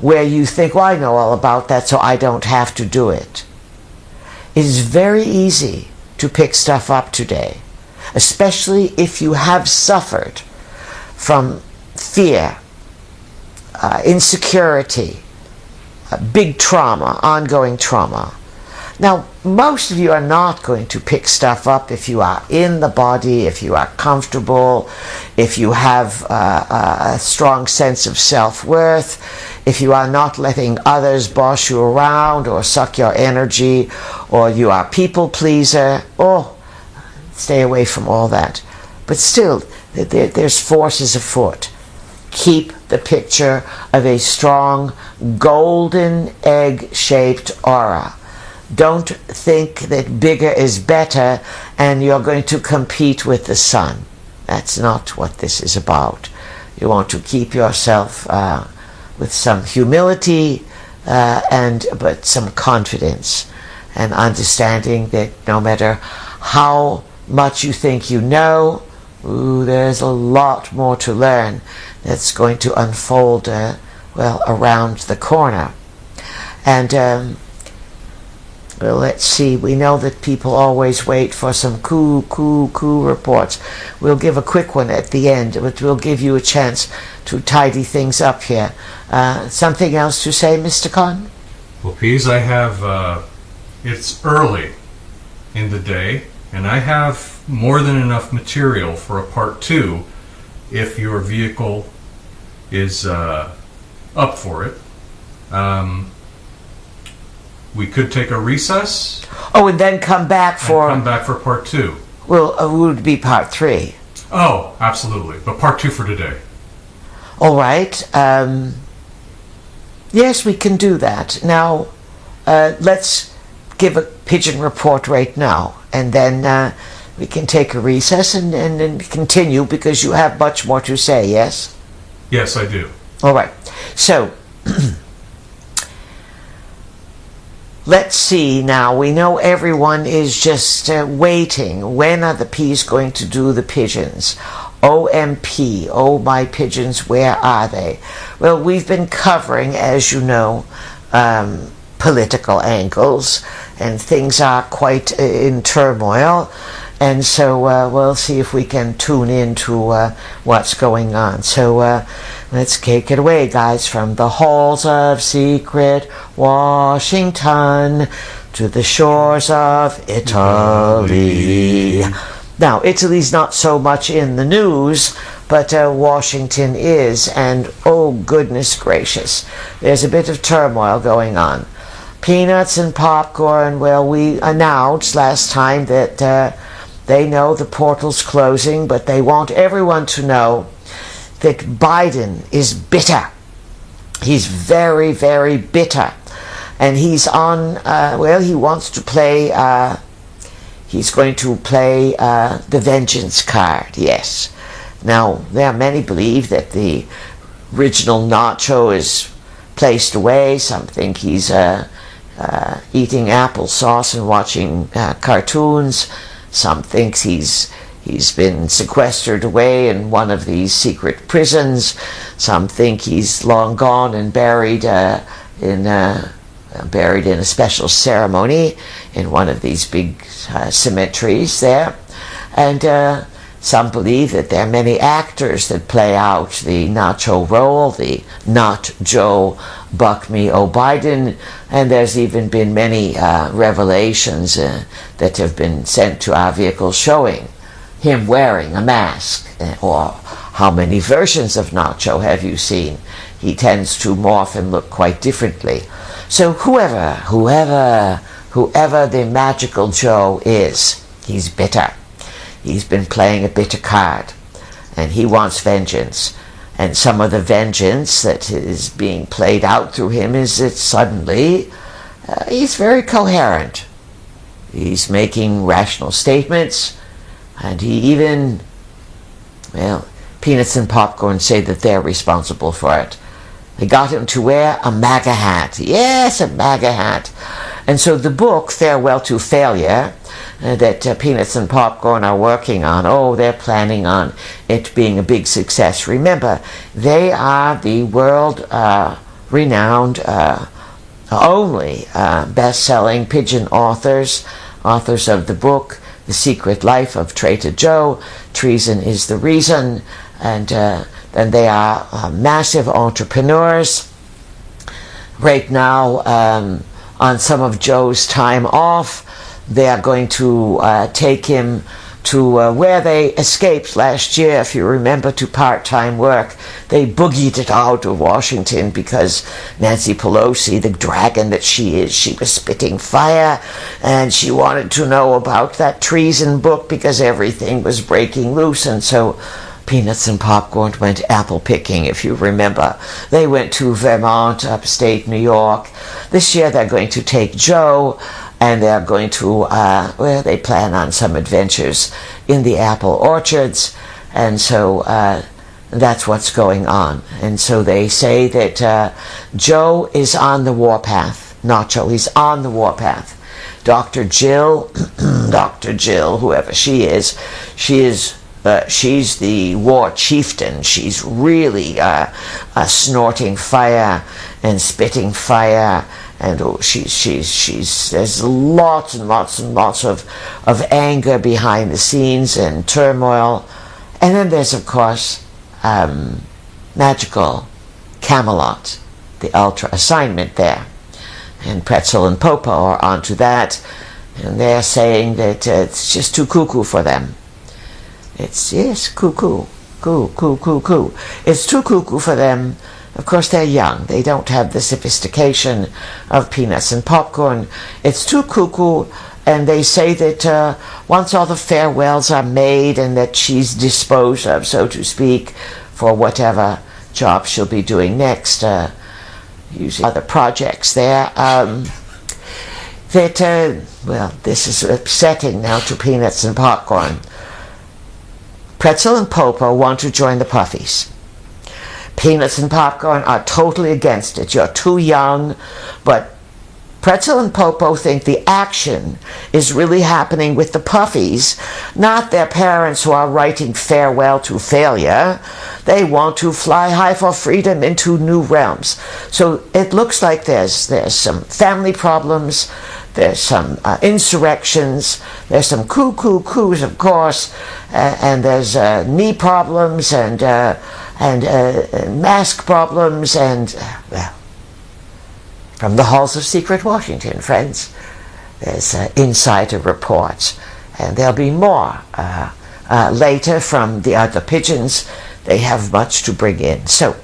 where you think, well, I know all about that, so I don't have to do it. It is very easy to pick stuff up today, especially if you have suffered from fear, insecurity, big trauma, ongoing trauma. Now, most of you are not going to pick stuff up if you are in the body, if you are comfortable, if you have a strong sense of self-worth, if you are not letting others boss you around or suck your energy, or you are a people pleaser. Oh, stay away from all that. But still, there's forces afoot. Keep the picture of a strong, golden egg-shaped aura. Don't think that bigger is better and you're going to compete with the sun. That's not what this is about. You want to keep yourself with some humility but some confidence and understanding that no matter how much you think you know, there's a lot more to learn that's going to unfold around the corner. And well, let's see, we know that people always wait for some cool reports. We'll give a quick one at the end, but we'll give you a chance to tidy things up here. Something else to say, Mr. Khan? Well, Pease, I have, it's early in the day, and I have more than enough material for a part 2 if your vehicle is up for it. We could take a recess. Oh, and then come back for part 2. Well, it would be part 3. Oh, absolutely. But part 2 for today. All right. Yes, we can do that. Now, let's give a pigeon report right now, and then we can take a recess and continue because you have much more to say. Yes. Yes, I do. All right. So. Let's see now. We know everyone is just waiting. When are the P's going to do the pigeons? OMP. Oh, my pigeons, where are they? Well, we've been covering, as you know, political angles, and things are quite in turmoil. And so we'll see if we can tune into what's going on. So let's take it away, guys, from the halls of secret Washington to the shores of Italy. Now, Italy's not so much in the news, but Washington is, and oh goodness gracious, there's a bit of turmoil going on. Peanuts and popcorn, well, we announced last time that they know the portal's closing, but they want everyone to know that Biden is bitter. He's very, very bitter. And he's on, he wants to play, he's going to play the vengeance card, yes. Now, there are many believe that the original nacho is placed away. Some think he's eating applesauce and watching cartoons. Some thinks he's been sequestered away in one of these secret prisons. Some think he's long gone and buried in a special ceremony in one of these big cemeteries there. And some believe that there are many actors that play out the Nacho role, the Not Joe Buck Me O'Biden, and there's even been many revelations that have been sent to our vehicle showing him wearing a mask. Or how many versions of Nacho have you seen? He tends to morph and look quite differently. So whoever the magical Joe is, he's bitter. He's been playing a bitter card, and he wants vengeance. And some of the vengeance that is being played out through him is that suddenly he's very coherent. He's making rational statements, and he even, well, Peanuts and Popcorn say that they're responsible for it. They got him to wear a MAGA hat. Yes, a MAGA hat. And so the book, Farewell to Failure, that Peanuts and Popcorn are working on, they're planning on it being a big success. Remember, they are the world-renowned, only best-selling pigeon authors of the book, The Secret Life of Traitor Joe, Treason is the Reason, and then they are massive entrepreneurs. Right now, on some of Joe's time off, they are going to take him to where they escaped last year, if you remember, to part-time work. They boogied it out of Washington because Nancy Pelosi, the dragon that she is, she was spitting fire, and she wanted to know about that treason book because everything was breaking loose. And so Peanuts and Popcorn went apple picking, if you remember. They went to Vermont, upstate New York. This year they're going to take Joe, and they're going to, they plan on some adventures in the apple orchards, and so that's what's going on. And so they say that Joe is on the warpath. Nacho, he's on the warpath. Dr. Jill, whoever she is, she's the war chieftain. She's really snorting fire and spitting fire, and there's lots and lots and lots of anger behind the scenes and turmoil. And then there's, of course, magical Camelot, the Ultra assignment there, and Pretzel and Popo are onto that, and they're saying that it's just too cuckoo for them. It's, yes, cuckoo. It's too cuckoo for them. Of course, they're young. They don't have the sophistication of Peanuts and Popcorn. It's too cuckoo, and they say that once all the farewells are made and that she's disposed of, so to speak, for whatever job she'll be doing next, using other projects there, this is upsetting now to Peanuts and Popcorn. Pretzel and Popo want to join the Puffies. Peanuts and Popcorn are totally against it. You're too young. But Pretzel and Popo think the action is really happening with the Puffies, not their parents who are writing Farewell to Failure. They want to fly high for freedom into new realms. So it looks like there's some family problems, there's some insurrections, there's some coups, of course, and there's knee problems and mask problems, and well, from the halls of secret Washington, friends, there's insider reports, and there'll be more later from the other pigeons. They have much to bring in. So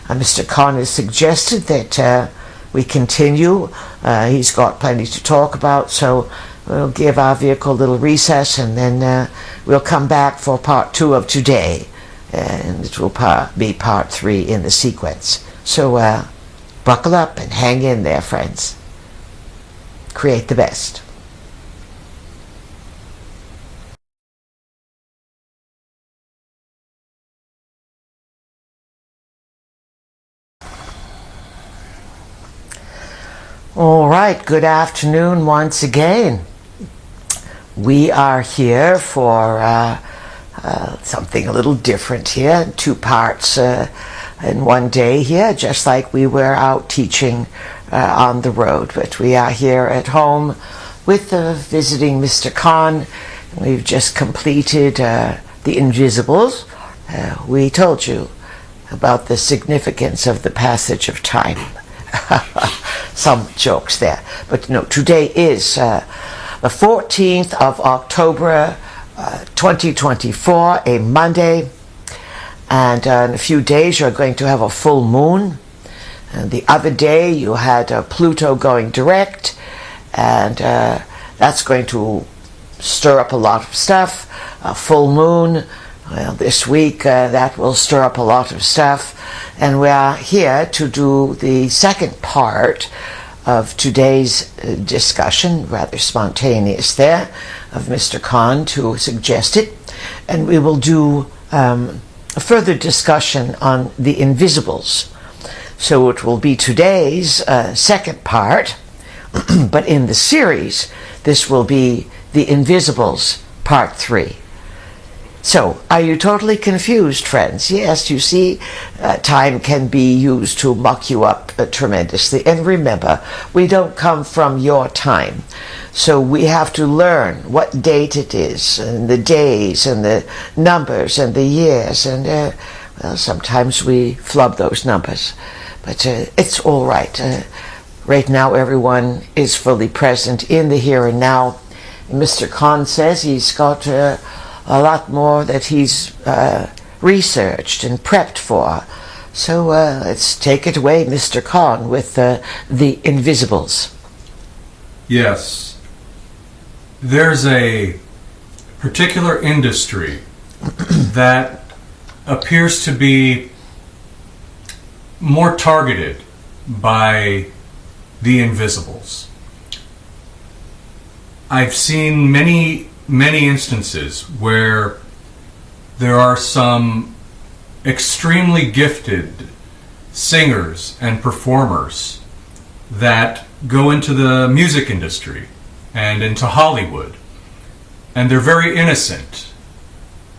Mr. Khan has suggested that we continue. He's got plenty to talk about, so we'll give our vehicle a little recess, and then we'll come back for part 2 of today, and it will be part 3 in the sequence. So buckle up and hang in there, friends. Create the best. All right, good afternoon once again. We are here for something a little different here, 2 parts in one day here, just like we were out teaching on the road. But we are here at home with visiting Mr. Khan. We've just completed The Invisibles. We told you about the significance of the passage of time. Some jokes there. But no, today is the 14th of October 2024, a Monday. And in a few days you're going to have a full moon. And the other day you had Pluto going direct. And that's going to stir up a lot of stuff. A full moon, well, this week that will stir up a lot of stuff. And we are here to do the second part of today's discussion, rather spontaneous there, of Mr. Khan to suggest it. And we will do a further discussion on the invisibles. So it will be today's second part, but in the series, this will be the invisibles part 3. So, are you totally confused, friends? Yes, you see, time can be used to muck you up tremendously. And remember, we don't come from your time. So we have to learn what date it is, and the days, and the numbers, and the years. And, well, sometimes we flub those numbers. But it's all right. Right now, everyone is fully present in the here and now. Mr. Khan says he's got a lot more that he's researched and prepped for. So let's take it away, Mr. Khan, with the invisibles. Yes. There's a particular industry that appears to be more targeted by the invisibles. I've seen many instances where there are some extremely gifted singers and performers that go into the music industry and into Hollywood, and they're very innocent.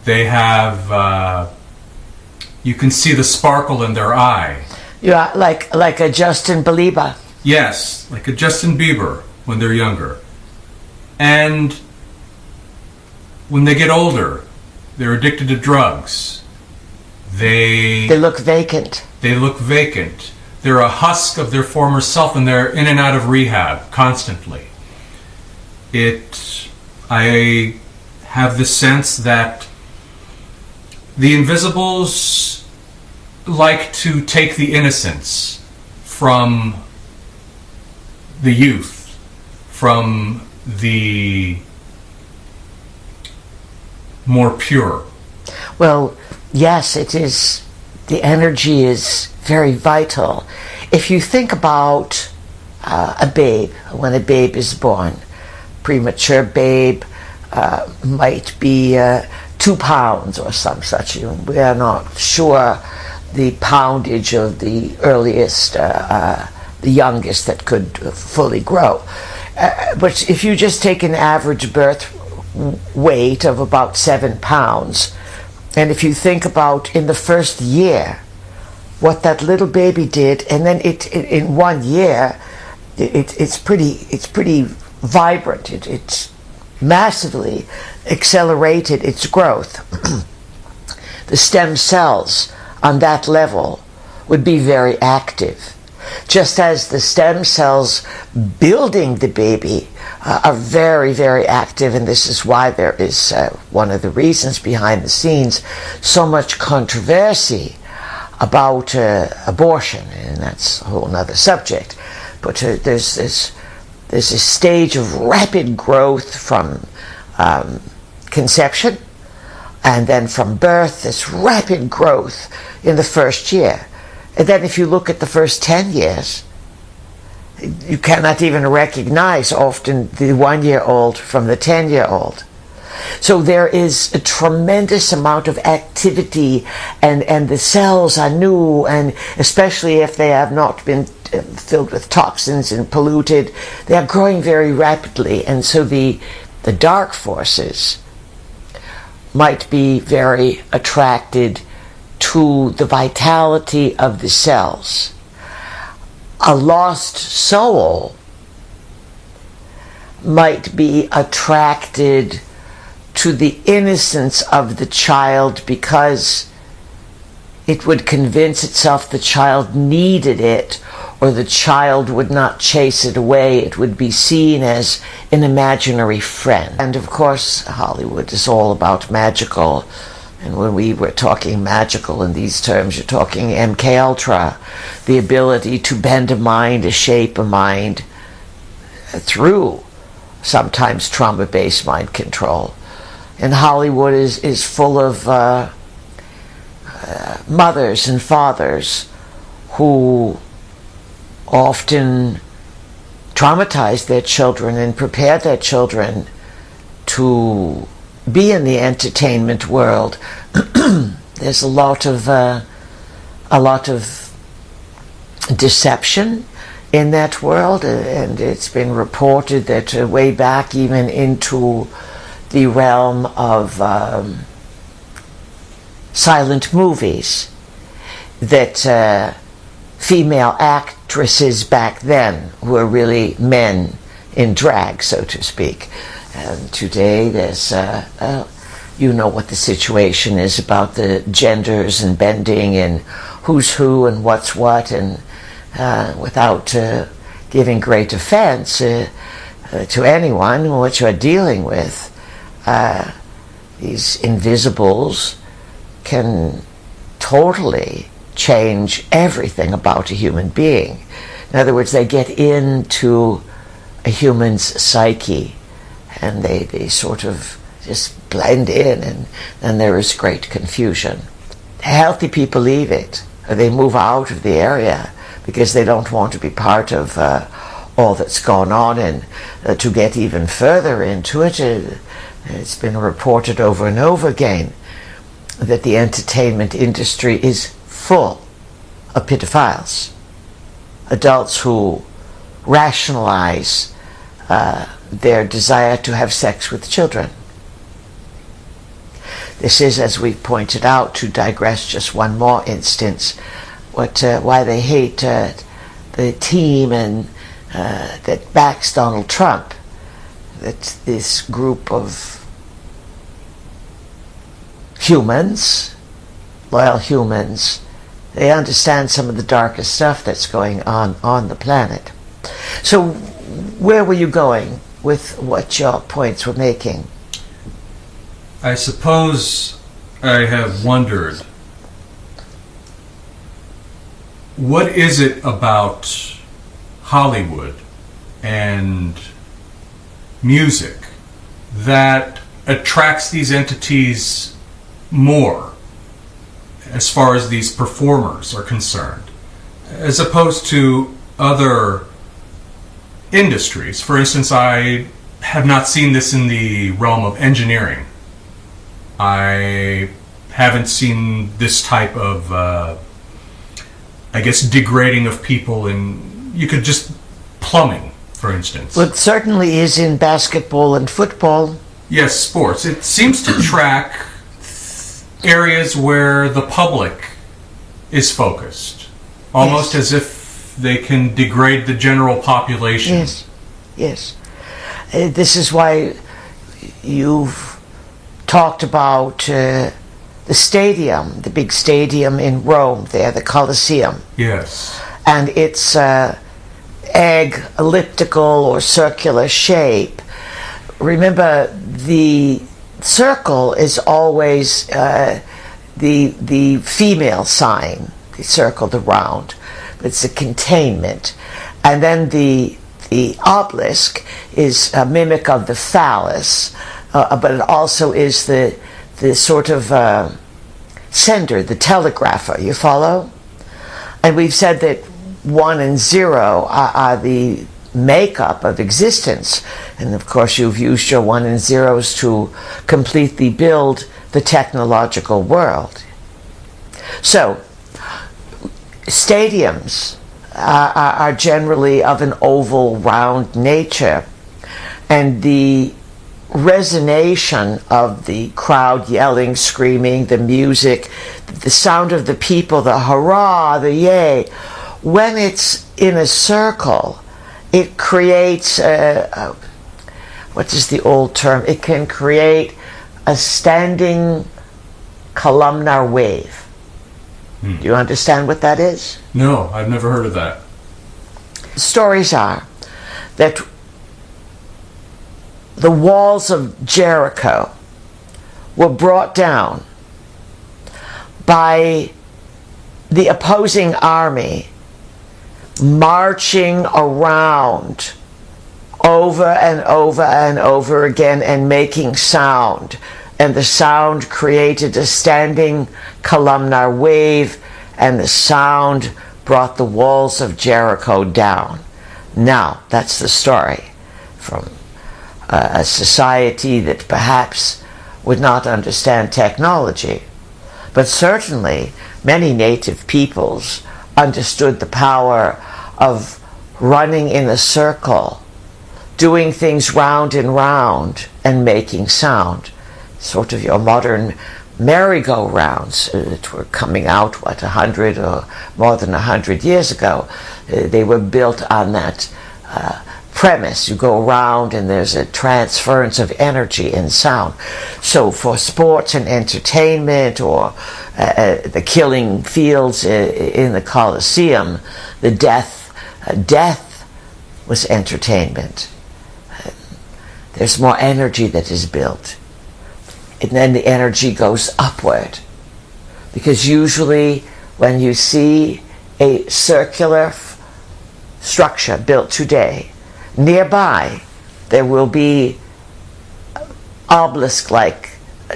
They have, you can see the sparkle in their eye. Yeah, like a Justin Bieber. Yes, like a Justin Bieber when they're younger. And when they get older, they're addicted to drugs. They look vacant. They look vacant. They're a husk of their former self, and they're in and out of rehab constantly. I have the sense that the invisibles like to take the innocence from the youth, from the more pure. Well, yes, it is. The energy is very vital. If you think about a babe, when a babe is born, premature babe might be 2 pounds or some such. We are not sure the poundage of the earliest, the youngest that could fully grow. But if you just take an average birth weight of about 7 pounds, and if you think about in the first year what that little baby did, and then it in 1 year it's pretty vibrant. It's massively accelerated its growth. The stem cells on that level would be very active, just as the stem cells building the baby are very, very active. And this is why there is one of the reasons behind the scenes so much controversy about abortion, and that's a whole other subject. But there's a stage of rapid growth from conception, and then from birth, this rapid growth in the first year. And then if you look at the first 10 years, you cannot even recognize often the 1-year-old from the 10-year-old. So there is a tremendous amount of activity, and the cells are new, and especially if they have not been filled with toxins and polluted, they are growing very rapidly. And so the dark forces might be very attracted to the vitality of the cells. A lost soul might be attracted to the innocence of the child because it would convince itself the child needed it, or the child would not chase it away. It would be seen as an imaginary friend. And of course, Hollywood is all about magical. And when we were talking magical in these terms, you're talking MK Ultra, the ability to bend a mind, to shape a mind through sometimes trauma-based mind control. And Hollywood is full of mothers and fathers who often traumatize their children and prepare their children to be in the entertainment world. There's a lot of deception in that world, and it's been reported that way back even into the realm of silent movies, that female actresses back then were really men in drag, so to speak. And today there's, you know what the situation is about the genders and bending and who's who and what's what, and without giving great offense to anyone, what you're dealing with, these invisibles can totally change everything about a human being. In other words, they get into a human's psyche and they sort of just blend in, and then there is great confusion. Healthy people leave it, or they move out of the area because they don't want to be part of all that's gone on. And to get even further into it, it's been reported over and over again that the entertainment industry is full of pedophiles, adults who rationalize their desire to have sex with children. This is, as we pointed out, to digress just one more instance, why they hate the team and that backs Donald Trump. That this group of humans, loyal humans, they understand some of the darkest stuff that's going on the planet. So where were you going with what your points were making? I suppose I have wondered, what is it about Hollywood and music that attracts these entities more as far as these performers are concerned, as opposed to other industries? For instance, I have not seen this in the realm of engineering. I haven't seen this type of, degrading of people in, you could just, plumbing, for instance. Well, it certainly is in basketball and football. Yes, sports. It seems to track areas where the public is focused, almost as if they can degrade the general population. Yes, yes. This is why you've talked about the stadium, the big stadium in Rome there, the Colosseum. Yes. And its egg, elliptical or circular shape. Remember, the circle is always the female sign, the circle, the round. It's a containment. And then the obelisk is a mimic of the phallus, but it also is the sort of sender, the telegrapher. You follow? And we've said that 1 and 0 are the makeup of existence, and of course you've used your 1 and 0s to completely build the technological world. So stadiums are generally of an oval, round nature, and the resonation of the crowd yelling, screaming, the music, the sound of the people, the hurrah, the yay, when it's in a circle, it creates what is the old term? It can create a standing columnar wave. Do you understand what that is? No, I've never heard of that. Stories are that the walls of Jericho were brought down by the opposing army marching around over and over and over again and making sound. And the sound created a standing columnar wave, and the sound brought the walls of Jericho down. Now, that's the story from a society that perhaps would not understand technology. But certainly, many native peoples understood the power of running in a circle, doing things round and round, and making sound. Sort of your modern merry-go-rounds that were coming out, 100 or more than 100 years ago. They were built on that premise. You go around and there's a transference of energy and sound. So for sports and entertainment, or the killing fields in the Colosseum, the death was entertainment. There's more energy that is built. And then the energy goes upward. Because usually when you see a circular structure built today, nearby there will be obelisk-like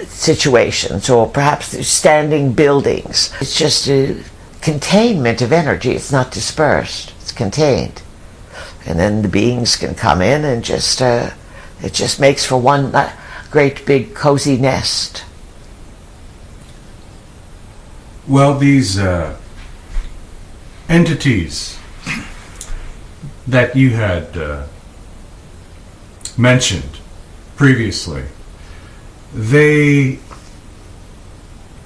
situations, or perhaps standing buildings. It's just a containment of energy. It's not dispersed. It's contained. And then the beings can come in and just it just makes for one great big cozy nest. Well, these entities that you had mentioned previously, they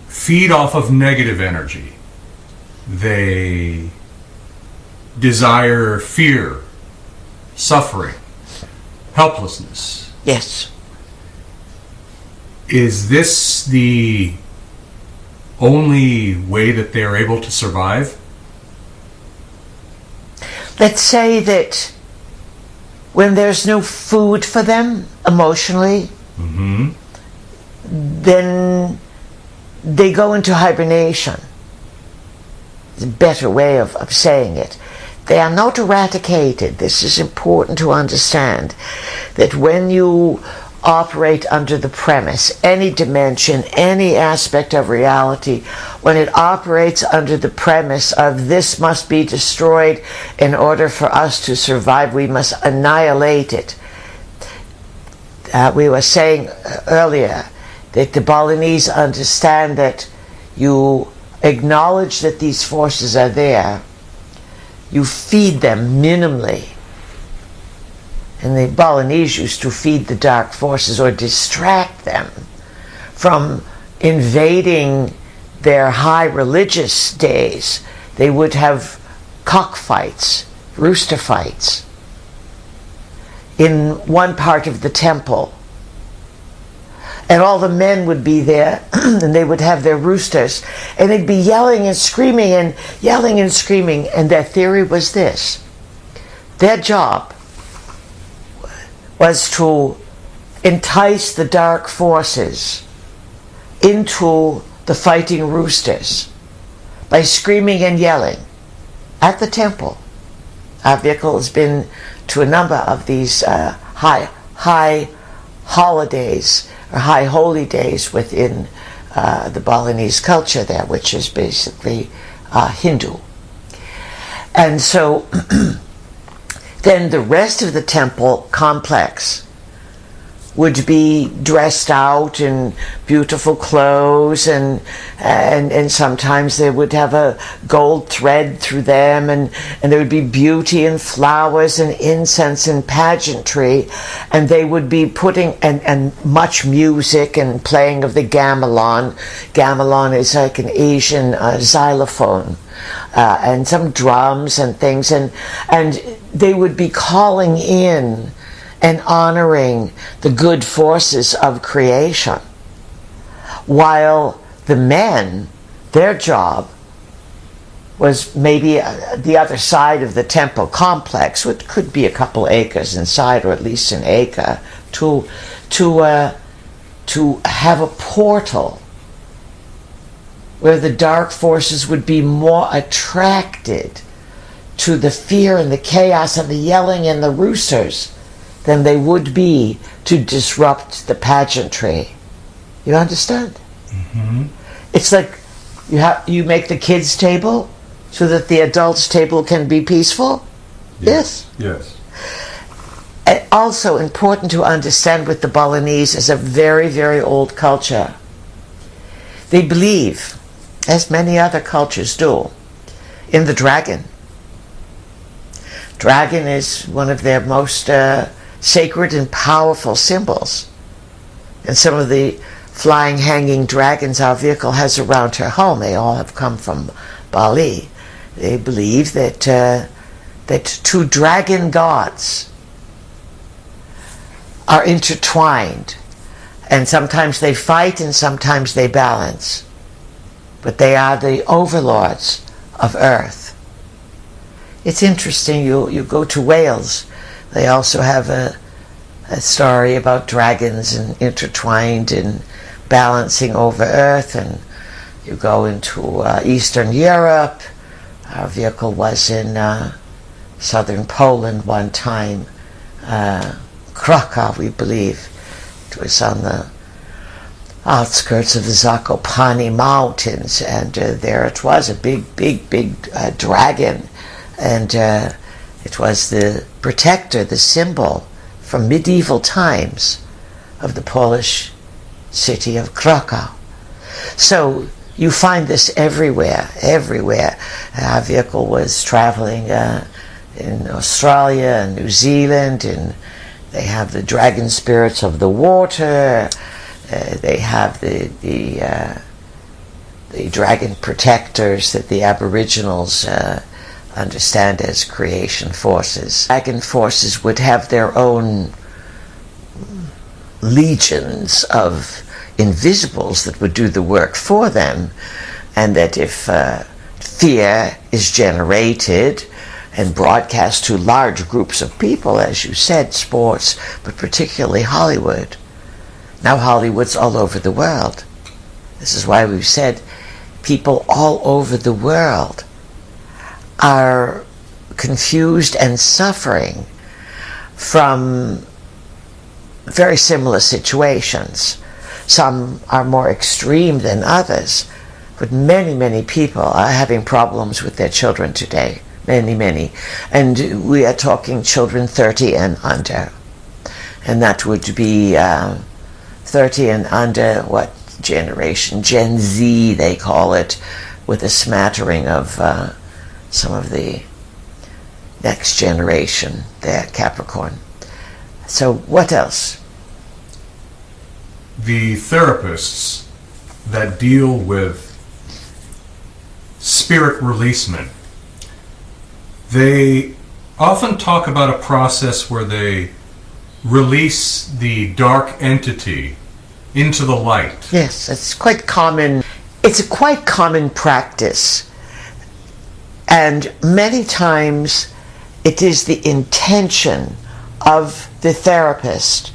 feed off of negative energy. They desire fear, suffering, helplessness. Yes. Is this the only way that they're able to survive? Let's say that when there's no food for them emotionally, then they go into hibernation. It's a better way of saying it. They are not eradicated. This is important to understand, that when you operate under the premise, any dimension, any aspect of reality, when it operates under the premise of this must be destroyed in order for us to survive, we must annihilate it. We were saying earlier that the Balinese understand that you acknowledge that these forces are there, you feed them minimally. And the Balinese used to feed the dark forces or distract them from invading their high religious days. They would have cockfights, rooster fights in one part of the temple. And all the men would be there, and they would have their roosters, and they'd be yelling and screaming and yelling and screaming. And their theory was this: their job was to entice the dark forces into the fighting roosters by screaming and yelling at the temple. Our vehicle has been to a number of these high holidays or high holy days within the Balinese culture there, which is basically Hindu. And so then the rest of the temple complex would be dressed out in beautiful clothes, and sometimes they would have a gold thread through them, and there would be beauty and flowers and incense and pageantry, and they would be putting and much music and playing of the gamelan. Gamelan is like an Asian xylophone, and some drums and things, and they would be calling in and honoring the good forces of creation, while the men, their job was maybe the other side of the temple complex, which could be a couple acres inside, or at least an acre, to have a portal where the dark forces would be more attracted to the fear and the chaos and the yelling and the roosters than they would be to disrupt the pageantry. You understand? Mm-hmm. It's like you make the kids' table so that the adults' table can be peaceful? Yes. Yes. And also important to understand with the Balinese is a very, very old culture. They believe, as many other cultures do, in the dragon. Dragon is one of their most sacred and powerful symbols. And some of the flying, hanging dragons our vehicle has around her home, they all have come from Bali. They believe that two dragon gods are intertwined, and sometimes they fight and sometimes they balance. But they are the overlords of Earth. It's interesting, you go to Wales, they also have a story about dragons and intertwined and balancing over Earth. And you go into Eastern Europe. Our vehicle was in southern Poland one time, Krakow, we believe. It was on the outskirts of the Zakopane Mountains, and there it was, a big dragon, and it was the protector, the symbol from medieval times of the Polish city of Krakow. So you find this everywhere. Our vehicle was traveling in Australia and New Zealand, and they have the dragon spirits of the water. They have the dragon protectors that the Aboriginals understand as creation forces. Dragon forces would have their own legions of invisibles that would do the work for them, and that if fear is generated and broadcast to large groups of people, as you said, sports, but particularly Hollywood. Now Hollywood's all over the world. This is why we've said people all over the world are confused and suffering from very similar situations. Some are more extreme than others, but many people are having problems with their children today. Many. And we are talking children 30 and under. And that would be 30 and under, what generation? Gen Z, they call it, with a smattering of some of the next generation there, Capricorn. So what else? The therapists that deal with spirit releasement, they often talk about a process where they release the dark entity into the light. Yes, it's quite common. It's a quite common practice. And many times it is the intention of the therapist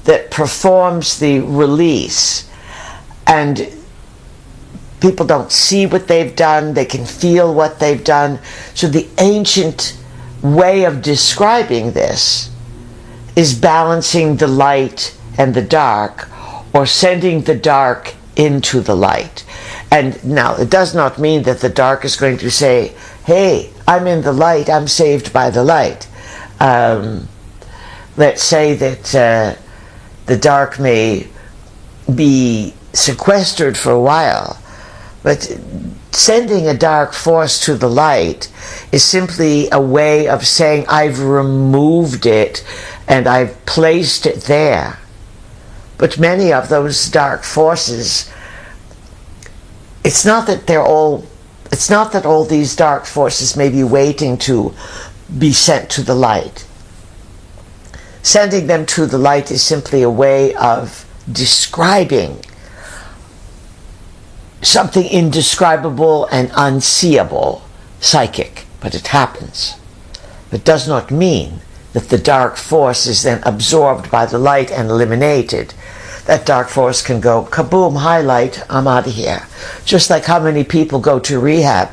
that performs the release, and people don't see what they've done, they can feel what they've done. So the ancient way of describing this is balancing the light and the dark, or sending the dark into the light. And now it does not mean that the dark is going to say, hey, I'm in the light, I'm saved by the light. Let's say that the dark may be sequestered for a while, but sending a dark force to the light is simply a way of saying, I've removed it and I've placed it there. But many of those dark forces, it's not that all these dark forces may be waiting to be sent to the light. Sending them to the light is simply a way of describing something indescribable and unseeable, psychic, but it happens. It does not mean that the dark force is then absorbed by the light and eliminated. That dark force can go, kaboom, highlight, I'm out of here. Just like how many people go to rehab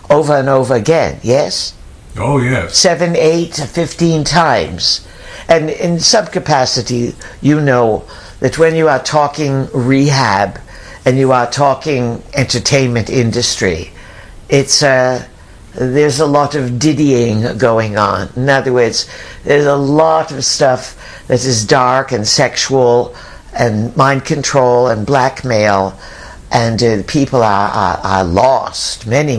over and over again, yes? Oh, yes. 7, 8, 15 times. And in some capacity, you know that when you are talking rehab and you are talking entertainment industry, it's there's a lot of diddying going on. In other words, there's a lot of stuff that is dark and sexual and mind control and blackmail, and people are lost. Many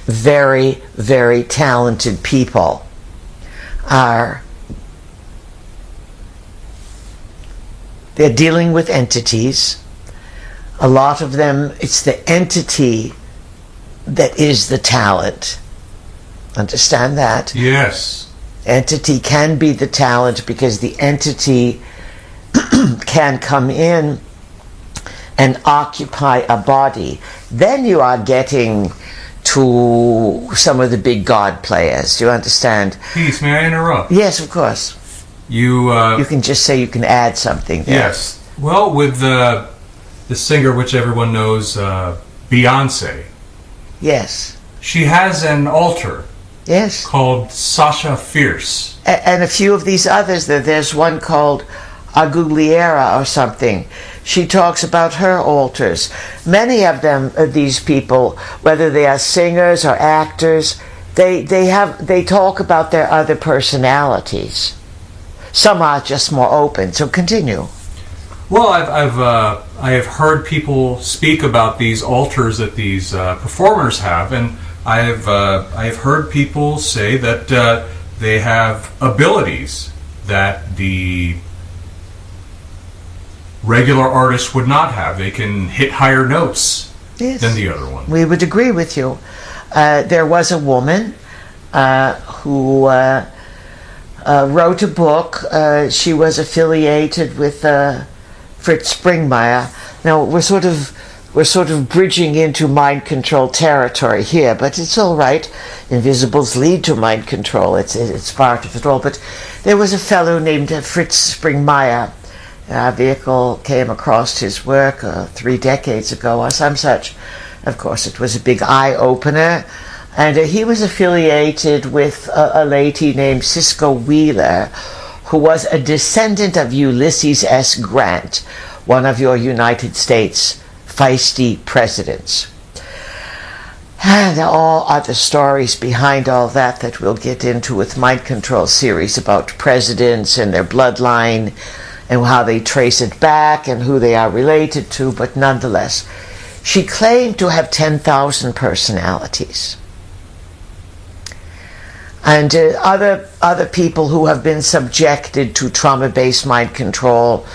very, very talented people they're dealing with entities. A lot of them, it's the entity that is the talent. Understand that? Yes. Entity can be the talent because the entity can come in and occupy a body. Then you are getting to some of the big god players. Do you understand? Peace, may I interrupt? Yes, of course. You can just say you can add something there. Yes. Well, with the singer which everyone knows, Beyonce. Yes. She has an altar. Yes. Called Sasha Fierce. And a few of these others. There's one called Aguilera or something. She talks about her altars. Many of them, these people, whether they are singers or actors, they talk about their other personalities. Some are just more open. So continue. Well, I have heard people speak about these altars that these performers have, and I have heard people say that they have abilities that the regular artist would not have. They can hit higher notes than the other one. We would agree with you. There was a woman who wrote a book. She was affiliated with Fritz Springmeier. Now we're sort of bridging into mind control territory here, but it's all right. Invisibles lead to mind control. It's part of it all. But there was a fellow named Fritz Springmeier. Our vehicle came across his work 3 decades ago or some such. Of course, it was a big eye-opener. And he was affiliated with a lady named Cisco Wheeler, who was a descendant of Ulysses S. Grant, one of your United States feisty presidents. And all other stories behind all that we'll get into with Mind Control series about presidents and their bloodline and how they trace it back and who they are related to, but nonetheless, she claimed to have 10,000 personalities. And other people who have been subjected to trauma-based mind control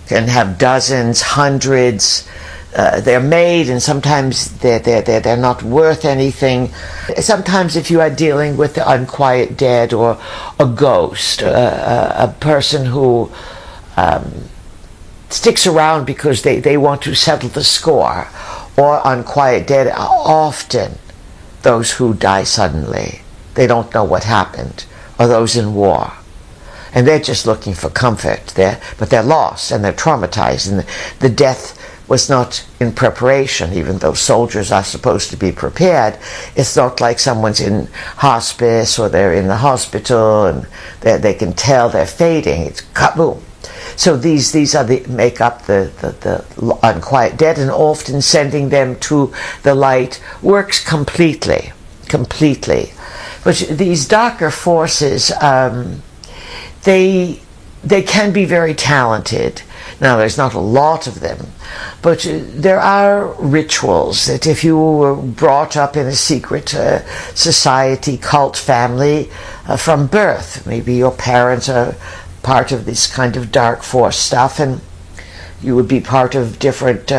can have dozens, hundreds. They're made, and sometimes they're not worth anything. Sometimes if you are dealing with the unquiet dead or a ghost, a person who sticks around because they want to settle the score, or unquiet dead are often those who die suddenly. They don't know what happened, or those in war. And they're just looking for comfort there, but they're lost and they're traumatized, and the death was not in preparation, even though soldiers are supposed to be prepared. It's not like someone's in hospice or they're in the hospital and they can tell they're fading. It's kaboom. So these are make up the unquiet dead, and often sending them to the light works completely. But these darker forces, they can be very talented. Now, there's not a lot of them, but there are rituals that if you were brought up in a secret society, cult family from birth, maybe your parents are part of this kind of dark force stuff, and you would be part of different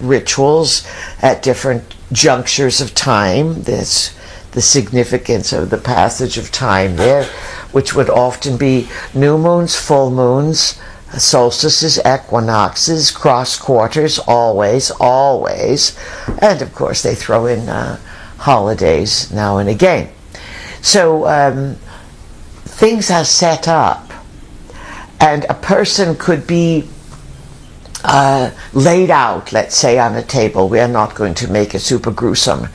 rituals at different junctures of time. the significance of the passage of time there, which would often be new moons, full moons, solstices, equinoxes, cross quarters, always, and of course they throw in holidays now and again. So things are set up, and a person could be laid out, let's say, on a table. We are not going to make it super gruesome.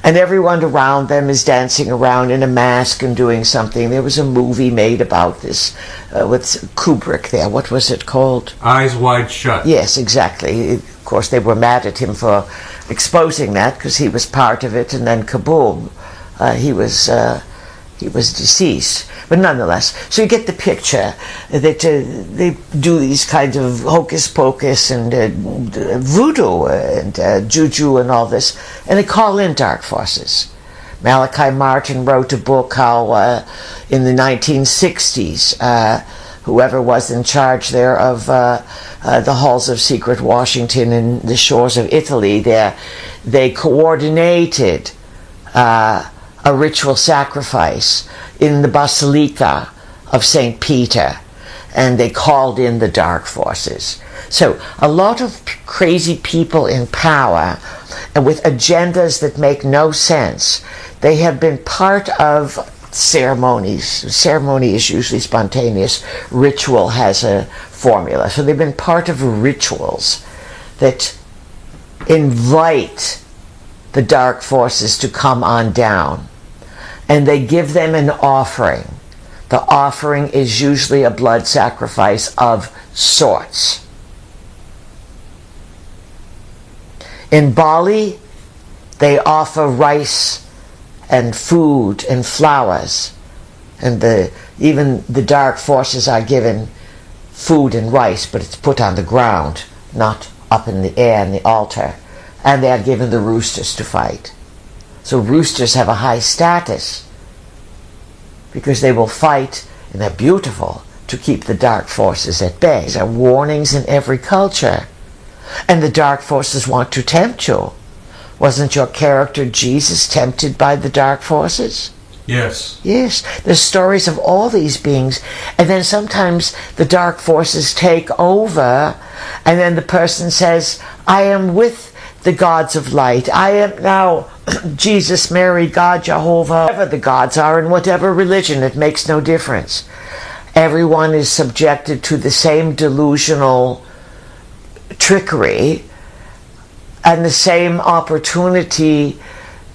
And everyone around them is dancing around in a mask and doing something. There was a movie made about this with Kubrick there. What was it called? Eyes Wide Shut. Yes, exactly. Of course, they were mad at him for exposing that because he was part of it, and then kaboom, he was deceased. But nonetheless, so you get the picture that they do these kinds of hocus pocus and voodoo and juju and all this, and they call in dark forces. Malachi Martin wrote a book how in the 1960s, whoever was in charge there of the halls of secret Washington and the shores of Italy there, they coordinated a ritual sacrifice in the Basilica of St. Peter, and they called in the dark forces. So a lot of crazy people in power and with agendas that make no sense, they have been part of ceremonies. Ceremony is usually spontaneous. Ritual has a formula. So they've been part of rituals that invite the dark forces to come on down. And they give them an offering. The offering is usually a blood sacrifice of sorts. In Bali, they offer rice and food and flowers. And even the dark forces are given food and rice, but it's put on the ground, not up in the air in the altar. And they are given the roosters to fight. So roosters have a high status because they will fight, and they're beautiful, to keep the dark forces at bay. There are warnings in every culture. And the dark forces want to tempt you. Wasn't your character Jesus tempted by the dark forces? Yes. Yes. There's stories of all these beings. And then sometimes the dark forces take over, and then the person says, I am with the gods of light. I am now Jesus, Mary, God, Jehovah, whatever the gods are in whatever religion, it makes no difference. Everyone is subjected to the same delusional trickery and the same opportunity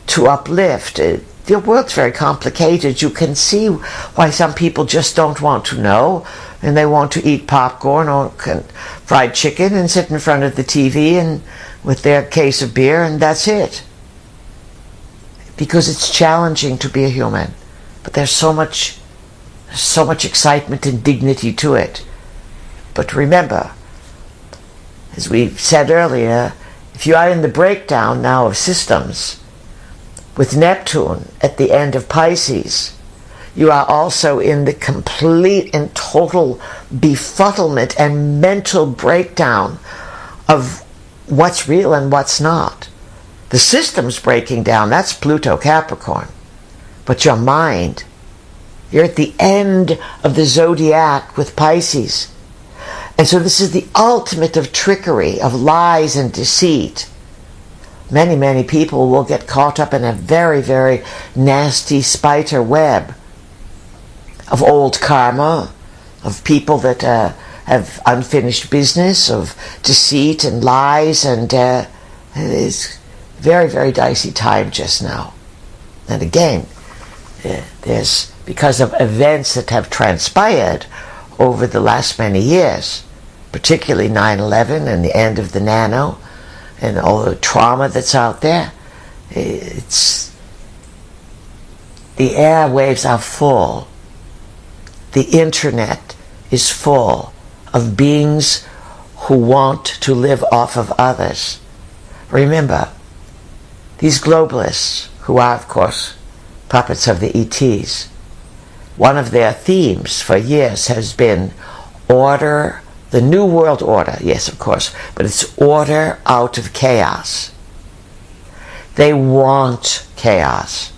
to uplift. The world's very complicated. You can see why some people just don't want to know, and they want to eat popcorn or fried chicken and sit in front of the TV and with their case of beer, and that's it. Because it's challenging to be a human, but there's so much excitement and dignity to it. But remember, as we said earlier, if you are in the breakdown now of systems, with Neptune at the end of Pisces, you are also in the complete and total befuddlement and mental breakdown of what's real and what's not. The system's breaking down, that's Pluto Capricorn. But your mind, you're at the end of the zodiac with Pisces. And so this is the ultimate of trickery, of lies and deceit. Many, many people will get caught up in a very, very nasty spider web of old karma, of people that have unfinished business, of deceit and lies, and it is very, very dicey time just now. And again, there's, because of events that have transpired over the last many years, particularly 9/11 and the end of the nano, and all the trauma that's out there, it's, the airwaves are full. The internet is full of beings who want to live off of others. Remember, these globalists, who are, of course, puppets of the ETs, one of their themes for years has been order, the New World Order, yes, of course, but it's order out of chaos. They want chaos.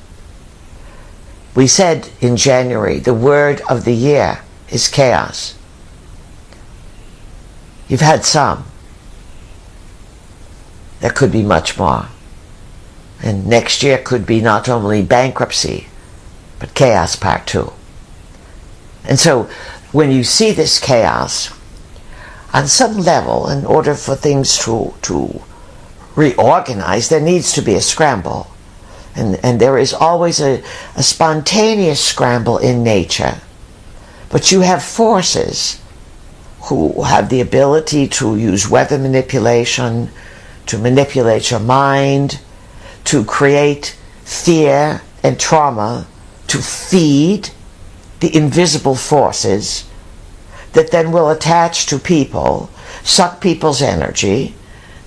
We said in January, the word of the year is chaos. You've had some. There could be much more. And next year could be not only bankruptcy, but chaos part 2. And so when you see this chaos, on some level, in order for things to reorganize, there needs to be a scramble. And there is always a spontaneous scramble in nature. But you have forces who have the ability to use weather manipulation, to manipulate your mind, to create fear and trauma, to feed the invisible forces that then will attach to people, suck people's energy,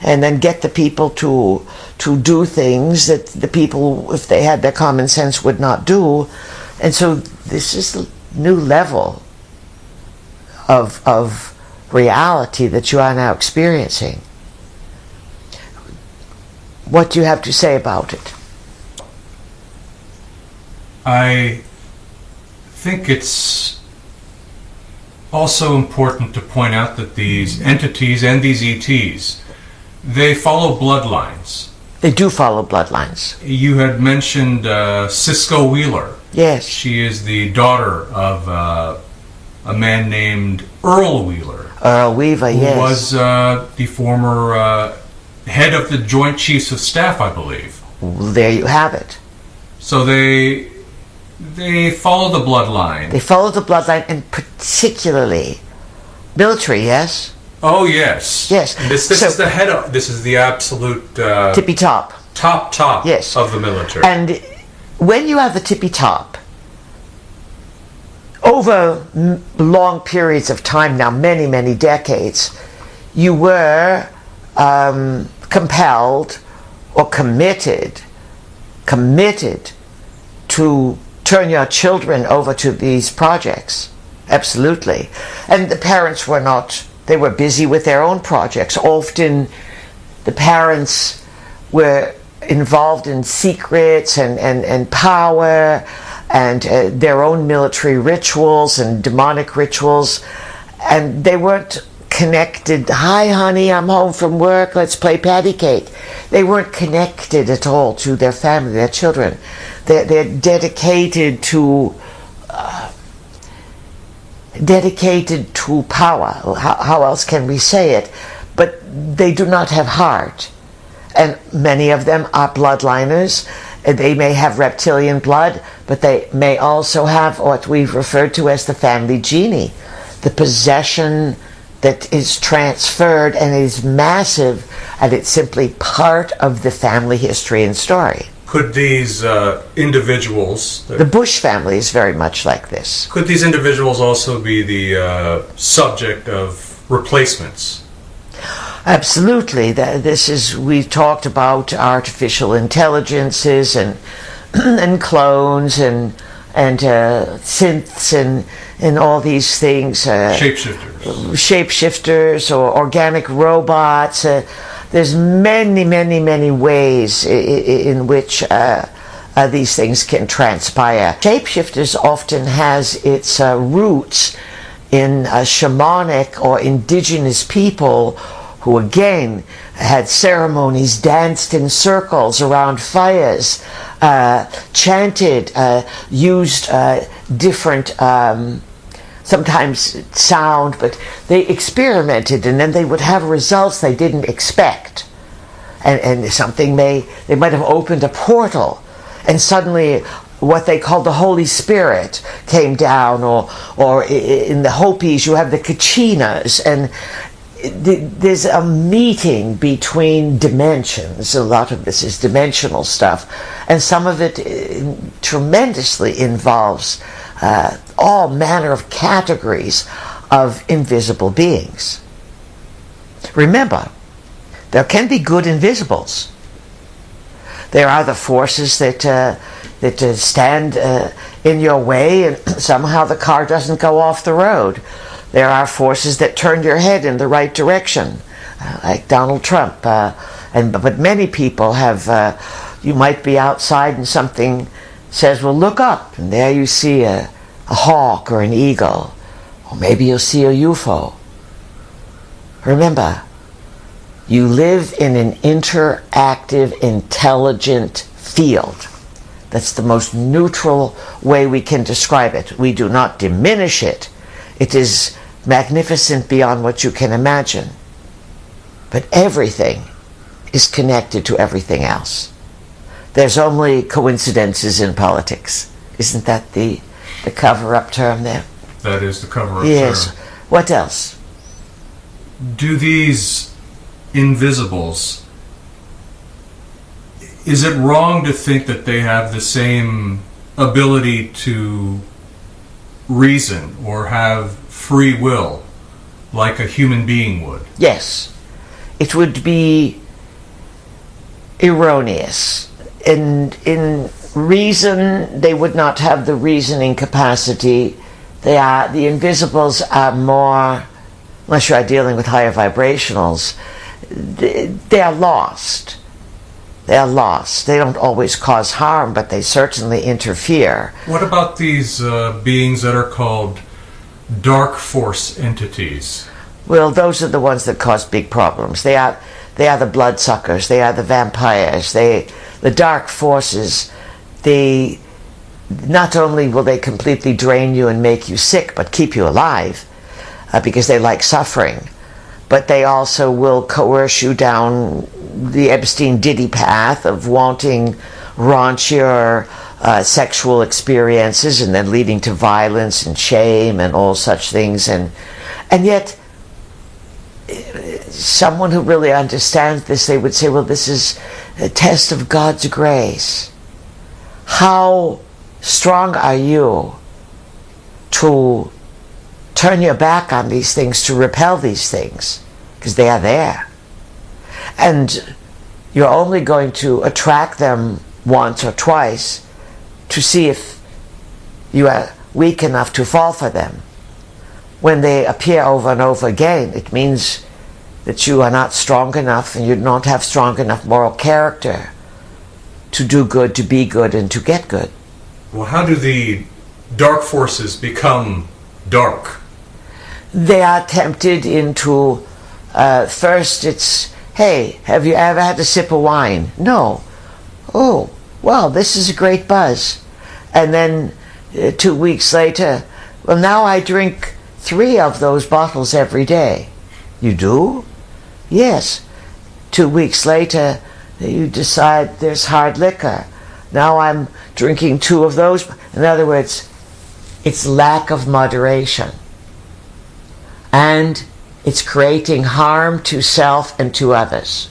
and then get the people to do things that the people, if they had their common sense, would not do. And so this is a new level of reality that you are now experiencing. What do you have to say about it? I think it's also important to point out that these entities and these ETs, they follow bloodlines. They do follow bloodlines. You had mentioned Cisco Wheeler. Yes. She is the daughter of a man named Earl Wheeler. Earl Weaver, who yes. was the former head of the Joint Chiefs of Staff, I believe. Well, there you have it. So they follow the bloodline. They follow the bloodline, and particularly military, yes? Oh, yes. Yes. This is the head of, this is the absolute tippy top. top Yes. of the military. And when you have the tippy top, over long periods of time now, many, many decades, you were compelled or committed to turn your children over to these projects. Absolutely. And the parents were not, they were busy with their own projects. Often the parents were involved in secrets and power and their own military rituals and demonic rituals, and they weren't connected. Hi honey, I'm home from work, let's play patty cake. They weren't connected at all to their family, their children. They're dedicated to power. How else can we say it? But they do not have heart. And many of them are bloodliners. They may have reptilian blood, but they may also have what we've referred to as the family genie, the possession that is transferred and is massive, and it's simply part of the family history and story. Could these individuals... The Bush family is very much like this. Could these individuals also be the subject of replacements? Absolutely. We talked about artificial intelligences and and clones and synths and all these things. Shapeshifters or organic robots. There's many ways in which these things can transpire. Shapeshifters often has its roots in shamanic or indigenous people who again had ceremonies, danced in circles around fires, chanted, used different sometimes sound, but they experimented, and then they would have results they didn't expect. And they might have opened a portal, and suddenly what they called the Holy Spirit came down, or in the Hopis you have the Kachinas, and there's a meeting between dimensions. A lot of this is dimensional stuff, and some of it tremendously involves all manner of categories of invisible beings. Remember, there can be good invisibles. There are the forces that stand in your way, and somehow the car doesn't go off the road. There are forces that turn your head in the right direction, like Donald Trump. But many people have. You might be outside and something says, well, look up, and there you see a hawk or an eagle, or maybe you'll see a UFO. Remember, you live in an interactive, intelligent field. That's the most neutral way we can describe it. We do not diminish it. It is magnificent beyond what you can imagine. But everything is connected to everything else. There's only coincidences in politics. Isn't that the cover-up term there? That is the cover-up yes. term. What else? Do these invisibles, is it wrong to think that they have the same ability to reason or have free will like a human being would? Yes. It would be erroneous. In reason, they would not have the reasoning capacity. The invisibles are more, unless you are dealing with higher vibrationals, they are lost. They are lost. They don't always cause harm, but they certainly interfere. What about these beings that are called dark force entities? Well, those are the ones that cause big problems. They are the bloodsuckers. They are the vampires. The dark forces, they not only will they completely drain you and make you sick, but keep you alive because they like suffering. But they also will coerce you down the Epstein Diddy path of wanting raunchier sexual experiences and then leading to violence and shame and all such things. And yet, someone who really understands this, they would say, well, this is a test of God's grace. How strong are you to turn your back on these things, to repel these things? Because they are there. And you're only going to attract them once or twice to see if you are weak enough to fall for them. When they appear over and over again, it means that you are not strong enough and you don't have strong enough moral character to do good, to be good, and to get good. Well, how do the dark forces become dark? They are tempted into, first it's, hey, have you ever had a sip of wine? No. Oh, well, this is a great buzz. And then 2 weeks later, well, now I drink 3 of those bottles every day. You do? Yes. 2 weeks later, you decide there's hard liquor. Now I'm drinking 2 of those. In other words, it's lack of moderation. And it's creating harm to self and to others.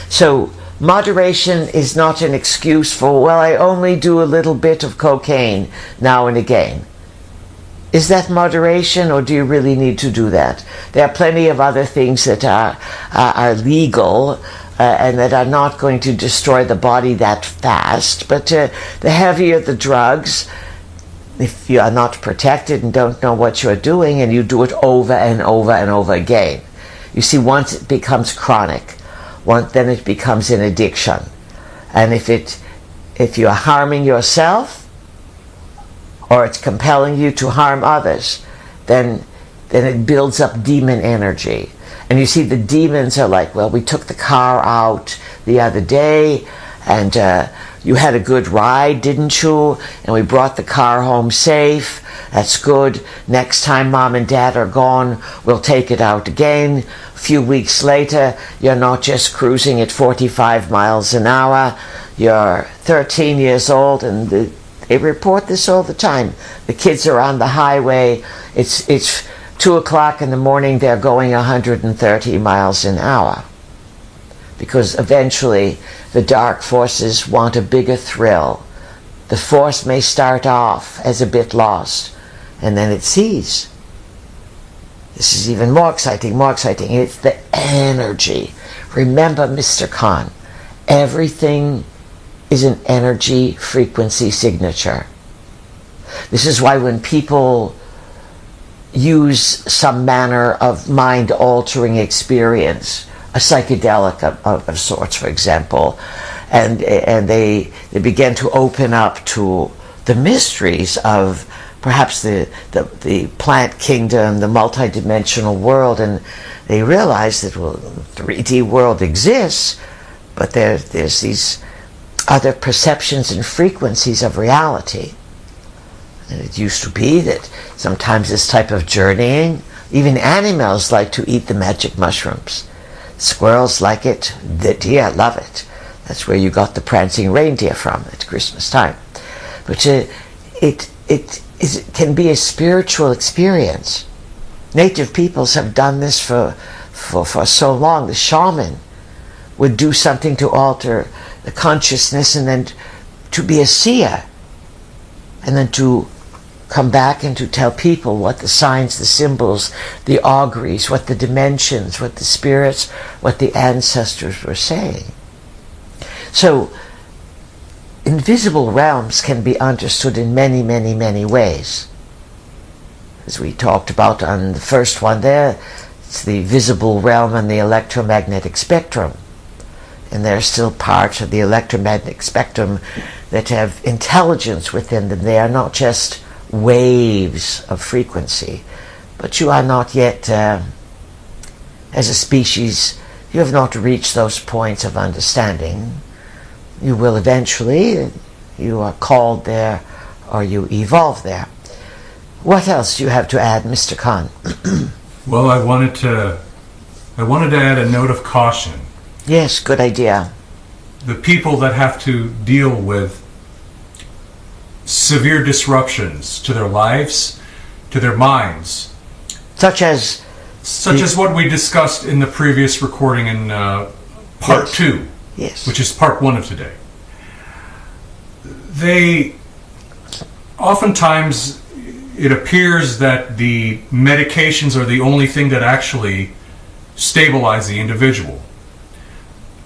So moderation is not an excuse for, well, I only do a little bit of cocaine now and again. Is that moderation, or do you really need to do that? There are plenty of other things that are legal and that are not going to destroy the body that fast. But the heavier the drugs, if you are not protected and don't know what you're doing, and you do it over and over and over again. You see, once it becomes chronic, then it becomes an addiction. And if you are harming yourself, or it's compelling you to harm others, then it builds up demon energy. And you see, the demons are like, well, we took the car out the other day, and you had a good ride, didn't you? And we brought the car home safe. That's good. Next time Mom and Dad are gone, we'll take it out again. A few weeks later, you're not just cruising at 45 miles an hour. You're 13 years old, and they report this all the time. The kids are on the highway. It's 2 o'clock in the morning. They're going 130 miles an hour. Because eventually the dark forces want a bigger thrill. The force may start off as a bit lost, and then it sees. This is even more exciting, more exciting. It's the energy. Remember, Mr. Khan, everything is an energy frequency signature. This is why when people use some manner of mind-altering experience, a psychedelic of sorts, for example, and they begin to open up to the mysteries of perhaps the plant kingdom, the multidimensional world, and they realize that, well, the 3D world exists, but there's these other perceptions and frequencies of reality. And it used to be that sometimes this type of journeying, even animals like to eat the magic mushrooms. Squirrels like it, the deer love it. That's where you got the prancing reindeer from at Christmas time. But it can be a spiritual experience. Native peoples have done this for so long. The shaman would do something to alter the consciousness, and then to be a seer, and then to come back and to tell people what the signs, the symbols, the auguries, what the dimensions, what the spirits, what the ancestors were saying. So invisible realms can be understood in many, many, many ways. As we talked about on the first one there, it's the visible realm and the electromagnetic spectrum. And there are still parts of the electromagnetic spectrum that have intelligence within them. They are not just waves of frequency, but you are not yet, as a species, you have not reached those points of understanding. You will eventually. You are called there, or you evolve there. What else do you have to add, Mr. Khan? Well, I wanted to add a note of caution. Yes, good idea. The people that have to deal with severe disruptions to their lives, to their minds, such as what we discussed in the previous recording in part 2, yes, which is part 1 of today. They oftentimes, it appears that the medications are the only thing that actually stabilize the individual.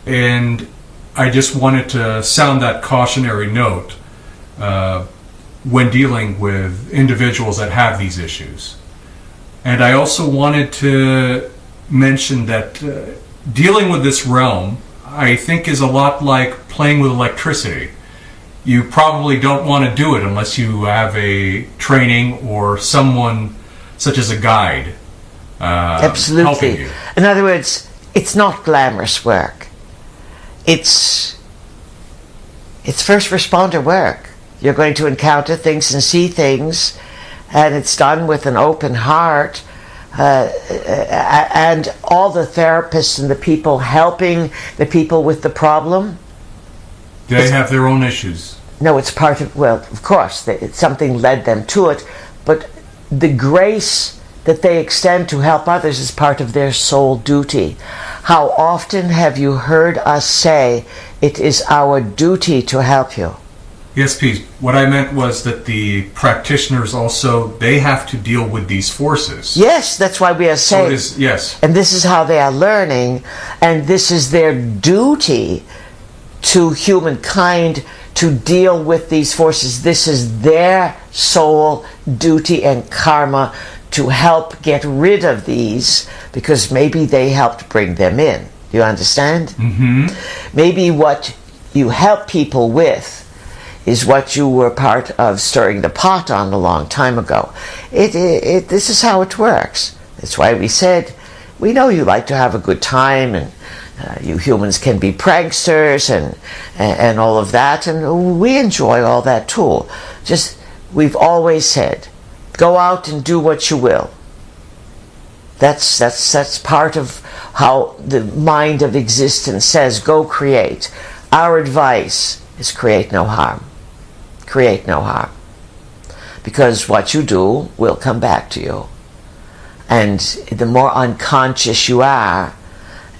And I just wanted to sound that cautionary note when dealing with individuals that have these issues. And I also wanted to mention that dealing with this realm, I think, is a lot like playing with electricity. You probably don't want to do it unless you have a training or someone such as a guide absolutely helping you. In other words, it's not glamorous work. It's first responder work. You're going to encounter things and see things, and it's done with an open heart. And all the therapists and the people helping the people with the problem, They have their own issues. no, it's part of, well, of course, something led them to it, but the grace that they extend to help others is part of their soul duty. How often have you heard us say, it is our duty to help you? Yes, Pete. What I meant was that the practitioners also, they have to deal with these forces. Yes, that's why we are So saying, it is, yes. and this is how they are learning, and this is their duty to humankind to deal with these forces. This is their soul duty and karma to help get rid of these, because maybe they helped bring them in. You understand? Mm-hmm. Maybe what you help people with is what you were part of stirring the pot on a long time ago. This is how it works. That's why we said, we know you like to have a good time, and you humans can be pranksters and all of that, and we enjoy all that too. Just, we've always said, go out and do what you will. That's part of how the mind of existence says, go create. Our advice is create no harm. Create no harm. Because what you do will come back to you. And the more unconscious you are,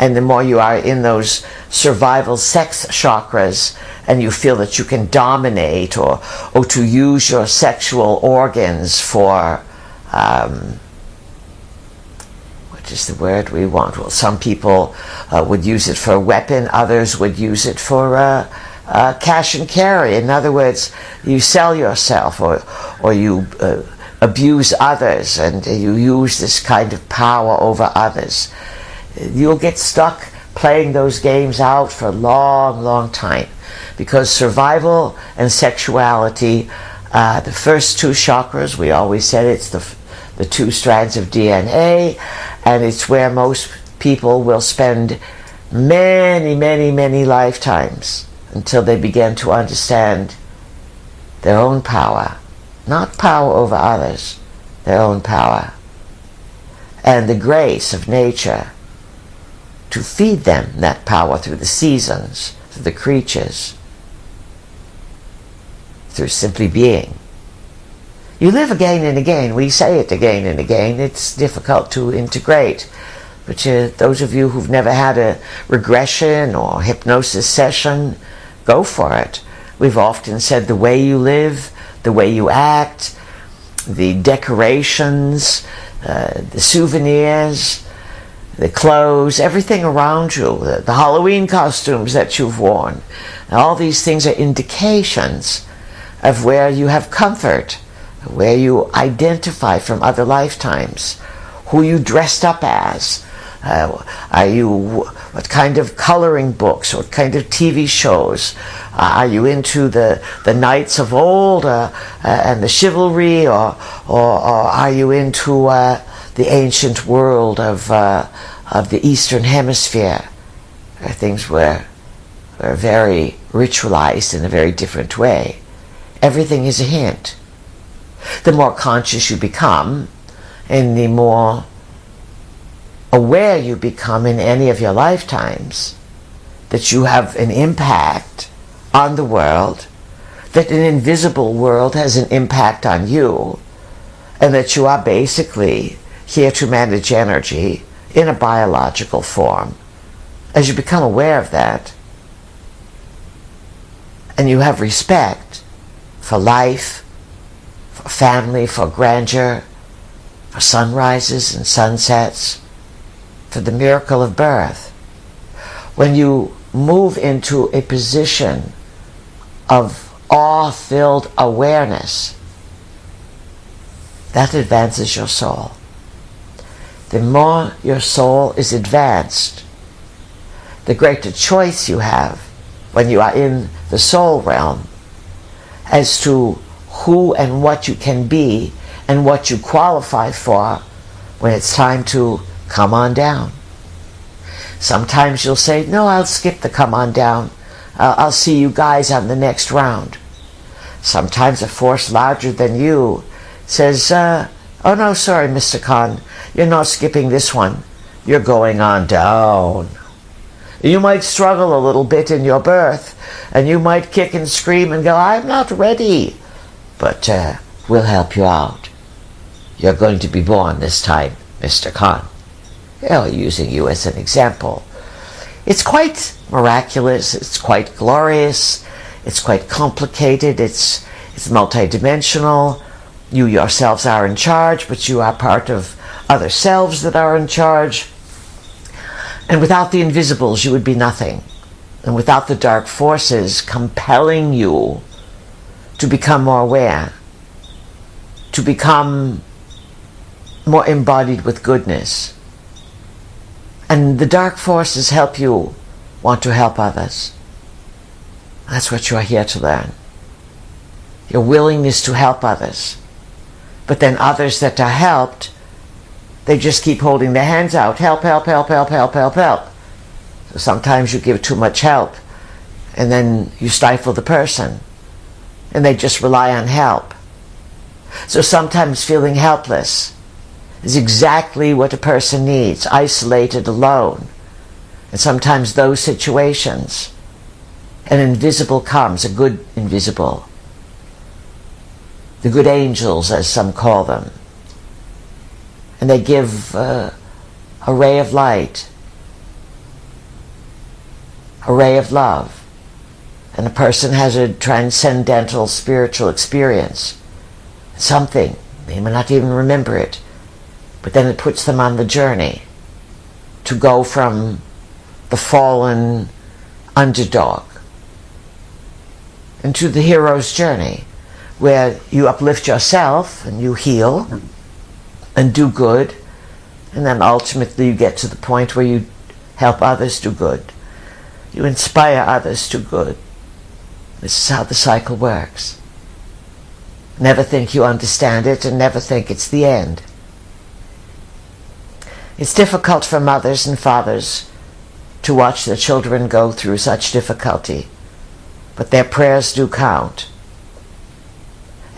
and the more you are in those survival sex chakras, and you feel that you can dominate or to use your sexual organs for, what is the word we want? Well, some people would use it for a weapon, others would use it for cash and carry. In other words, you sell yourself, or you abuse others, and you use this kind of power over others. You'll get stuck playing those games out for a long, long time. Because survival and sexuality, the first two chakras, we always said it's the two strands of DNA, and it's where most people will spend many, many, many lifetimes until they begin to understand their own power. Not power over others, their own power. And the grace of nature to feed them that power through the seasons, through the creatures, through simply being. You live again and again. We say it again and again. It's difficult to integrate. But those of you who've never had a regression or hypnosis session, go for it. We've often said the way you live, the way you act, the decorations, the souvenirs, the clothes, everything around you, the Halloween costumes that you've worn. All these things are indications of where you have comfort, where you identify from other lifetimes, who you dressed up as. What kind of coloring books, what kind of TV shows? Are you into the knights of old and the chivalry, or are you into the ancient world of the Eastern Hemisphere, where things were very ritualized in a very different way? Everything is a hint. The more conscious you become, and the more aware you become in any of your lifetimes, that you have an impact on the world, that an invisible world has an impact on you, and that you are basically here to manage energy in a biological form. As you become aware of that, and you have respect for life, for family, for grandeur, for sunrises and sunsets, for the miracle of birth. When you move into a position of awe-filled awareness, that advances your soul. The more your soul is advanced, the greater choice you have when you are in the soul realm as to who and what you can be and what you qualify for when it's time to come on down. Sometimes you'll say, no, I'll skip the come on down. I'll see you guys on the next round. Sometimes a force larger than you says, oh no, sorry, Mr. Khan, you're not skipping this one. You're going on down. You might struggle a little bit in your birth, and you might kick and scream and go, I'm not ready. But we'll help you out. You're going to be born this time, Mr. Khan. Using you as an example. It's quite miraculous, it's quite glorious, it's quite complicated, it's multidimensional. You yourselves are in charge, but you are part of other selves that are in charge. And without the invisibles, you would be nothing. And without the dark forces compelling you to become more aware, to become more embodied with goodness. And the dark forces help you want to help others. That's what you are here to learn. Your willingness to help others. But then others that are helped, they just keep holding their hands out. Help, help, help, help, help, help, help. So sometimes you give too much help, and then you stifle the person, and they just rely on help. So sometimes feeling helpless is exactly what a person needs, isolated, alone. And sometimes those situations, an invisible comes, a good invisible. The good angels, as some call them. And they give a ray of light, a ray of love. And a person has a transcendental spiritual experience. Something, they may not even remember it, but then it puts them on the journey to go from the fallen underdog into the hero's journey, where you uplift yourself and you heal and do good, and then ultimately you get to the point where you help others do good. You inspire others to good. This is how the cycle works. Never think you understand it, and never think it's the end. It's difficult for mothers and fathers to watch their children go through such difficulty, but their prayers do count.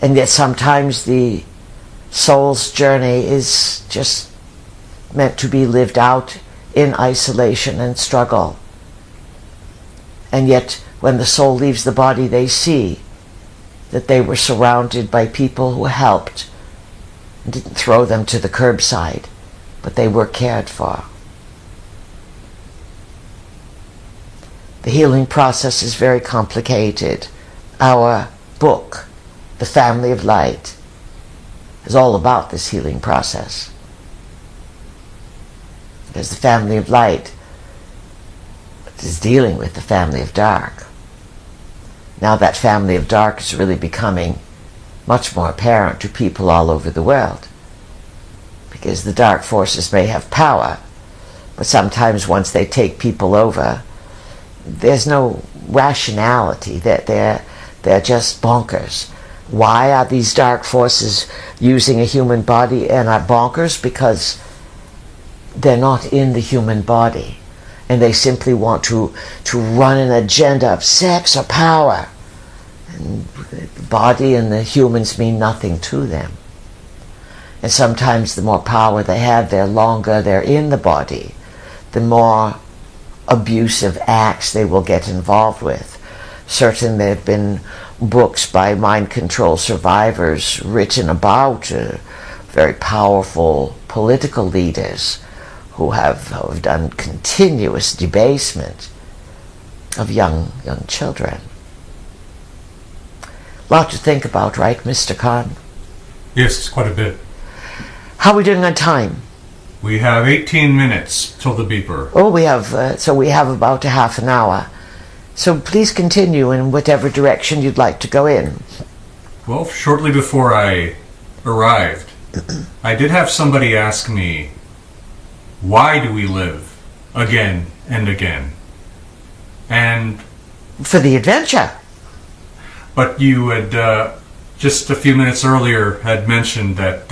And yet sometimes the soul's journey is just meant to be lived out in isolation and struggle. And yet when the soul leaves the body, they see that they were surrounded by people who helped and didn't throw them to the curbside, but they were cared for. The healing process is very complicated. Our book, The Family of Light, is all about this healing process. Because the family of light is dealing with the family of dark. Now that family of dark is really becoming much more apparent to people all over the world. Because the dark forces may have power, but sometimes once they take people over, there's no rationality. They're just bonkers. Why are these dark forces using a human body and are bonkers? Because they're not in the human body, and they simply want to run an agenda of sex or power. And the body and the humans mean nothing to them. And sometimes the more power they have, the longer they're in the body, the more abusive acts they will get involved with. Certain there have been books by mind control survivors written about very powerful political leaders who have done continuous debasement of young children. A lot to think about, right, Mr. Khan? Yes, quite a bit. How are we doing on time? We have 18 minutes till the beeper. Oh, we have about a half an hour. So please continue in whatever direction you'd like to go in. Well, shortly before I arrived, I did have somebody ask me, why do we live again and again? And for the adventure. But you had just a few minutes earlier had mentioned that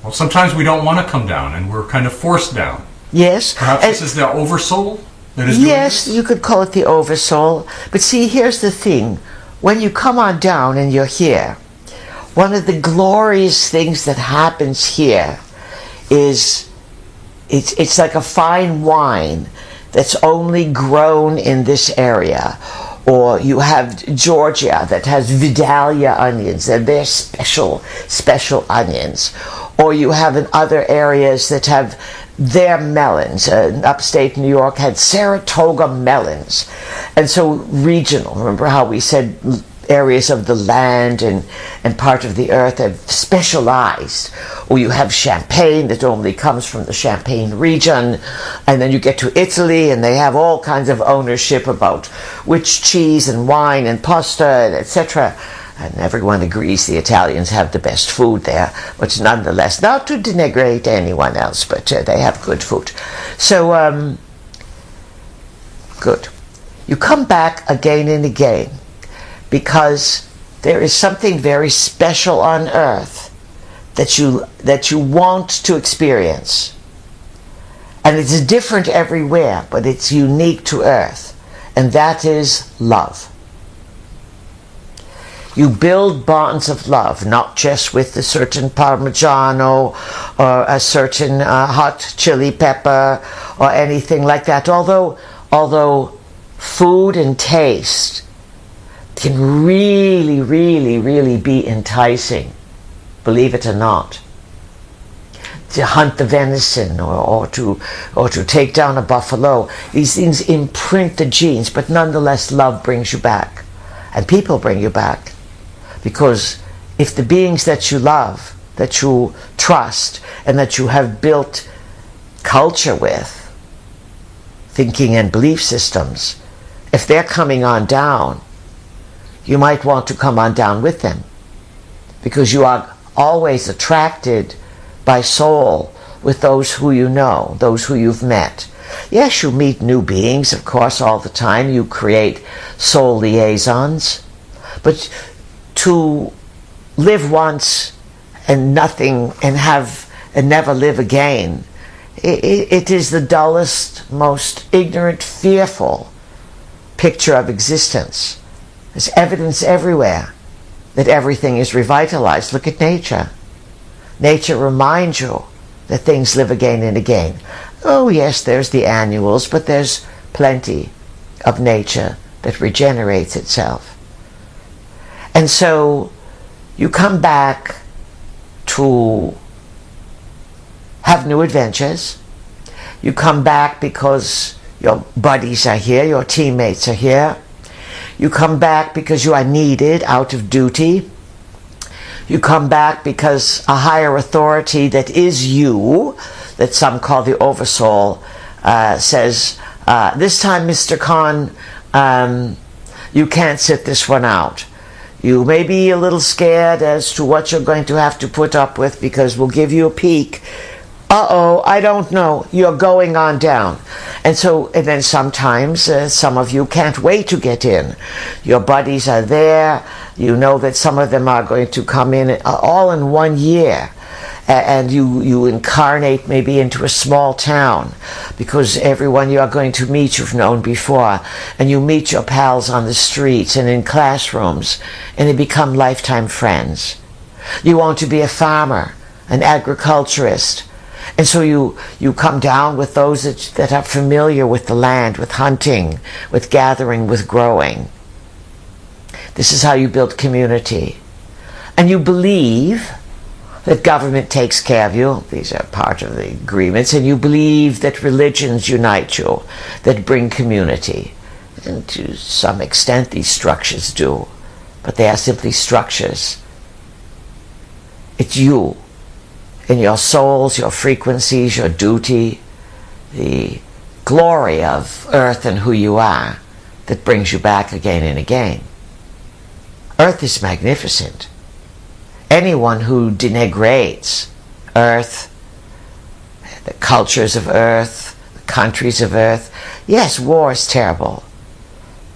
well, sometimes we don't want to come down and we're kind of forced down. Yes. Perhaps this is the oversoul that is doing yes, this? You could call it the oversoul. But see, here's the thing. When you come on down and you're here, one of the glorious things that happens here is it's like a fine wine that's only grown in this area. Or you have Georgia that has Vidalia onions, and they're special onions. Or you have in other areas that have their melons. Upstate New York had Saratoga melons. And so regional, remember how we said areas of the land and part of the earth have specialized. Or you have Champagne that only comes from the Champagne region, and then you get to Italy and they have all kinds of ownership about which cheese and wine and pasta, etc. And everyone agrees the Italians have the best food there, but nonetheless, not to denigrate anyone else, but they have good food. So, good. You come back again and again, because there is something very special on earth that you want to experience. And it's different everywhere, but it's unique to earth. And that is love. You build bonds of love, not just with a certain Parmigiano or a certain hot chili pepper or anything like that. Although food and taste can really, really, really be enticing, believe it or not. To hunt the venison or to take down a buffalo, these things imprint the genes, but nonetheless love brings you back. And people bring you back. Because if the beings that you love, that you trust, and that you have built culture with, thinking and belief systems, if they're coming on down, you might want to come on down with them. Because you are always attracted by soul with those who you know, those who you've met. Yes, you meet new beings, of course, all the time. You create soul liaisons. But to live once and nothing and never live again, it is the dullest, most ignorant, fearful picture of existence. There's evidence everywhere that everything is revitalized. Look at nature. Nature reminds you that things live again and again. Oh yes, there's the annuals, but there's plenty of nature that regenerates itself. And so you come back to have new adventures. You come back because your buddies are here, your teammates are here. You come back because you are needed out of duty. You come back because a higher authority that is you, that some call the Oversoul, says, this time, Mr. Khan, you can't sit this one out. You may be a little scared as to what you're going to have to put up with, because we'll give you a peek. Uh-oh, I don't know. You're going on down. And then sometimes some of you can't wait to get in. Your buddies are there. You know that some of them are going to come in all in 1 year. And you incarnate maybe into a small town, because everyone you are going to meet you've known before. And you meet your pals on the streets and in classrooms, and they become lifetime friends. You want to be a farmer, an agriculturist. And so you come down with those that are familiar with the land, with hunting, with gathering, with growing. This is how you build community. And you believe that government takes care of you. These are part of the agreements. And you believe that religions unite you, that bring community. And to some extent these structures do. But they are simply structures. It's you. In your souls, your frequencies, your duty, the glory of earth and who you are that brings you back again and again. Earth is magnificent. Anyone who denigrates earth, the cultures of earth, the countries of earth, yes, war is terrible,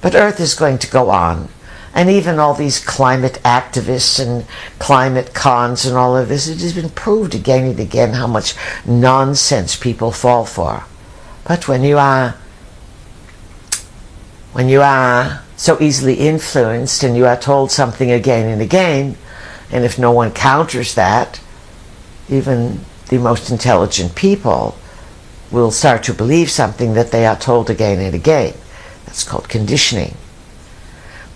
but earth is going to go on. And even all these climate activists and climate cons and all of this, it has been proved again and again how much nonsense people fall for. But when you are so easily influenced and you are told something again and again, and if no one counters that, even the most intelligent people will start to believe something that they are told again and again. That's called conditioning.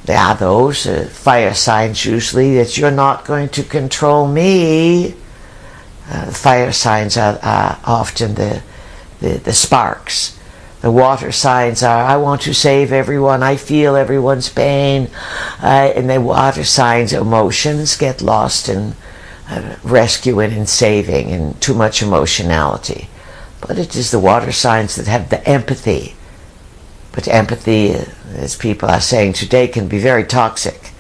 There are those fire signs usually that you're not going to control me. Fire signs are often the sparks. The water signs are, I want to save everyone, I feel everyone's pain. And the water signs, emotions get lost in rescuing and saving and too much emotionality. But it is the water signs that have the empathy. But empathy, as people are saying today, can be very toxic.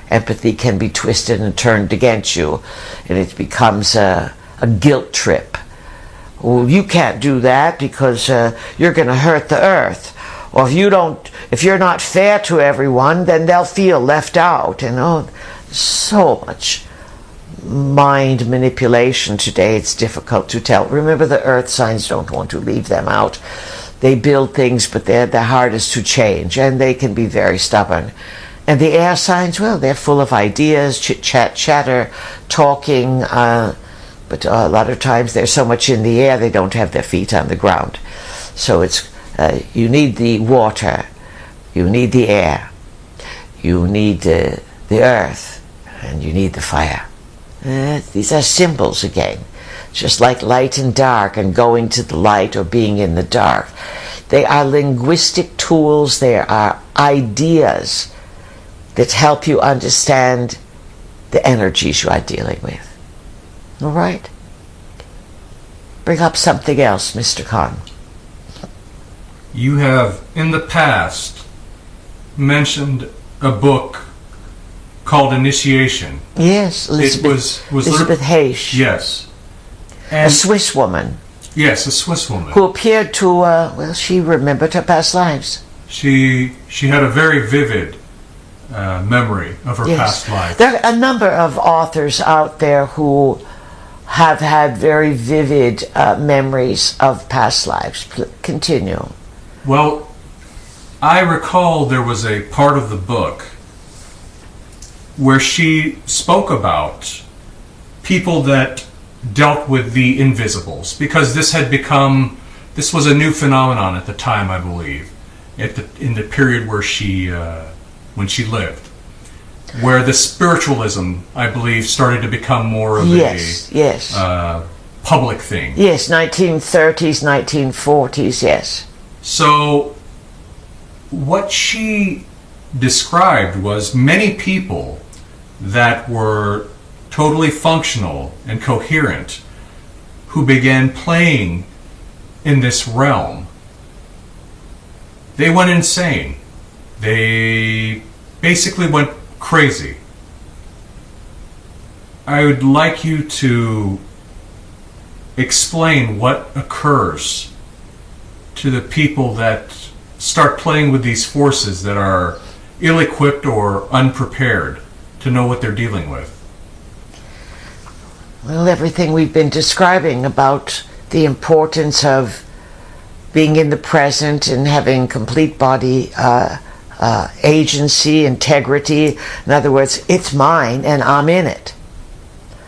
Empathy can be twisted and turned against you, and it becomes a guilt trip. Well, you can't do that because you're going to hurt the earth. Or if you're not fair to everyone, then they'll feel left out. And so much mind manipulation today, it's difficult to tell. Remember, the earth signs don't want to leave them out. They build things, but they're the hardest to change, and they can be very stubborn. And the air signs, well, they're full of ideas, chit-chat, chatter, talking, but a lot of times they're so much in the air they don't have their feet on the ground. So it's you need the water, you need the air, you need the earth, and you need the fire. These are symbols again. Just like light and dark and going to the light or being in the dark. They are linguistic tools, they are ideas that help you understand the energies you are dealing with. All right? Bring up something else, Mr. Khan. You have, in the past, mentioned a book called Initiation. Yes, Elizabeth Hayes. Yes. A Swiss woman. Yes, a Swiss woman. who appeared to, she remembered her past lives. She had a very vivid memory of her Yes. past life. There are a number of authors out there who have had very vivid memories of past lives. Continue. Well, I recall there was a part of the book where she spoke about people that dealt with the invisibles, because this was a new phenomenon at the time, I believe, in the period where when she lived, where the spiritualism, I believe, started to become more of a public thing. Yes, 1930s, 1940s, yes. So what she described was many people that were totally functional and coherent who began playing in this realm. They went insane. They basically went crazy. I would like you to explain what occurs to the people that start playing with these forces that are ill-equipped or unprepared to know what they're dealing with. Well, everything we've been describing about the importance of being in the present and having complete body agency, integrity. In other words, it's mine and I'm in it.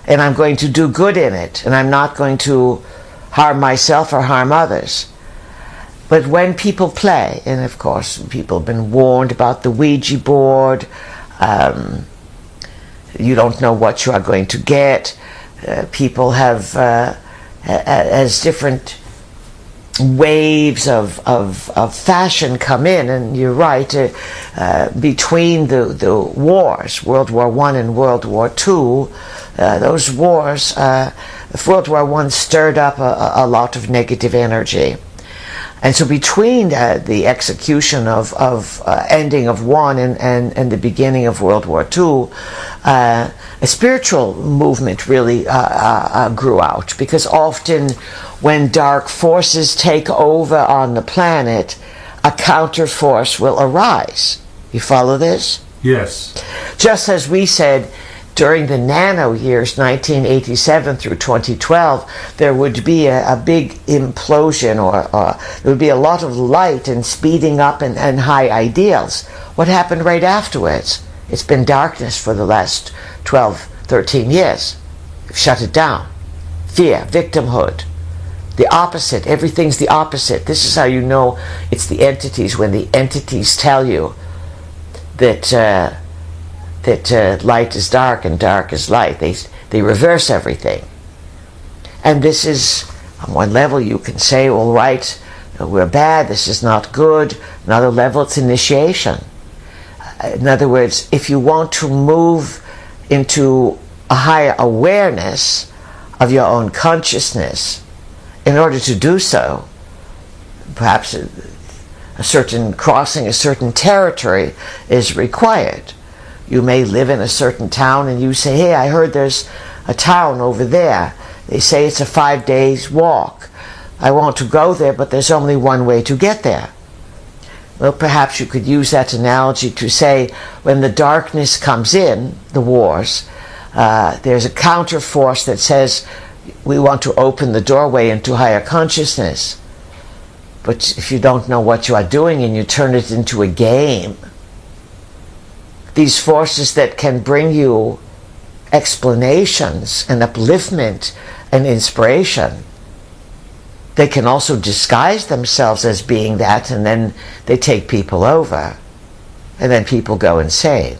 And I'm going to do good in it. And I'm not going to harm myself or harm others. But when people play, and of course people have been warned about the Ouija board, you don't know what you are going to get. People have, as different waves of fashion come in, and you're right, between the wars, World War I and World War II, those wars, World War I stirred up a lot of negative energy. And so between the execution of ending of one and the beginning of World War II, a spiritual movement really grew out, because often when dark forces take over on the planet, a counter force will arise. You follow this? Yes. Just as we said, during the nano years, 1987 through 2012, there would be a big implosion, or there would be a lot of light and speeding up and high ideals. What happened right afterwards? It's been darkness for the last 12, 13 years. Shut it down. Fear, victimhood. The opposite. Everything's the opposite. This is how you know it's the entities, when the entities tell you that light is dark and dark is light. They reverse everything. And this is, on one level you can say, all right, we're bad, this is not good. Another level, it's initiation. In other words, if you want to move into a higher awareness of your own consciousness, in order to do so, perhaps a certain crossing a certain territory is required. You may live in a certain town and you say, hey, I heard there's a town over there. They say it's a 5 days walk. I want to go there, but there's only one way to get there. Well, perhaps you could use that analogy to say, when the darkness comes in, the wars, there's a counter force that says, we want to open the doorway into higher consciousness. But if you don't know what you are doing and you turn it into a game, these forces that can bring you explanations and upliftment and inspiration, they can also disguise themselves as being that, and then they take people over, and then people go insane.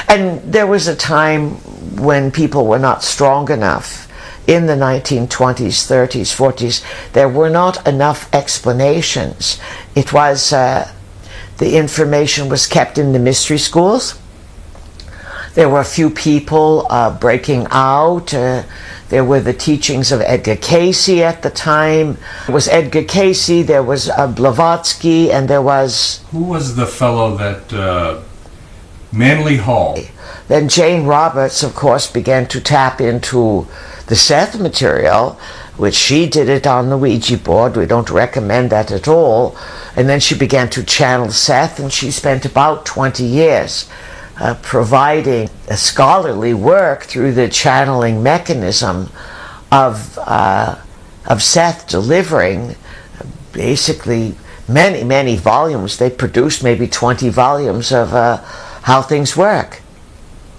And there was a time when people were not strong enough. In the 1920s, 30s, 40s, there were not enough explanations. It was, the information was kept in the mystery schools. There were a few people breaking out. There were the teachings of Edgar Cayce at the time. There was Edgar Cayce, there was Blavatsky, and there was... Who was the fellow that... Manly Hall. Then Jane Roberts, of course, began to tap into the Seth material, which she did it on the Ouija board. We don't recommend that at all. And then she began to channel Seth, and she spent about 20 years providing a scholarly work through the channeling mechanism of Seth, delivering basically many volumes. They produced maybe 20 volumes of how things work.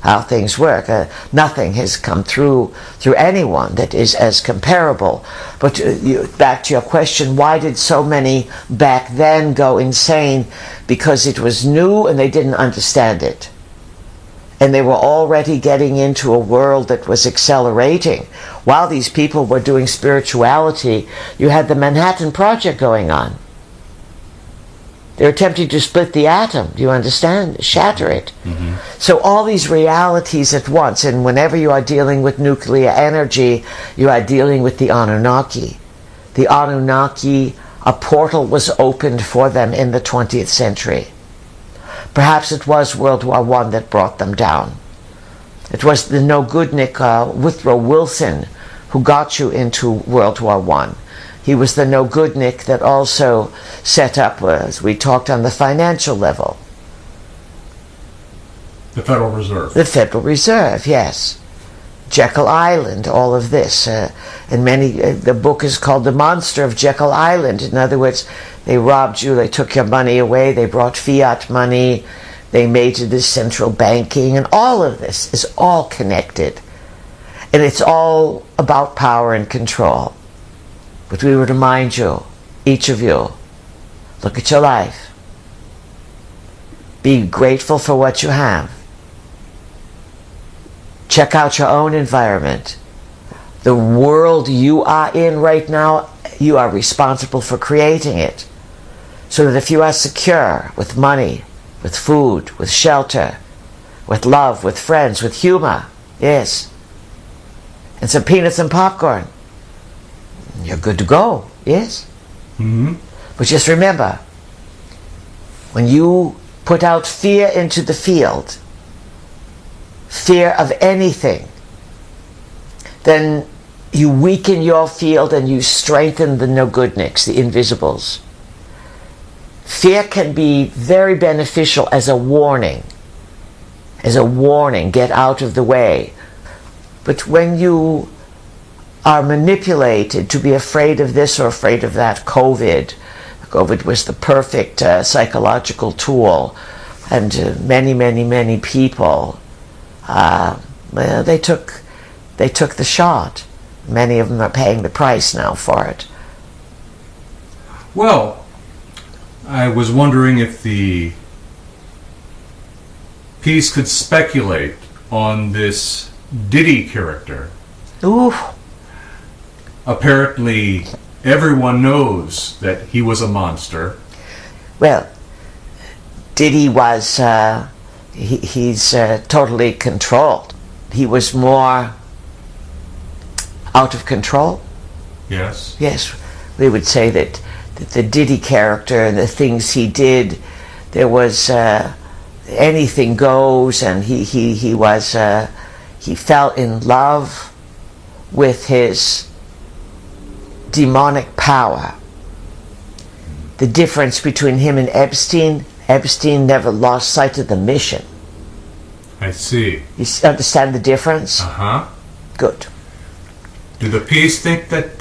Nothing has come through anyone that is as comparable. But back to your question, why did so many back then go insane? Because it was new and they didn't understand it. And they were already getting into a world that was accelerating. While these people were doing spirituality, you had the Manhattan Project going on. They're attempting to split the atom, do you understand? Shatter it. Mm-hmm. So all these realities at once, and whenever you are dealing with nuclear energy, you are dealing with the Anunnaki. The Anunnaki, a portal was opened for them in the 20th century. Perhaps it was World War I that brought them down. It was the no-goodnik Woodrow Wilson who got you into World War I. He was the no-goodnik that also set up, as we talked, on the financial level. The Federal Reserve. The Federal Reserve, yes. Jekyll Island, all of this. And the book is called The Monster of Jekyll Island. In other words, they robbed you, they took your money away, they brought fiat money, they made it this central banking, and all of this is all connected. And it's all about power and control. But we would remind you, each of you, look at your life. Be grateful for what you have. Check out your own environment. The world you are in right now, you are responsible for creating it. So that if you are secure with money, with food, with shelter, with love, with friends, with humor, yes, and some peanuts and popcorn, you're good to go, yes? Mm-hmm. But just remember, when you put out fear into the field, fear of anything, then you weaken your field and you strengthen the no-goodniks, the invisibles. Fear can be very beneficial as a warning. Get out of the way. But when you are manipulated to be afraid of this or afraid of that, COVID was the perfect psychological tool, and many people, they took the shot. Many of them are paying the price now for it. Well, I was wondering if the piece could speculate on this Diddy character. Ooh. Apparently, everyone knows that he was a monster. Well, Diddy was, he's totally controlled. He was more out of control. Yes. Yes, we would say that the Diddy character and the things he did, there was anything goes, and he fell in love with his demonic power. The difference between him and Epstein never lost sight of the mission. I see. You understand the difference? Uh-huh. Good. Do the piece think that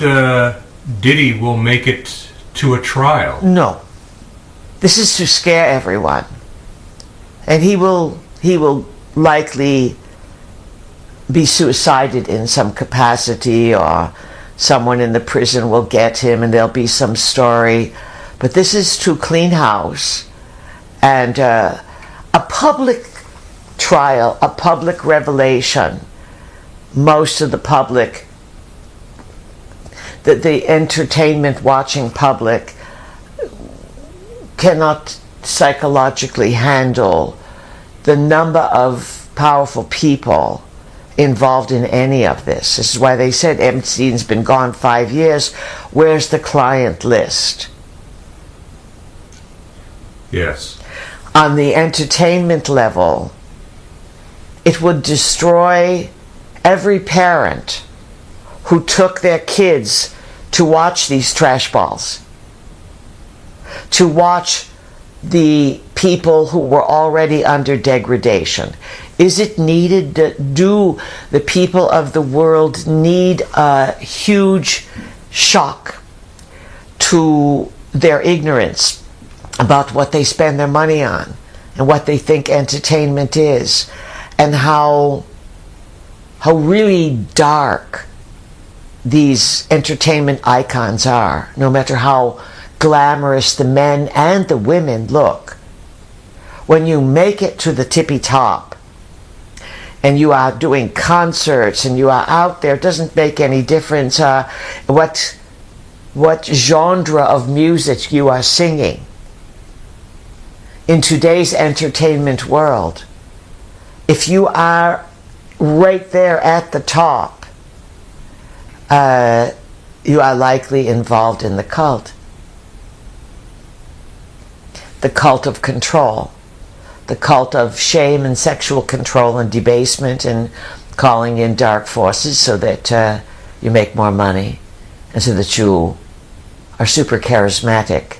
Diddy will make it to a trial? No. This is to scare everyone. And he will likely be suicided in some capacity, or someone in the prison will get him and there'll be some story. But this is to clean house, and a public trial, a public revelation. Most of the public, the entertainment watching public, cannot psychologically handle the number of powerful people involved in any of this. This is why they said Epstein's been gone 5 years. Where's the client list? Yes. On the entertainment level, it would destroy every parent who took their kids to watch these trash balls, to watch the people who were already under degradation? Is it needed? Do the people of the world need a huge shock to their ignorance about what they spend their money on and what they think entertainment is, and how really dark these entertainment icons are, no matter how glamorous the men and the women look? When you make it to the tippy top and you are doing concerts and you are out there, it doesn't make any difference what genre of music you are singing. In today's entertainment world, if you are right there at the top, you are likely involved in the cult of control, the cult of shame and sexual control and debasement, and calling in dark forces so that you make more money, and so that you are super charismatic,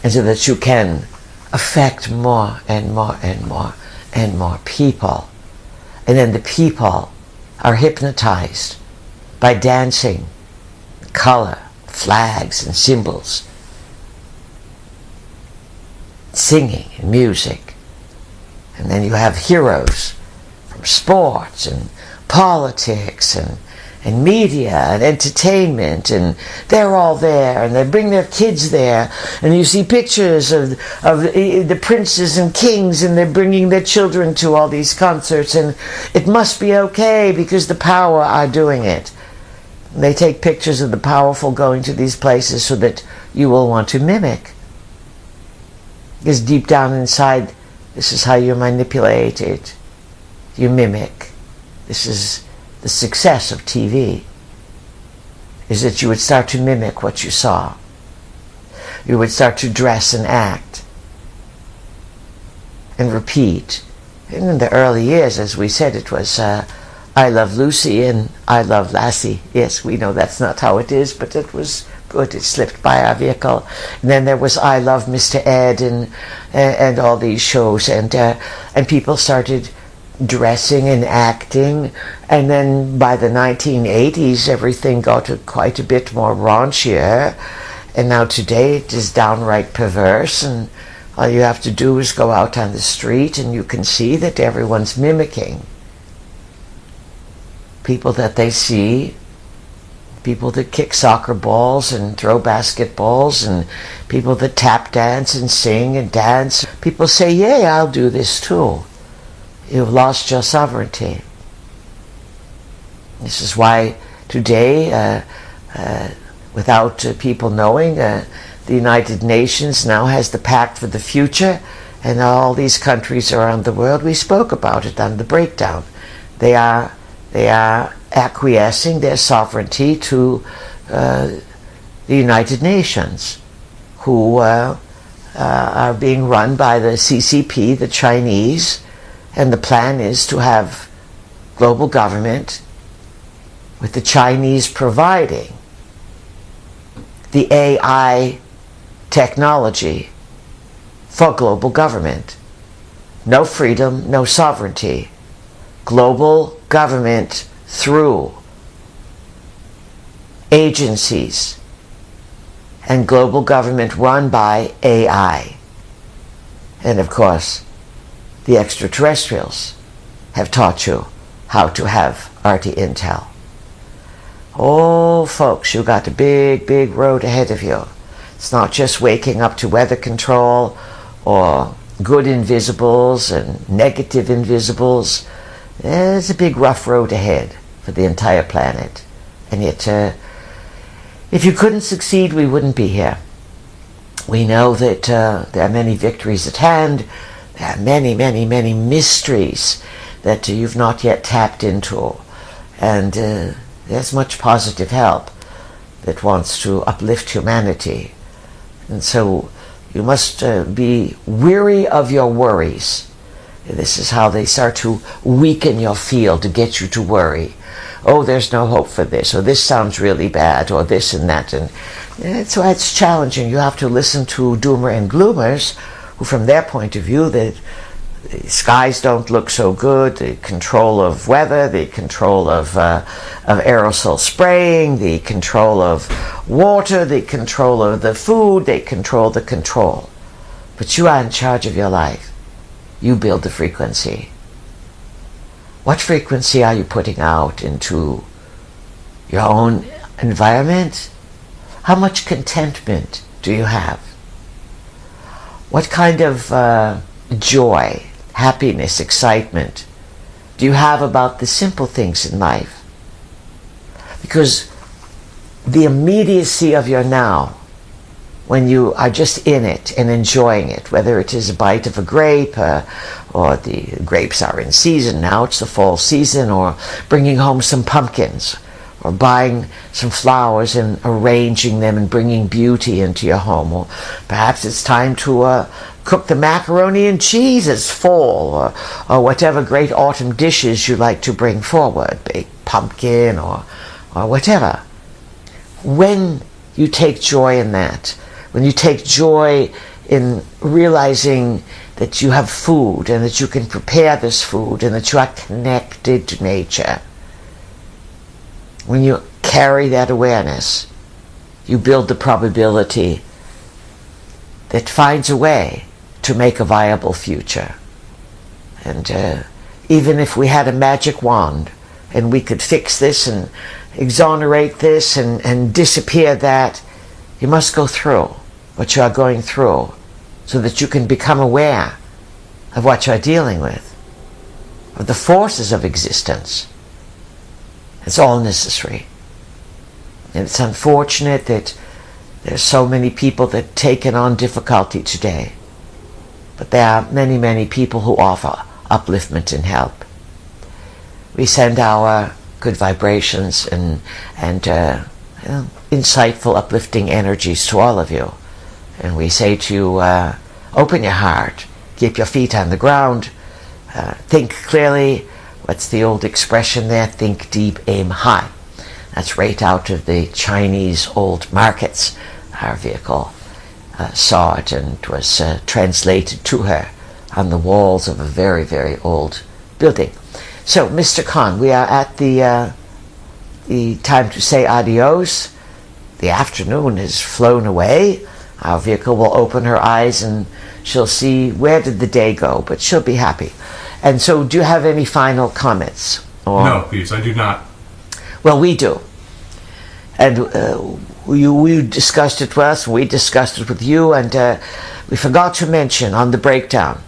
and so that you can affect more and more and more and more people. And then the people are hypnotized by dancing, color, flags and symbols, singing and music. And then you have heroes from sports and politics and media and entertainment, and they're all there, and they bring their kids there, and you see pictures of the princes and kings, and they're bringing their children to all these concerts, and it must be okay because the power are doing it. They take pictures of the powerful going to these places so that you will want to mimic. Because deep down inside, this is how you're manipulated. You mimic. This is the success of TV, is that you would start to mimic what you saw. You would start to dress and act and repeat. And in the early years, as we said, it was I Love Lucy and I Love Lassie. Yes, we know that's not how it is, but it was good. It slipped by our vehicle. And then there was I Love Mr. Ed and all these shows, and people started dressing and acting, and then by the 1980s everything got quite a bit more raunchier, and now today it is downright perverse, and all you have to do is go out on the street and you can see that everyone's mimicking people that they see, people that kick soccer balls and throw basketballs, and people that tap dance and sing and dance. People say, "Yay, I'll do this too." You've lost your sovereignty. This is why today, without people knowing, the United Nations now has the Pact for the Future, and all these countries around the world, we spoke about it on the breakdown. They are acquiescing their sovereignty to the United Nations, who are being run by the CCP, the Chinese. And the plan is to have global government with the Chinese providing the AI technology for global government. No freedom, no sovereignty. Global government through agencies, and global government run by AI. And of course, the extraterrestrials have taught you how to have RT intel. Oh, folks, you got a big, big road ahead of you. It's not just waking up to weather control or good invisibles and negative invisibles. There's a big, rough road ahead for the entire planet. And yet, if you couldn't succeed, we wouldn't be here. We know that there are many victories at hand. There are many, many, many mysteries that you've not yet tapped into. And there's much positive help that wants to uplift humanity. And so you must be weary of your worries. This is how they start to weaken your field to get you to worry. oh, there's no hope for this, or this sounds really bad, or this and that. And that's why it's challenging. You have to listen to doomer and gloomers, who from their point of view, the skies don't look so good, the control of weather, the control of aerosol spraying, the control of water, the control of the food, they control the control. But you are in charge of your life. You build the frequency. What frequency are you putting out into your own environment? How much contentment do you have? What kind of joy, happiness, excitement do you have about the simple things in life? Because the immediacy of your now, when you are just in it and enjoying it, whether it is a bite of a grape, or the grapes are in season now, it's the fall season, or bringing home some pumpkins, or buying some flowers and arranging them and bringing beauty into your home, or perhaps it's time to cook the macaroni and cheese as fall, or whatever great autumn dishes you like to bring forward, baked pumpkin or whatever. When you take joy in that, when you take joy in realizing that you have food and that you can prepare this food and that you are connected to nature, when you carry that awareness, you build the probability that finds a way to make a viable future. And even if we had a magic wand and we could fix this and exonerate this and disappear that, you must go through what you are going through so that you can become aware of what you are dealing with, of the forces of existence. It's all necessary. And it's unfortunate that there's so many people that have taken on difficulty today. But there are many, many people who offer upliftment and help. We send our good vibrations and insightful, uplifting energies to all of you. And we say to you, open your heart, keep your feet on the ground, think clearly. What's the old expression there? Think deep, aim high. That's right out of the Chinese old markets. Our vehicle saw it and it was translated to her on the walls of a very, very old building. So, Mr. Khan, we are at the time to say adios. The afternoon has flown away. Our vehicle will open her eyes and she'll see where did the day go, but she'll be happy. And so, do you have any final comments? No, Peace, I do not. Well, we do. And you discussed it with us, we discussed it with you, and we forgot to mention on the breakdown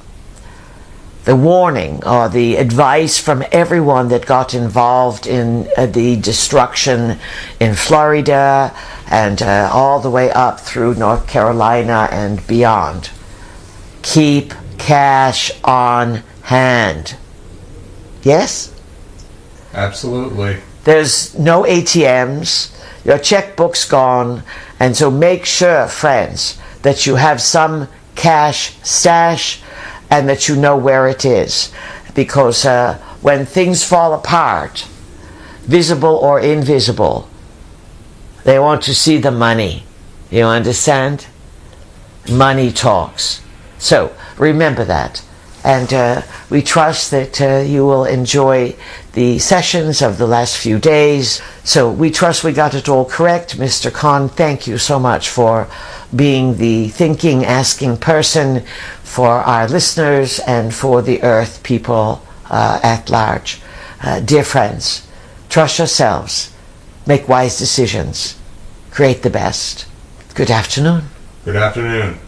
the warning or the advice from everyone that got involved in the destruction in Florida and all the way up through North Carolina and beyond. Keep cash on hand. Yes? Absolutely. There's no ATMs. Your checkbook's gone. And so make sure, friends, that you have some cash stash and that you know where it is. Because when things fall apart, visible or invisible, they want to see the money. You understand? Money talks. So remember that. And we trust that you will enjoy the sessions of the last few days. So we trust we got it all correct. Mr. Khan, thank you so much for being the thinking, asking person for our listeners and for the earth people at large. Dear friends, trust yourselves. Make wise decisions. Create the best. Good afternoon. Good afternoon.